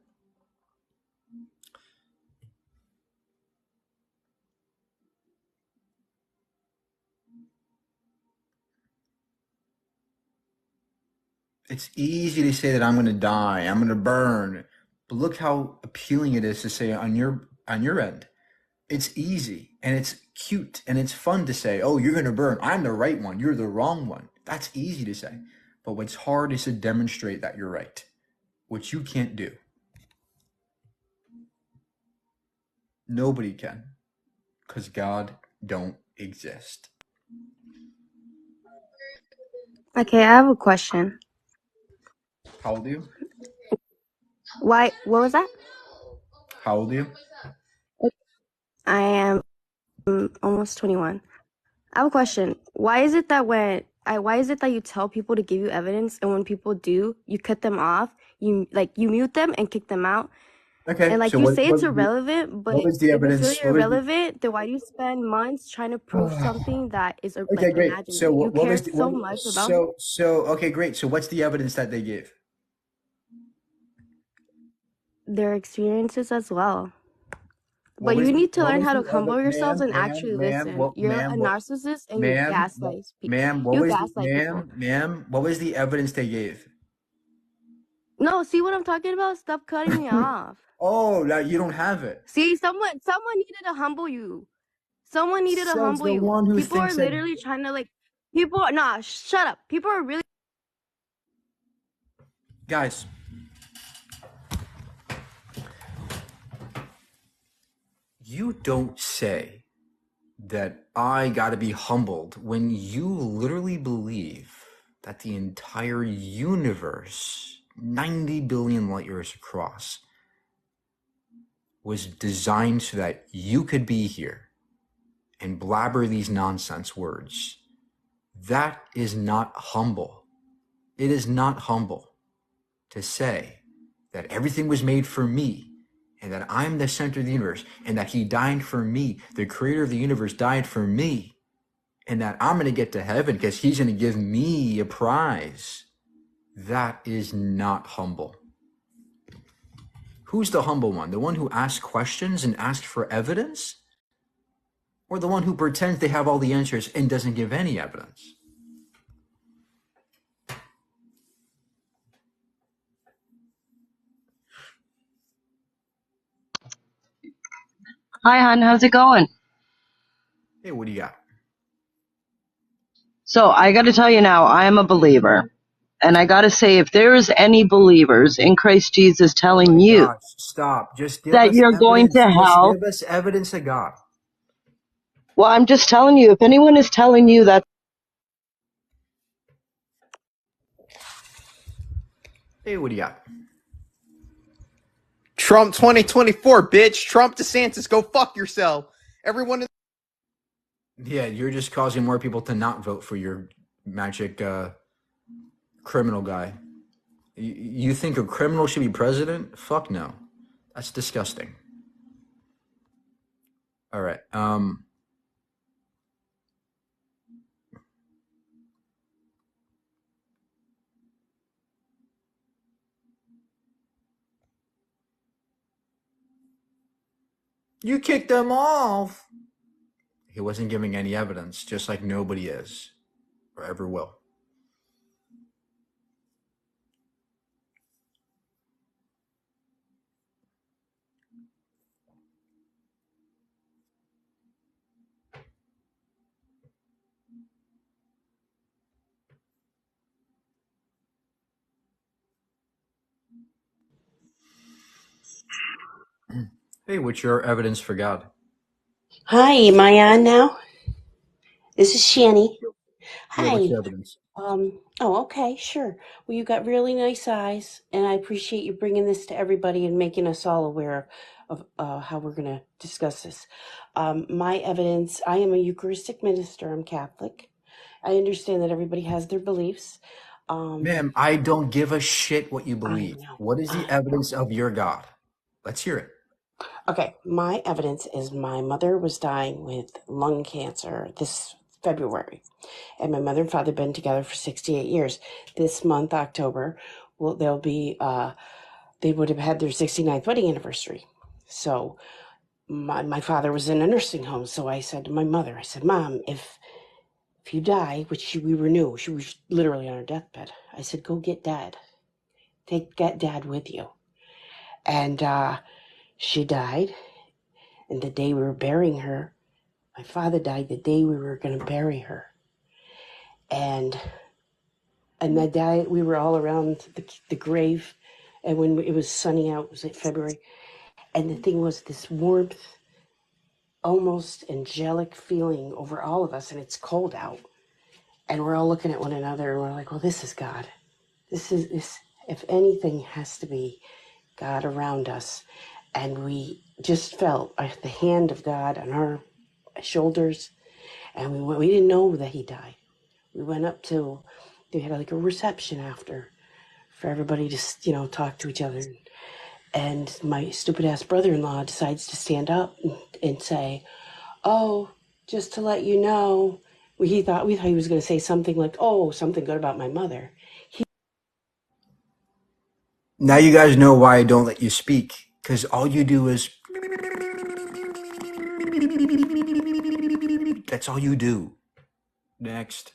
It's easy to say that I'm going to die, I'm going to burn, but look how appealing it is to say on your end. It's easy and it's cute and it's fun to say, "Oh, you're going to burn. I'm the right one. You're the wrong one." That's easy to say, but what's hard is to demonstrate that you're right, which you can't do. Nobody can, because God don't exist. Okay, I have a question. How old are you? Why? What was that? How old are you? I am almost 21. I have a question. Why is it that you tell people to give you evidence, and when people do, you cut them off? You mute them and kick them out. Okay. And So you what, say what, it's irrelevant, but what was the if it's evidence? really irrelevant, then why do you spend months trying to prove something that is Okay, great. So imaginary? You what care was the, so what, much about it. so okay, great. So what's the evidence that they gave? Their experiences as well. But you need to learn how to humble yourselves and actually listen. You're a narcissist and you gaslight people. Ma'am, what was the evidence they gave? No, see what I'm talking about? Stop cutting me off. Oh, now you don't have it. See, someone needed to humble you. Someone needed to humble you. People are literally trying to shut up. People are really. Guys, you don't say that I gotta be humbled when you literally believe that the entire universe, 90 billion light years across, was designed so that you could be here and blabber these nonsense words. That is not humble. It is not humble to say that everything was made for me and that I'm the center of the universe and that he died for me. The creator of the universe died for me and that I'm going to get to heaven because he's going to give me a prize. That is not humble. Who's the humble one? The one who asks questions and asks for evidence? Or the one who pretends they have all the answers and doesn't give any evidence? Hi, hon. How's it going? Hey, what do you got? So I got to tell you now, I am a believer. And I got to say, if there's any believers in Christ Jesus telling you Gosh, stop. Just give that us you're going evidence. to Just hell, give us evidence of God. well, I'm just telling you, if anyone is telling you that. Hey, what do you got? Trump 2024, bitch. Trump DeSantis, go fuck yourself. Everyone. Yeah, you're just causing more people to not vote for your magic criminal guy. You think a criminal should be president? Fuck no. That's disgusting. All right. You kicked them off. He wasn't giving any evidence, just like nobody is or ever will. Hey, what's your evidence for God? Hi, am I on now? This is Shani. Yeah, what's Hi. your evidence? Okay, sure. Well, you got really nice eyes, and I appreciate you bringing this to everybody and making us all aware of how we're going to discuss this. My evidence, I am a Eucharistic minister. I'm Catholic. I understand that everybody has their beliefs. Ma'am, I don't give a shit what you I believe. know. What is the evidence of your God? Let's hear it. Okay, my evidence is my mother was dying with lung cancer this February, and my mother and father have been together for 68 years. This month, October, they'll be they would have had their 69th wedding anniversary. So my father was in a nursing home, so I said to my mother, I said, Mom, if you die, which we knew, she was literally on her deathbed. I said, go get Dad. Get Dad with you. And she died. And the day we were burying her, my father died the day we were going to bury her. And that day we were all around the grave. And when it was sunny out, it was like February. And the thing was this warmth, almost angelic feeling over all of us. And it's cold out. And we're all looking at one another and we're like, well, this is God. This, if anything, has to be God around us. And we just felt the hand of God on our shoulders. And we didn't know that he died. We went up to, they had like a reception after for everybody to, talk to each other. And my stupid ass brother-in-law decides to stand up and say, oh, just to let you know, we thought he was going to say something like, oh, something good about my mother. Now you guys know why I don't let you speak, because all you do is... That's all you do. Next.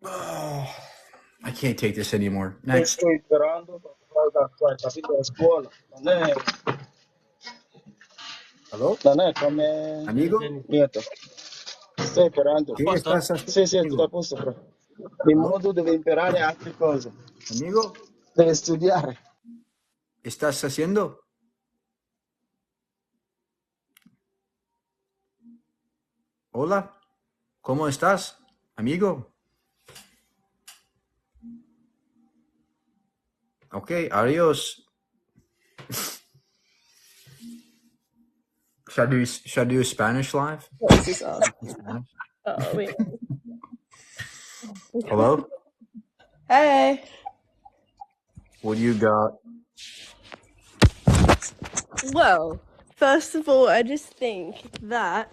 Oh, I can't take this anymore. Next. Sto imparando qualcosa, capito? A scuola. Hello? Non è come Amigo? niente. Sto imparando. ¿Qué estás haciendo, Sì, è tutto a amigo? posto, però. Il Hello? mondo deve imparare altre cose. Amigo? Deve studiare. ¿Estás haciendo? Hola. ¿Cómo estás, amigo? Okay, adios. Should I do a Spanish live? This is awesome. Oh, wait. Hello? Hey. What do you got? Well, first of all, I just think that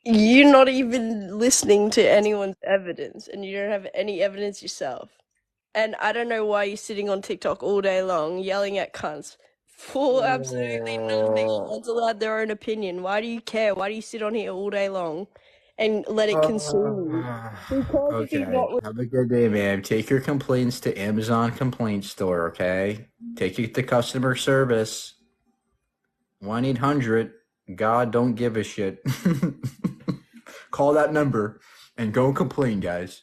you're not even listening to anyone's evidence and you don't have any evidence yourself. And I don't know why you're sitting on TikTok all day long yelling at cunts for absolutely nothing. Everyone's allowed their own opinion. Why do you care? Why do you sit on here all day long and let it consume you? Because if you're Okay, not have a good day, man. Take your complaints to Amazon Complaint Store, okay? Take it to customer service. 1-800 God don't give a shit. Call that number and go complain, guys.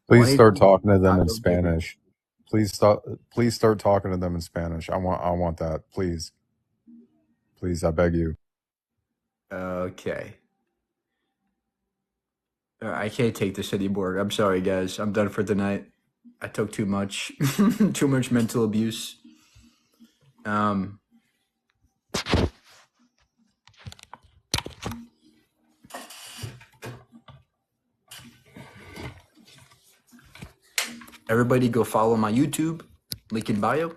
Please start talking to them in Spanish. Please start talking to them in Spanish. I want that. Please, I beg you. Okay. I can't take this anymore. I'm sorry, guys. I'm done for the night. I took too much. Too much mental abuse. Everybody go follow my YouTube. Link in bio.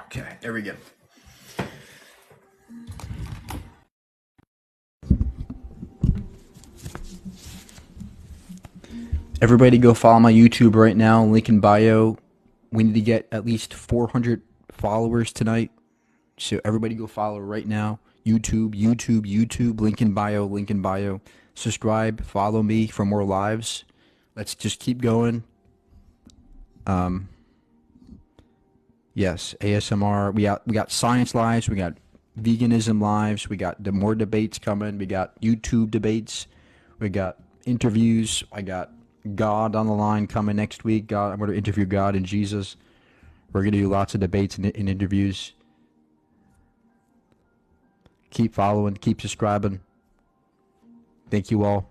Okay, there we go. Everybody go follow my YouTube right now, link in bio. We need to get at least 400 followers tonight. So everybody go follow right now. YouTube, link in bio. Subscribe, follow me for more lives. Let's just keep going. Yes, ASMR. We got science lives, we got veganism lives, we got more debates coming, we got YouTube debates, we got interviews. I got God on the line coming next week. I'm going to interview God and Jesus. We're going to do lots of debates and interviews. Keep following, keep subscribing. Thank you all.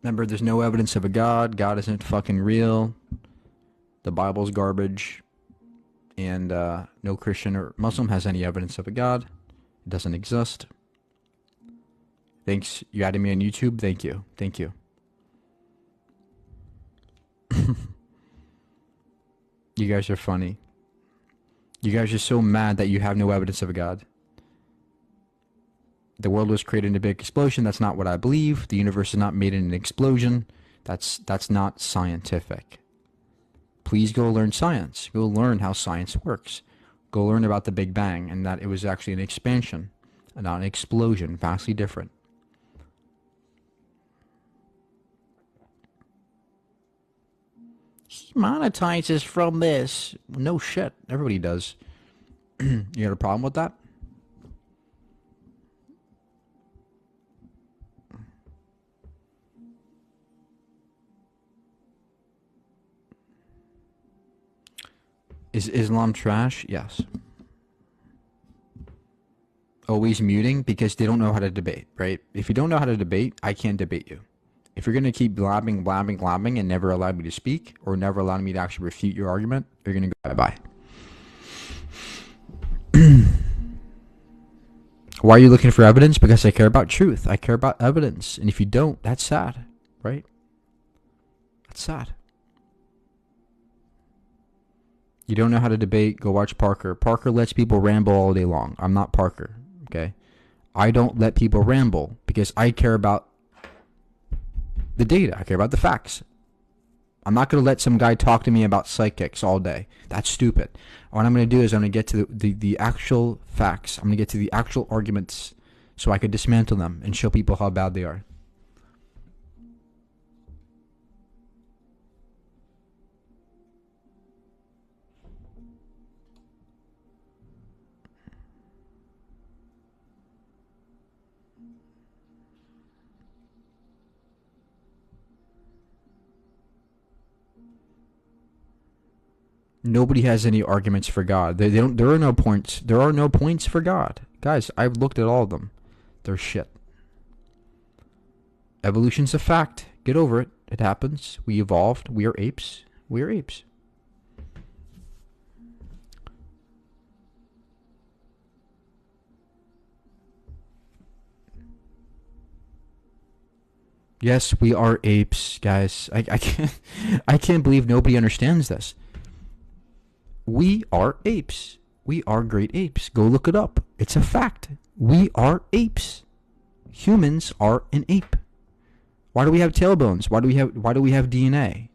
Remember, there's no evidence of a God. God isn't fucking real. The Bible's garbage. And no Christian or Muslim has any evidence of a God. It doesn't exist. Thanks. You added me on YouTube? Thank you. Thank you. You guys are funny. You guys are so mad that you have no evidence of a God. The world was created in a big explosion. That's not what I believe. The universe is not made in an explosion. That's not scientific. Please go learn science. Go learn how science works. Go learn about the Big Bang and that it was actually an expansion and not an explosion. Vastly different. He monetizes from this. No shit. Everybody does. You got a problem with that? Is Islam trash? Yes. Always muting because they don't know how to debate, right? If you don't know how to debate, I can't debate you. If you're going to keep blabbing and never allow me to speak or never allow me to actually refute your argument, you're going to go bye-bye. Why are you looking for evidence? Because I care about truth. I care about evidence. And if you don't, that's sad, right? That's sad. You don't know how to debate, go watch Parker. Parker lets people ramble all day long. I'm not Parker, okay? I don't let people ramble because I care about the data. I care about the facts. I'm not going to let some guy talk to me about psychics all day. That's stupid. What I'm going to do is I'm going to get to the actual facts. I'm going to get to the actual arguments so I can dismantle them and show people how bad they are. Nobody has any arguments for God. They don't. There are no points. There are no points for God, guys. I've looked at all of them. They're shit. Evolution's a fact. Get over it. It happens. We evolved. We are apes. We are apes. Yes, we are apes, guys. I can't believe nobody understands this. We are apes. We are great apes. Go look it up. It's a fact. We are apes. Humans are an ape. Why do we have tailbones? Why do we have DNA?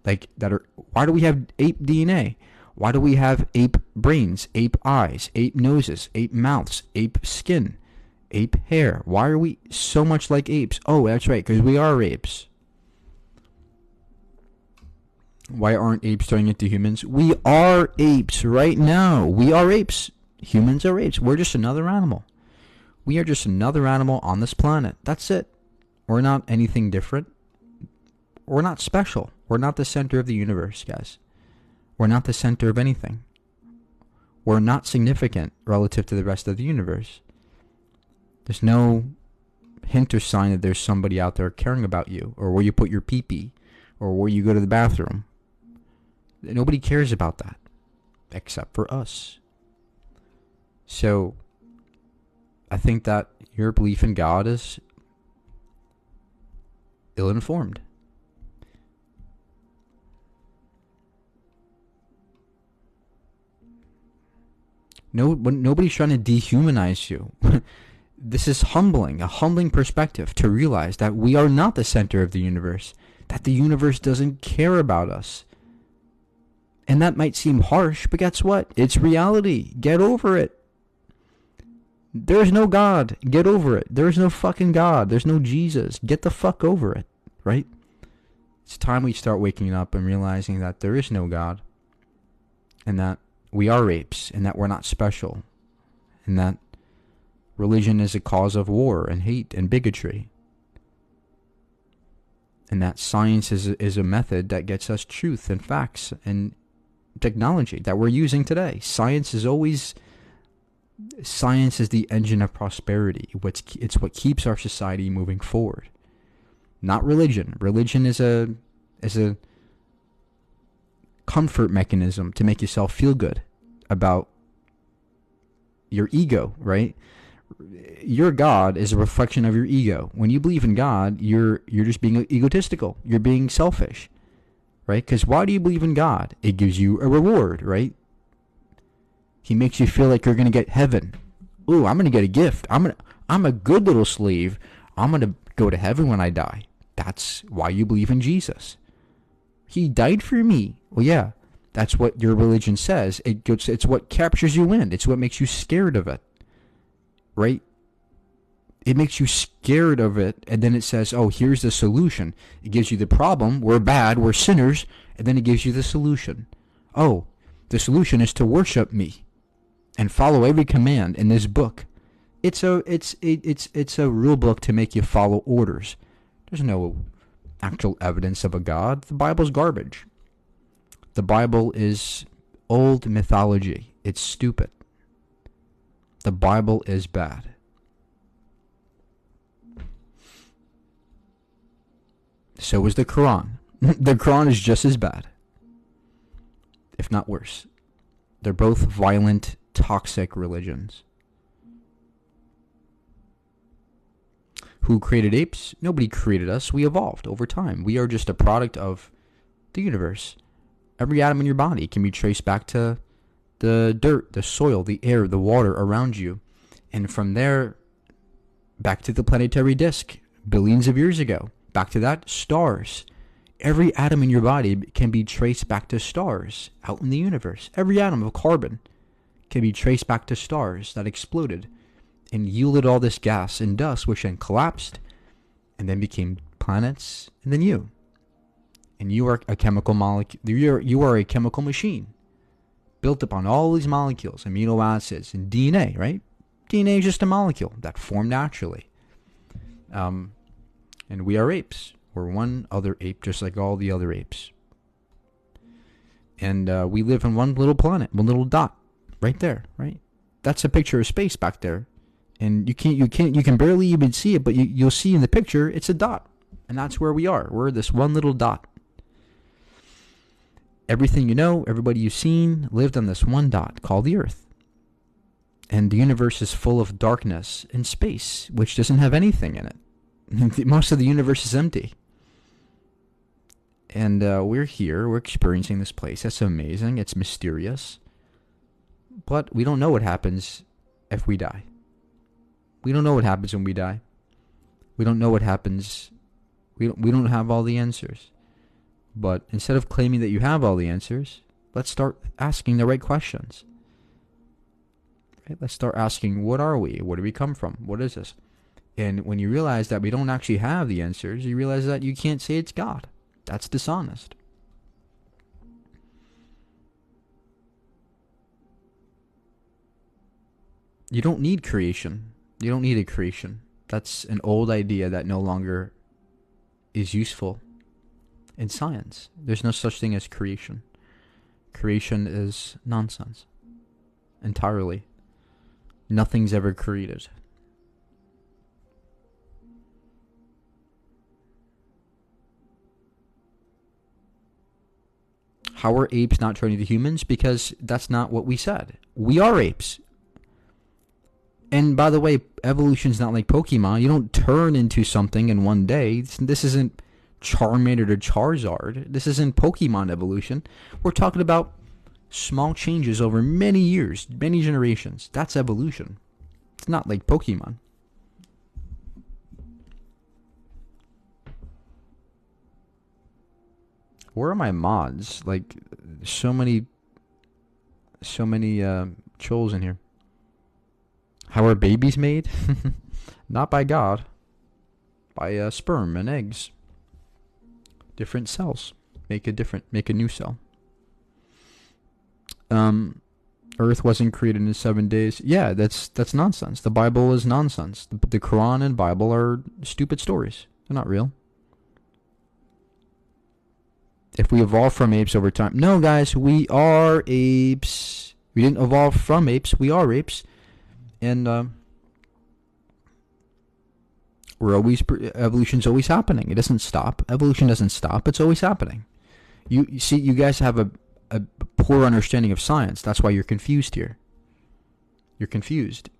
Why do we have ape DNA? Why do we have ape brains, ape eyes, ape noses, ape mouths, ape skin, ape hair? Why are we so much like apes? Oh, that's right, because we are apes. Why aren't apes turning into humans? We are apes right now. We are apes. Humans are apes. We're just another animal. We are just another animal on this planet. That's it. We're not anything different. We're not special. We're not the center of the universe, guys. We're not the center of anything. We're not significant relative to the rest of the universe. There's no hint or sign that there's somebody out there caring about you, or where you put your pee-pee, or where you go to the bathroom. Nobody cares about that, except for us. So, I think that your belief in God is ill-informed. Nobody's trying to dehumanize you. This is humbling, a humbling perspective to realize that we are not the center of the universe, that the universe doesn't care about us. And that might seem harsh, but guess what? It's reality. Get over it. There's no God. Get over it. There's no fucking God. There's no Jesus. Get the fuck over it, right? It's time we start waking up and realizing that there is no God, and that we are apes, and that we're not special, and that religion is a cause of war and hate and bigotry, and that science is a method that gets us truth and facts and technology that we're using today. Science is the engine of prosperity. It's what keeps our society moving forward. Not religion. Religion is a comfort mechanism to make yourself feel good about your ego, right? Your God is a reflection of your ego. When you believe in God, you're just being egotistical. You're being selfish, right? Because why do you believe in God? It gives you a reward, right? He makes you feel like you're going to get heaven. Ooh, I'm going to get a gift. I'm a good little slave. I'm going to go to heaven when I die. That's why you believe in Jesus. He died for me. Well, yeah, that's what your religion says. It's what captures you in. It's what makes you scared of it, right? It makes you scared of it, and then it says, oh, here's the solution. It gives you the problem. We're bad. We're sinners. And then it gives you the solution. Oh, the solution is to worship me and follow every command in this book. It's a rule book to make you follow orders. There's no actual evidence of a God. The Bible's garbage. The Bible is old mythology. It's stupid. The Bible is bad. So is the Quran. The Quran is just as bad, if not worse. They're both violent, toxic religions. Who created apes? Nobody created us. We evolved over time. We are just a product of the universe. Every atom in your body can be traced back to the dirt, the soil, the air, the water around you. And from there, back to the planetary disk, billions of years ago. Back to that, stars. Every atom in your body can be traced back to stars out in the universe. Every atom of carbon can be traced back to stars that exploded and yielded all this gas and dust, which then collapsed and then became planets, and then you. And you are a chemical molecule. You are a chemical machine built upon all these molecules, amino acids, and DNA, right? DNA is just a molecule that formed naturally. And we are apes. We're one other ape, just like all the other apes. And we live on one little planet, one little dot, right there, right? That's a picture of space back there. And you can barely even see it, but you'll see in the picture, it's a dot. And that's where we are. We're this one little dot. Everything you know, everybody you've seen, lived on this one dot called the Earth. And the universe is full of darkness and space, which doesn't have anything in it. Most of the universe is empty. And we're here, we're experiencing this place. That's amazing. It's mysterious. But we don't know what happens if we die. We don't know what happens when we die. We don't know what happens. We don't have all the answers. But instead of claiming that you have all the answers, let's start asking the right questions. Right? Let's start asking, what are we? Where do we come from? What is this? And when you realize that we don't actually have the answers, you realize that you can't say it's God. That's dishonest. You don't need creation. You don't need a creation. That's an old idea that no longer is useful in science. There's no such thing as creation. Creation is nonsense. Entirely. Nothing's ever created. How are apes not turning to humans? Because that's not what we said. We are apes. And by the way, evolution's not like Pokemon. You don't turn into something in one day. This isn't Charmander to Charizard. This isn't Pokemon evolution. We're talking about Small changes over many years, many generations. That's evolution. It's not like Pokemon. Where are my mods? Like, so many trolls in here. How are babies made? Not by God. By sperm and eggs. Different cells. Make a new cell. Earth wasn't created in 7 days. Yeah, that's nonsense. The Bible is nonsense. The Quran and Bible are stupid stories. They're not real. If we evolve from apes over time. No, guys, we are apes. We didn't evolve from apes. We are apes. And evolution's always happening. It doesn't stop. Evolution doesn't stop. It's always happening. You see, you guys have a poor understanding of science. That's why you're confused here. You're confused.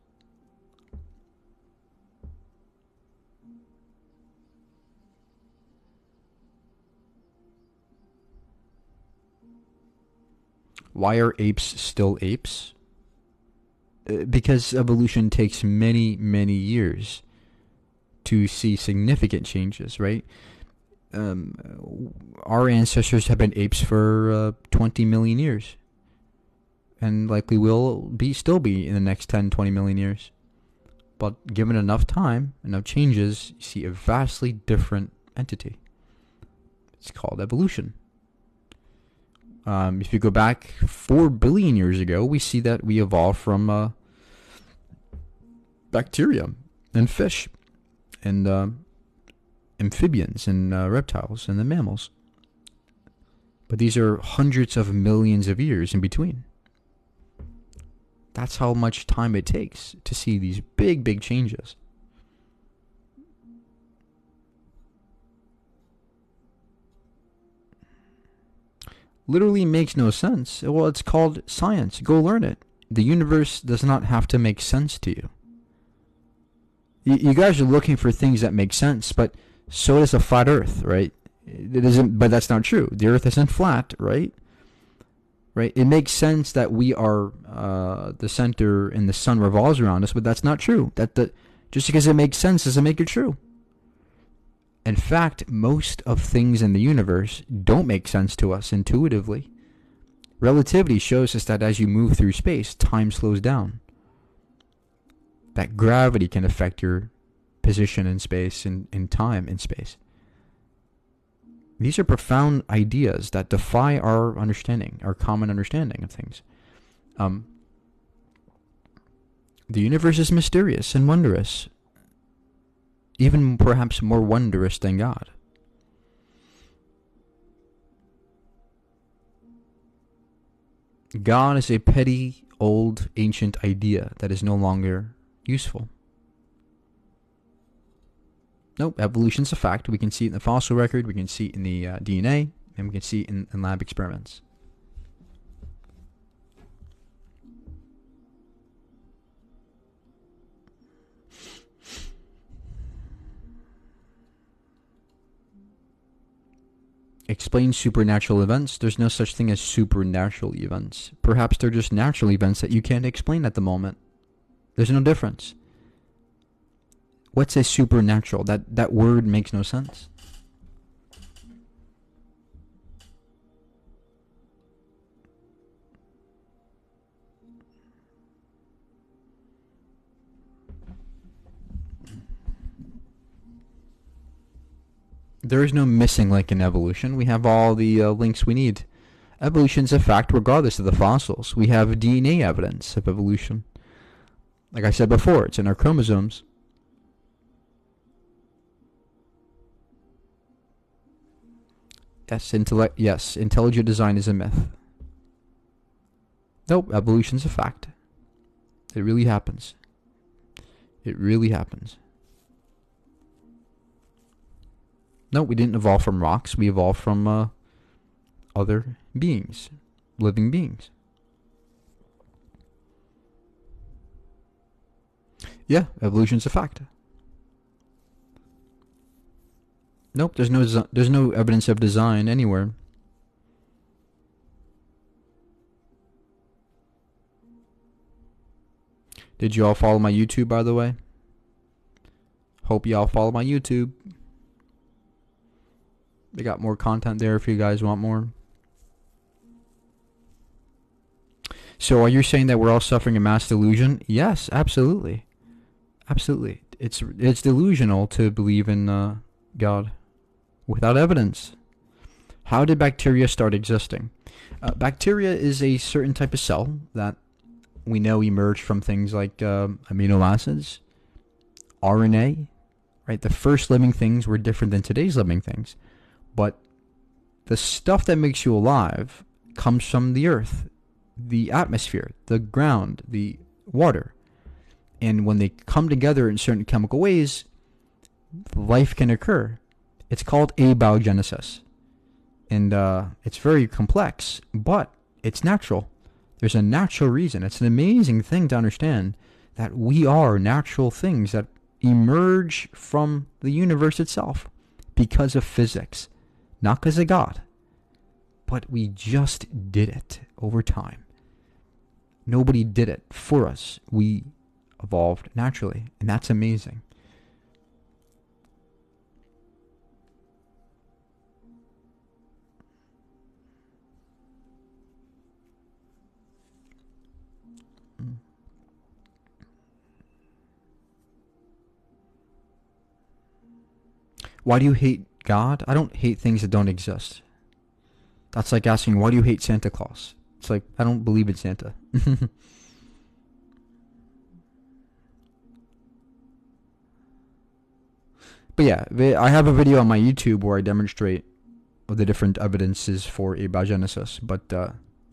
Why are apes still apes? Because evolution takes many, many years to see significant changes, right? Our ancestors have been apes for 20 million years. And likely will still be in the next 10, 20 million years. But given enough time, enough changes, you see a vastly different entity. It's called evolution. If you go back 4 billion years ago, we see that we evolved from bacteria and fish and amphibians and reptiles and the mammals. But these are hundreds of millions of years in between. That's how much time it takes to see these big, big changes. Literally makes no sense. Well, it's called science. Go learn it. The universe does not have to make sense to you. You guys are looking for things that make sense, but so does a flat Earth, right? It isn't, but that's not true. The Earth isn't flat, right? Right? It makes sense that we are the center and the sun revolves around us, but that's not true. Just because it makes sense doesn't make it true. In fact, most of things in the universe don't make sense to us intuitively. Relativity shows us that as you move through space, time slows down. That gravity can affect your position in space and time in space. These are profound ideas that defy our understanding, our common understanding of things. The universe is mysterious and wondrous. Even perhaps more wondrous than God. God is a petty, old, ancient idea that is no longer useful. Nope, evolution's a fact. We can see it in the fossil record, we can see it in the DNA, and we can see it in lab experiments. Explain supernatural events. There's no such thing as supernatural events. Perhaps they're just natural events that you can't explain at the moment. There's no difference. What's a supernatural? That word makes no sense. There is no missing link in evolution. We have all the links we need. Evolution's a fact regardless of the fossils. We have DNA evidence of evolution. Like I said before, it's in our chromosomes. Yes, intelligent design is a myth. Nope, evolution's a fact. It really happens. It really happens. No, we didn't evolve from rocks. We evolved from other beings, living beings. Yeah, evolution's a fact. Nope, there's no evidence of design anywhere. Did you all follow my YouTube, by the way? Hope you all follow my YouTube. They got more content there if you guys want more. So are you saying that we're all suffering a mass delusion? Yes, absolutely. Absolutely. It's delusional to believe in God without evidence. How did bacteria start existing? Bacteria is a certain type of cell that we know emerged from things like amino acids, RNA, right? The first living things were different than today's living things. But the stuff that makes you alive comes from the earth, the atmosphere, the ground, the water. And when they come together in certain chemical ways, life can occur. It's called abiogenesis. And it's very complex, but it's natural. There's a natural reason. It's an amazing thing to understand that we are natural things that emerge from the universe itself because of physics, not because of God. But we just did it over time. Nobody did it for us. We evolved naturally, and that's amazing. Why do you hate God? I don't hate things that don't exist. That's like asking, why do you hate Santa Claus? It's like, I don't believe in Santa. But yeah, I have a video on my YouTube where I demonstrate the different evidences for abiogenesis. But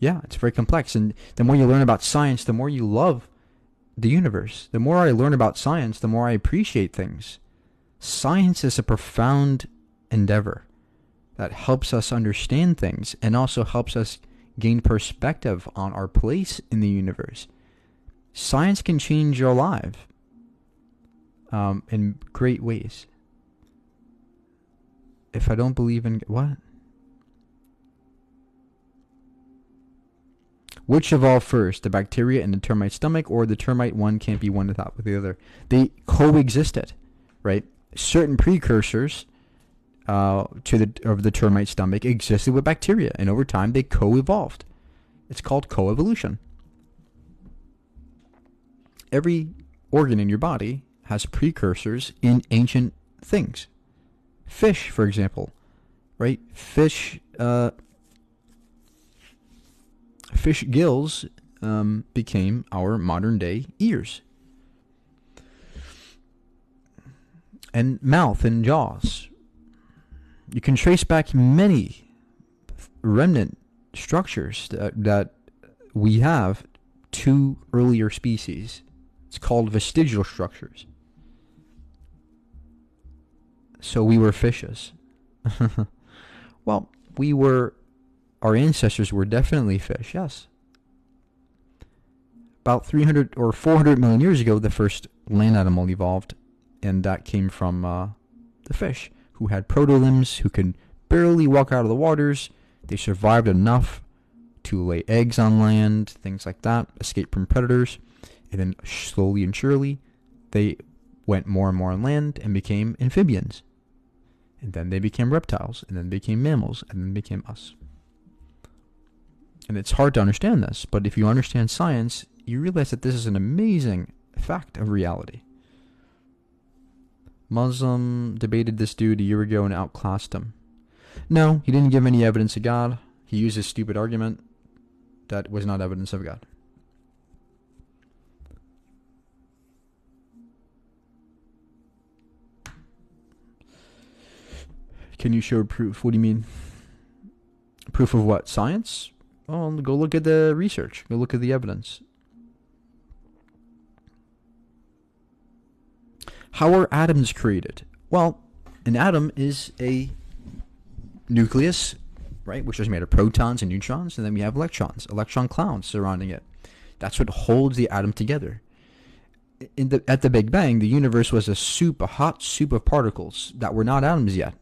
yeah, it's very complex. And the more you learn about science, the more you love the universe. The more I learn about science, the more I appreciate things. Science is a profound endeavor that helps us understand things and also helps us gain perspective on our place in the universe. Science can change your life in great ways. If I don't believe in... What? Which evolved first, the bacteria in the termite stomach or the termite one can't be one without the other? They coexisted, right? Certain precursors of the termite stomach existed with bacteria, and over time they co-evolved. It's called coevolution. Every organ in your body has precursors in ancient things. Fish, for example, right? Fish gills became our modern day ears. And mouth and jaws. You can trace back many remnant structures that we have to earlier species. It's called vestigial structures. So we were fishes. Well, our ancestors were definitely fish, yes. About 300 or 400 million years ago, the first land animal evolved. And that came from the fish, who had protolimbs, who could barely walk out of the waters. They survived enough to lay eggs on land, things like that, escape from predators. And then slowly and surely, they went more and more on land and became amphibians. And then they became reptiles, and then became mammals, and then became us. And it's hard to understand this, but if you understand science, you realize that this is an amazing fact of reality. Muslim debated this dude a year ago and outclassed him. No, he didn't give any evidence of God. He used his stupid argument that was not evidence of God. Can you show proof? What do you mean? Proof of what? Science? Oh, go look at the research. Go look at the evidence. How are atoms created? Well, an atom is a nucleus, right, which is made of protons and neutrons, and then we have electrons, electron clouds surrounding it. That's what holds the atom together. At the Big Bang, the universe was a hot soup of particles that were not atoms yet.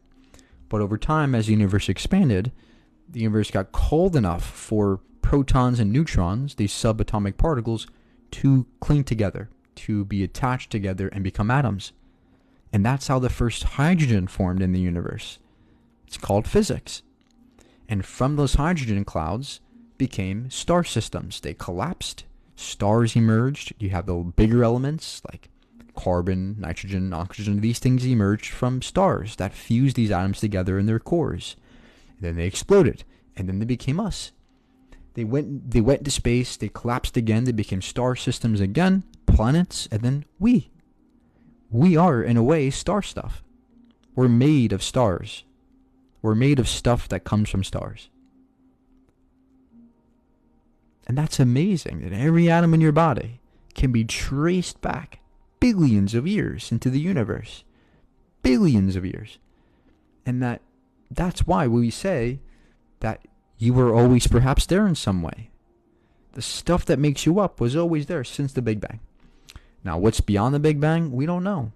But over time, as the universe expanded, the universe got cold enough for protons and neutrons, these subatomic particles, to cling together to be attached together and become atoms. And that's how the first hydrogen formed in the universe. It's called physics. And from those hydrogen clouds became star systems. They collapsed. Stars emerged. You have the bigger elements like carbon, nitrogen, oxygen. These things emerged from stars that fused these atoms together in their cores. And then they exploded. And then they became us. They went into space. They collapsed again. They became star systems again, planets, and then we. We are, in a way, star stuff. We're made of stars. We're made of stuff that comes from stars. And that's amazing that every atom in your body can be traced back billions of years into the universe. Billions of years. And that's why we say that you were always perhaps there in some way. The stuff that makes you up was always there since the Big Bang. Now, what's beyond the Big Bang? We don't know.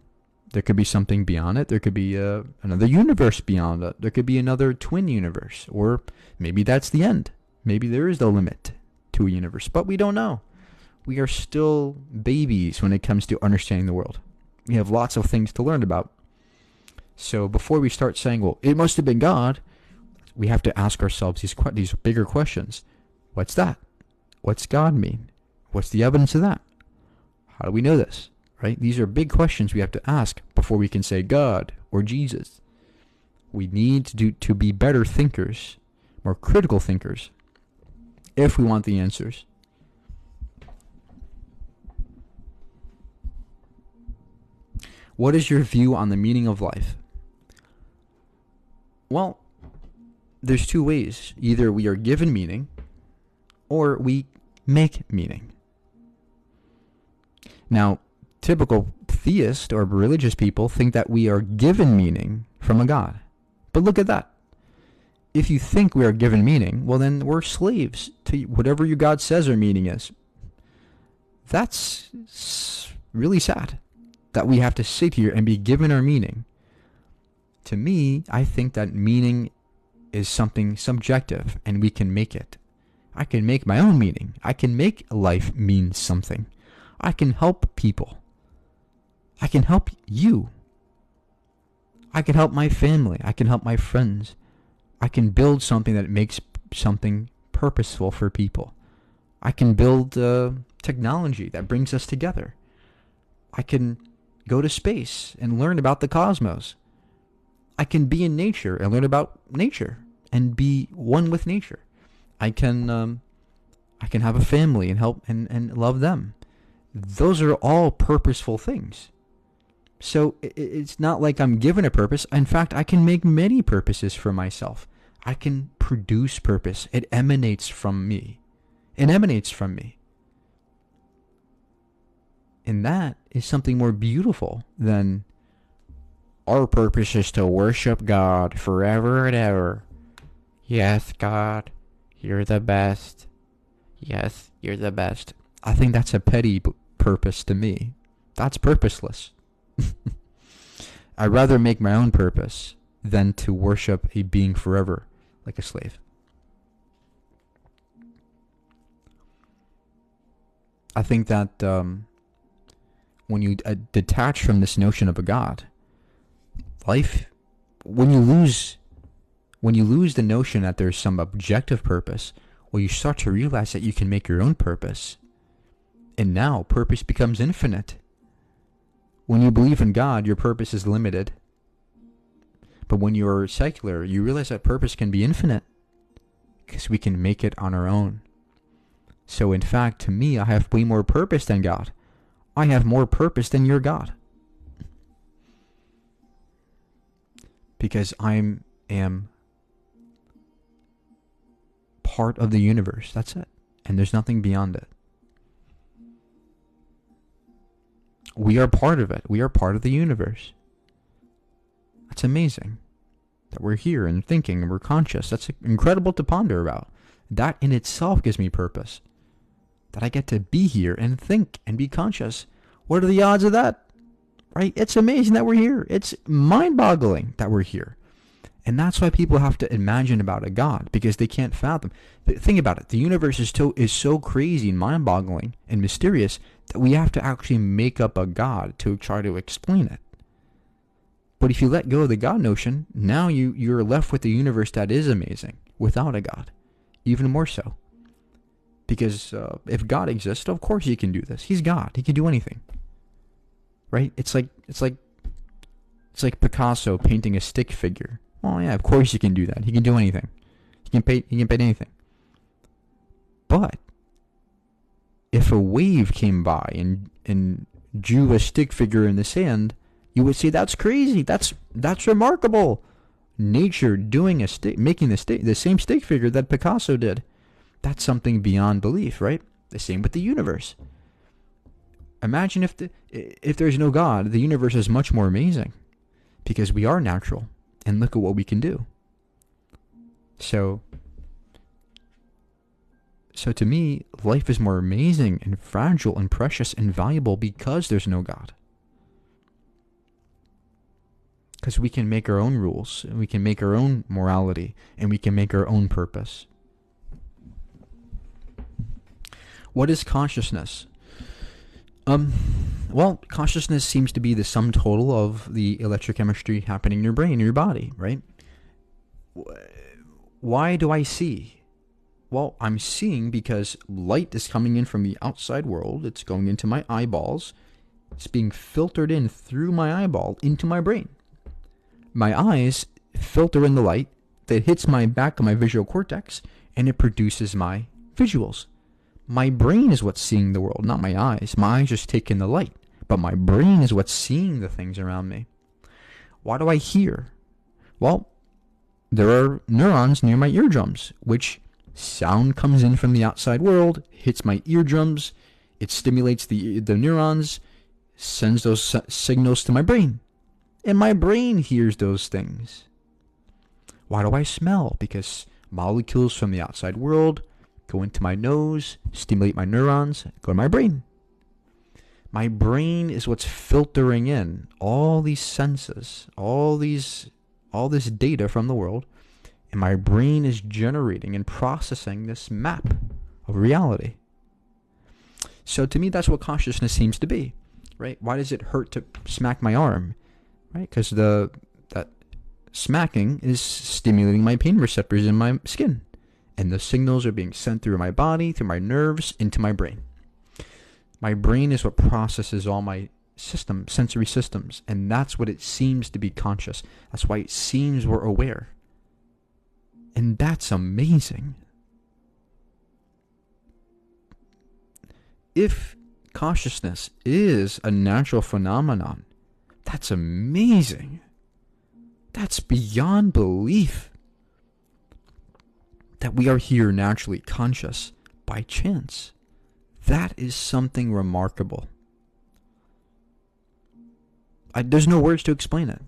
There could be something beyond it. There could be another universe beyond it. There could be another twin universe. Or maybe that's the end. Maybe there is no limit to a universe. But we don't know. We are still babies when it comes to understanding the world. We have lots of things to learn about. So before we start saying, well, it must have been God, we have to ask ourselves these bigger questions. What's that? What's God mean? What's the evidence of that? How do we know this? Right? These are big questions we have to ask before we can say God or Jesus. We need to be better thinkers, more critical thinkers, if we want the answers. What is your view on the meaning of life? Well, there's two ways. Either we are given meaning or we make meaning. Now, typical theist or religious people think that we are given meaning from a God. But look at that. If you think we are given meaning, well then we're slaves to whatever your God says our meaning is. That's really sad that we have to sit here and be given our meaning. To me, I think that meaning is something subjective and we can make it. I can make my own meaning. I can make life mean something. I can help people. I can help you. I can help my family. I can help my friends. I can build something that makes something purposeful for people. I can build technology that brings us together. I can go to space and learn about the cosmos. I can be in nature and learn about nature and be one with nature. I can have a family and help and love them. Those are all purposeful things. So it's not like I'm given a purpose. In fact, I can make many purposes for myself. I can produce purpose. It emanates from me. It emanates from me. And that is something more beautiful than our purpose is to worship God forever and ever. Yes, God, you're the best. Yes, you're the best. I think that's a petty purpose to me. That's purposeless. I'd rather make my own purpose than to worship a being forever like a slave. I think that when you detach from this notion of a God, life, when you lose the notion that there's some objective purpose, well, you start to realize that you can make your own purpose. And now purpose becomes infinite. When you believe in God, your purpose is limited. But when you're secular, you realize that purpose can be infinite because we can make it on our own. So in fact, to me, I have way more purpose than God. I have more purpose than your God. Because I am part of the universe. That's it. And there's nothing beyond it. We are part of it. We are part of the universe. That's amazing. That we're here and thinking and we're conscious. That's incredible to ponder about. That in itself gives me purpose. That I get to be here and think and be conscious. What are the odds of that? Right? It's amazing that we're here. It's mind-boggling that we're here. And that's why people have to imagine about a God, because they can't fathom. Think about it. The universe is so crazy and mind-boggling and mysterious that we have to actually make up a God to try to explain it. But if you let go of the God notion, now you're left with a universe that is amazing without a God. Even more so. Because if God exists, of course he can do this. He's God. He can do anything. Right? It's like Picasso painting a stick figure. Well, yeah, of course he can do that. He can do anything. He can paint anything. But if a wave came by and drew a stick figure in the sand, you would say that's crazy. That's remarkable. Nature doing making the same stick figure that Picasso did. That's something beyond belief, right? The same with the universe. Imagine if there's no God, the universe is much more amazing because we are natural. And look at what we can do. So to me, life is more amazing and fragile and precious and valuable because there's no God. Because we can make our own rules, and we can make our own morality, and we can make our own purpose. What is consciousness? Well, consciousness seems to be the sum total of the electrochemistry happening in your brain, in your body, right? Why do I see? Well, I'm seeing because light is coming in from the outside world. It's going into my eyeballs. It's being filtered in through my eyeball into my brain. My eyes filter in the light that hits my back of my visual cortex, and it produces my visuals. My brain is what's seeing the world, not my eyes. My eyes just take in the light, but my brain is what's seeing the things around me. Why do I hear? Well, there are neurons near my eardrums, which sound comes in from the outside world, hits my eardrums, it stimulates the neurons, sends those signals to my brain, and my brain hears those things. Why do I smell? Because molecules from the outside world go into my nose, stimulate my neurons, go to my brain. My brain is what's filtering in all these senses, all this data from the world, and my brain is generating and processing this map of reality. So to me, that's what consciousness seems to be, right? Why does it hurt to smack my arm, right? Because that smacking is stimulating my pain receptors in my skin. And the signals are being sent through my body, through my nerves, into my brain. My brain is what processes all my sensory systems. And that's what it seems to be conscious. That's why it seems we're aware. And that's amazing. If consciousness is a natural phenomenon, that's amazing. That's beyond belief. That we are here naturally conscious by chance. That is something remarkable. There's no words to explain it.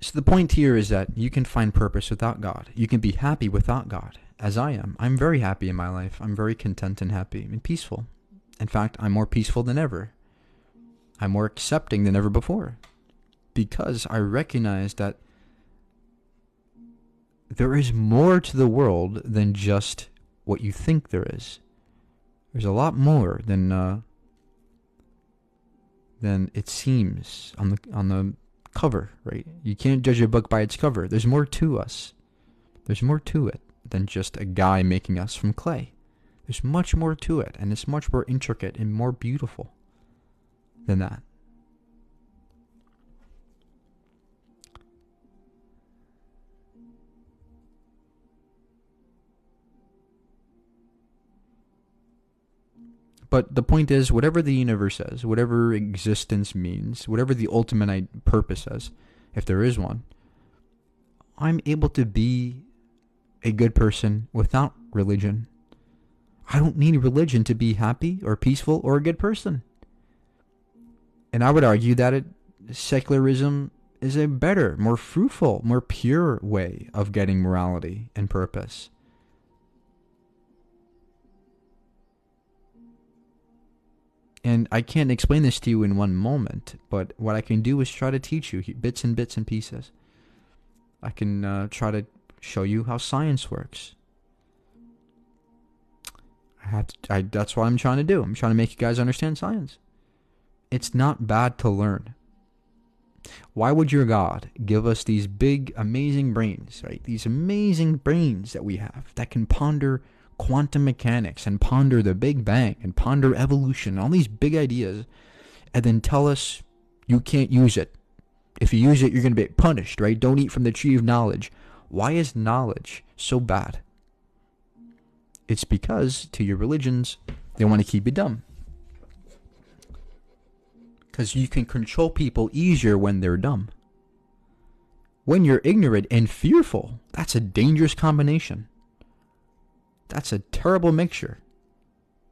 So the point here is that you can find purpose without God. You can be happy without God, as I am. I'm very happy in my life. I'm very content and happy and peaceful. In fact, I'm more peaceful than ever. I'm more accepting than ever before. Because I recognize that there is more to the world than just what you think there is. There's a lot more than it seems on the cover, right? You can't judge a book by its cover. There's more to us. There's more to it than just a guy making us from clay. There's much more to it, and it's much more intricate and more beautiful than that. But the point is, whatever the universe says, whatever existence means, whatever the ultimate purpose says, if there is one, I'm able to be a good person without religion. I don't need religion to be happy or peaceful or a good person. And I would argue that secularism is a better, more fruitful, more pure way of getting morality and purpose. And I can't explain this to you in one moment, but what I can do is try to teach you bits and pieces. I can try to show you how science works. That's what I'm trying to do. I'm trying to make you guys understand science. It's not bad to learn. Why would your God give us these big, amazing brains, right? These amazing brains that we have that can ponder quantum mechanics and ponder the Big Bang and ponder evolution, all these big ideas, and then tell us you can't use it. If you use it, you're going to be punished, right? Don't eat from the tree of knowledge. Why is knowledge so bad? It's because, to your religions, they want to keep you dumb. Because you can control people easier when they're dumb. When you're ignorant and fearful, that's a dangerous combination. That's a terrible mixture.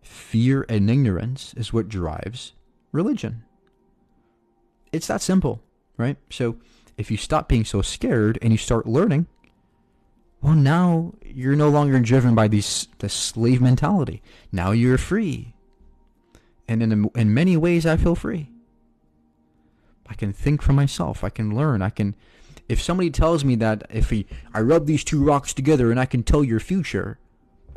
Fear and ignorance is what drives religion. It's that simple, right? So if you stop being so scared and you start learning, well, now you're no longer driven by the slave mentality. Now you're free. And in many ways, I feel free. I can think for myself. I can learn. If somebody tells me that I rub these two rocks together and I can tell your future,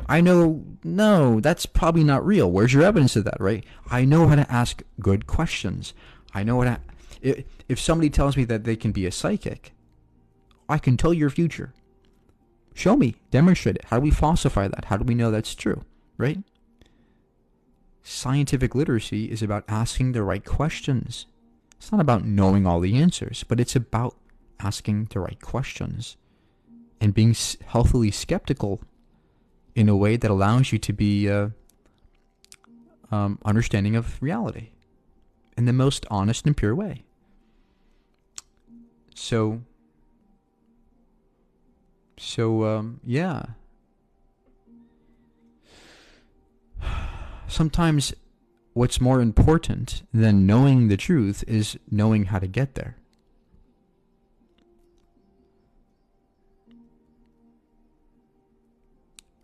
I know, no, that's probably not real. Where's your evidence of that, right? I know how to ask good questions. I know how to, if somebody tells me that they can be a psychic, I can tell your future. Show me, demonstrate it. How do we falsify that? How do we know that's true, right? Scientific literacy is about asking the right questions. It's not about knowing all the answers, but it's about asking the right questions and being healthily skeptical in a way that allows you to be understanding of reality in the most honest and pure way. So yeah. Sometimes what's more important than knowing the truth is knowing how to get there.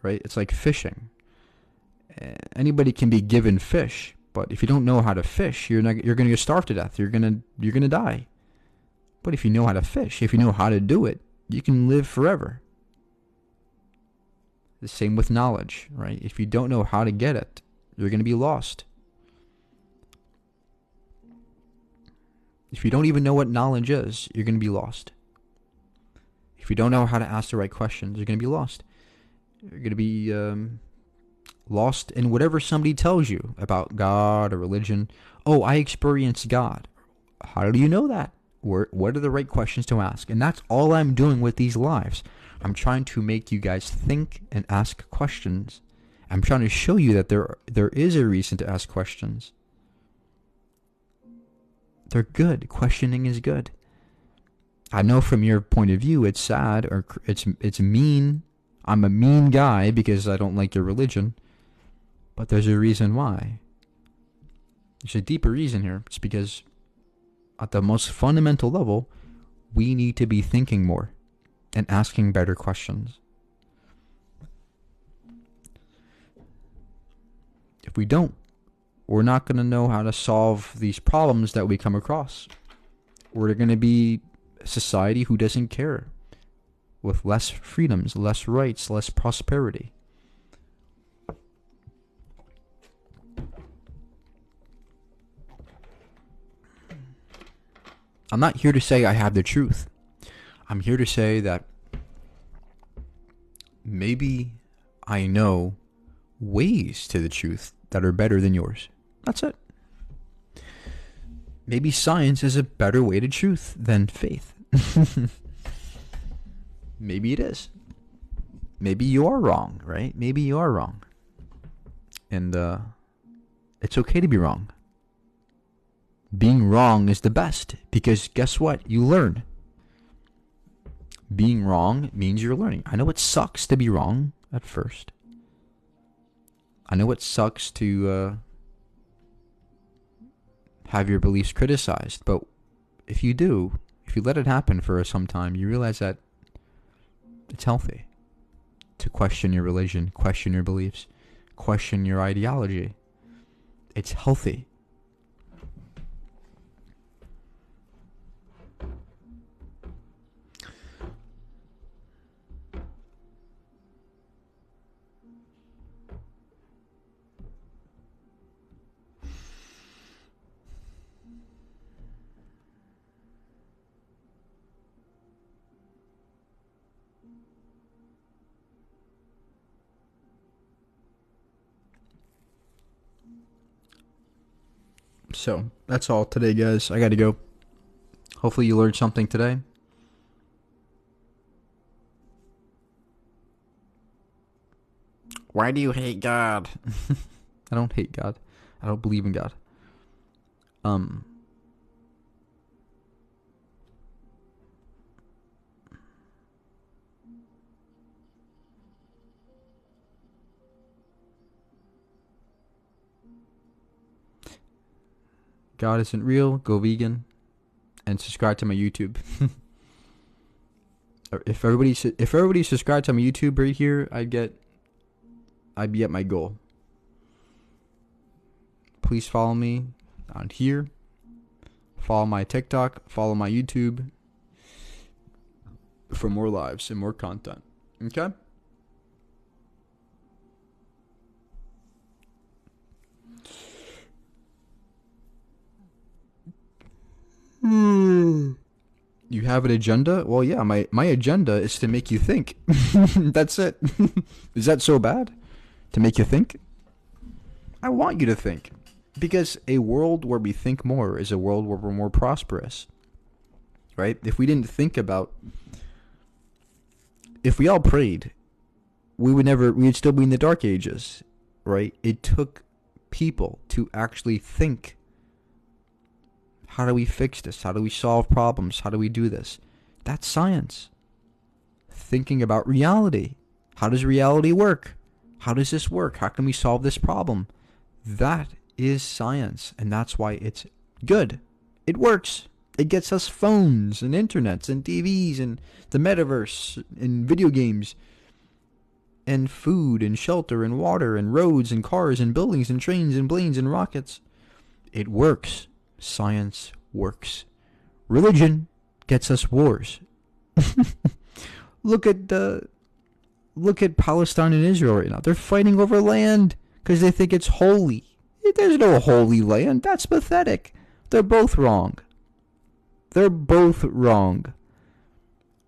Right? It's like fishing. Anybody can be given fish, but if you don't know how to fish, you're going to get starved to death. You're going to die. But if you know how to fish, if you know how to do it, you can live forever. The same with knowledge, right? If you don't know how to get it, you're going to be lost. If you don't even know what knowledge is, you're going to be lost. If you don't know how to ask the right questions, you're going to be lost. You're going to be lost in whatever somebody tells you about God or religion. Oh, I experienced God. How do you know that? What are the right questions to ask? And that's all I'm doing with these lives. I'm trying to make you guys think and ask questions. I'm trying to show you that there is a reason to ask questions. They're good. Questioning is good. I know from your point of view it's sad or it's mean. I'm a mean guy because I don't like your religion. But there's a reason why. There's a deeper reason here. It's because at the most fundamental level, we need to be thinking more and asking better questions. If we don't, we're not going to know how to solve these problems that we come across. We're going to be a society who doesn't care, with less freedoms, less rights, less prosperity. I'm not here to say I have the truth. I'm here to say that maybe I know ways to the truth that are better than yours. That's it. Maybe science is a better way to truth than faith. Maybe it is. Maybe you are wrong, right? Maybe you are wrong. And it's okay to be wrong. Being wrong is the best, because guess what? You learn. Being wrong means you're learning. I know it sucks to be wrong at first. I know it sucks to have your beliefs criticized, but if you let it happen for some time, you realize that it's healthy to question your religion, question your beliefs, question your ideology. It's healthy So that's all today, guys. I gotta go. Hopefully you learned something today. Why do you hate God? I don't hate God. I don't believe in God. God isn't real. Go vegan, and subscribe to my YouTube. If everybody subscribed to my YouTube right here, I'd be at my goal. Please follow me on here. Follow my TikTok. Follow my YouTube for more lives and more content. Okay? You have an agenda? Well, yeah, my agenda is to make you think. That's it. Is that so bad? To make you think? I want you to think. Because a world where we think more is a world where we're more prosperous. Right? If we didn't think about... If we all prayed, we'd still be in the Dark Ages. Right? It took people to actually think. How do we fix this? How do we solve problems? How do we do this? That's science. Thinking about reality. How does reality work? How does this work? How can we solve this problem? That is science, and that's why it's good. It works. It gets us phones and internets and TVs and the metaverse and video games and food and shelter and water and roads and cars and buildings and trains and planes and rockets. It works. Science works. Religion gets us wars. Look at Palestine and Israel right now. They're fighting over land because they think it's holy. There's no holy land. That's pathetic. They're both wrong. They're both wrong.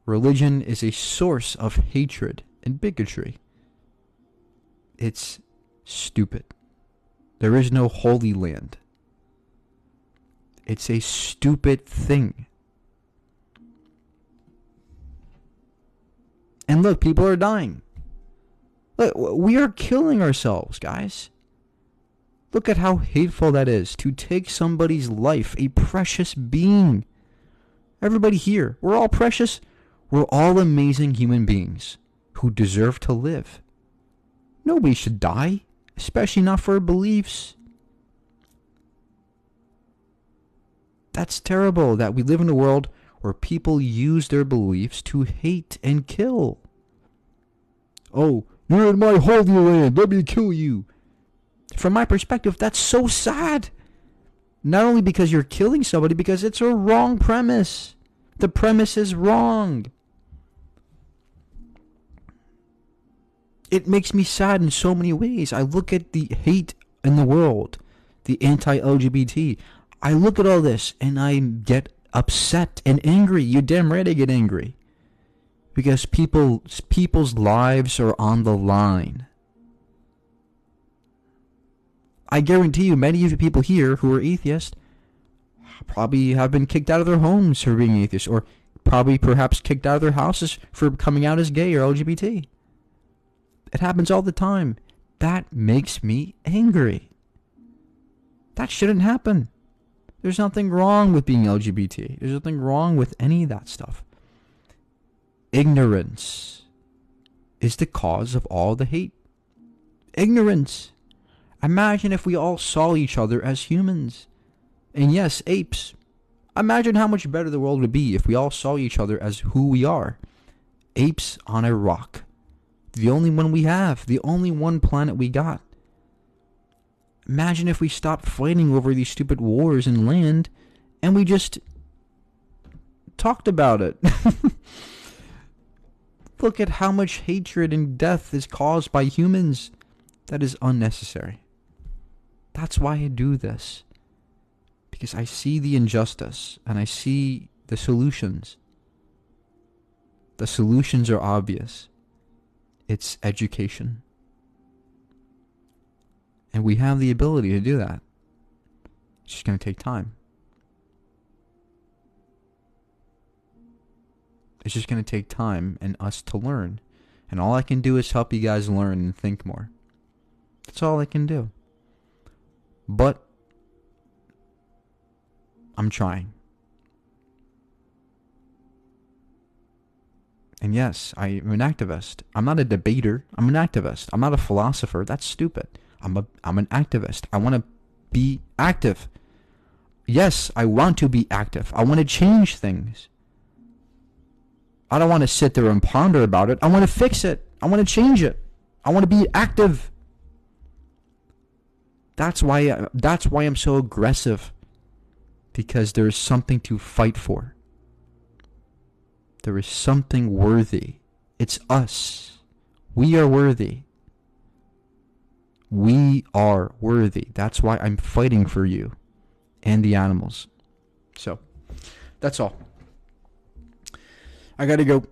Religion is a source of hatred and bigotry. It's stupid. There is no holy land. It's a stupid thing. And look, people are dying. Look, we are killing ourselves, guys. Look at how hateful that is, to take somebody's life, a precious being. Everybody here, we're all precious. We're all amazing human beings who deserve to live. Nobody should die, especially not for beliefs. That's terrible that we live in a world where people use their beliefs to hate and kill. Oh, you're in my holy land, let me kill you. From my perspective, that's so sad. Not only because you're killing somebody, because it's a wrong premise. The premise is wrong. It makes me sad in so many ways. I look at the hate in the world, the anti-LGBT. I look at all this and I get upset and angry. You're damn right I get angry. Because people's lives are on the line. I guarantee you many of the people here who are atheists probably have been kicked out of their homes for being atheists, or probably perhaps kicked out of their houses for coming out as gay or LGBT. It happens all the time. That makes me angry. That shouldn't happen. There's nothing wrong with being LGBT. There's nothing wrong with any of that stuff. Ignorance is the cause of all the hate. Ignorance. Imagine if we all saw each other as humans. And yes, apes. Imagine how much better the world would be if we all saw each other as who we are. Apes on a rock. The only one we have. The only one planet we got. Imagine if we stopped fighting over these stupid wars in land and we just talked about it. Look at how much hatred and death is caused by humans. That is unnecessary. That's why I do this. Because I see the injustice and I see the solutions. The solutions are obvious. It's education. And we have the ability to do that. It's just going to take time. It's just going to take time and us to learn. And all I can do is help you guys learn and think more. That's all I can do. But I'm trying. And yes, I'm an activist. I'm not a debater. I'm an activist. I'm not a philosopher. That's stupid. I'm an activist. I want to be active. Yes, I want to be active. I want to change things. I don't want to sit there and ponder about it. I want to fix it. I want to change it. I want to be active. That's why I'm so aggressive. Because there is something to fight for. There is something worthy. It's us. We are worthy. We are worthy. That's why I'm fighting for you and the animals. So, that's all. I gotta go.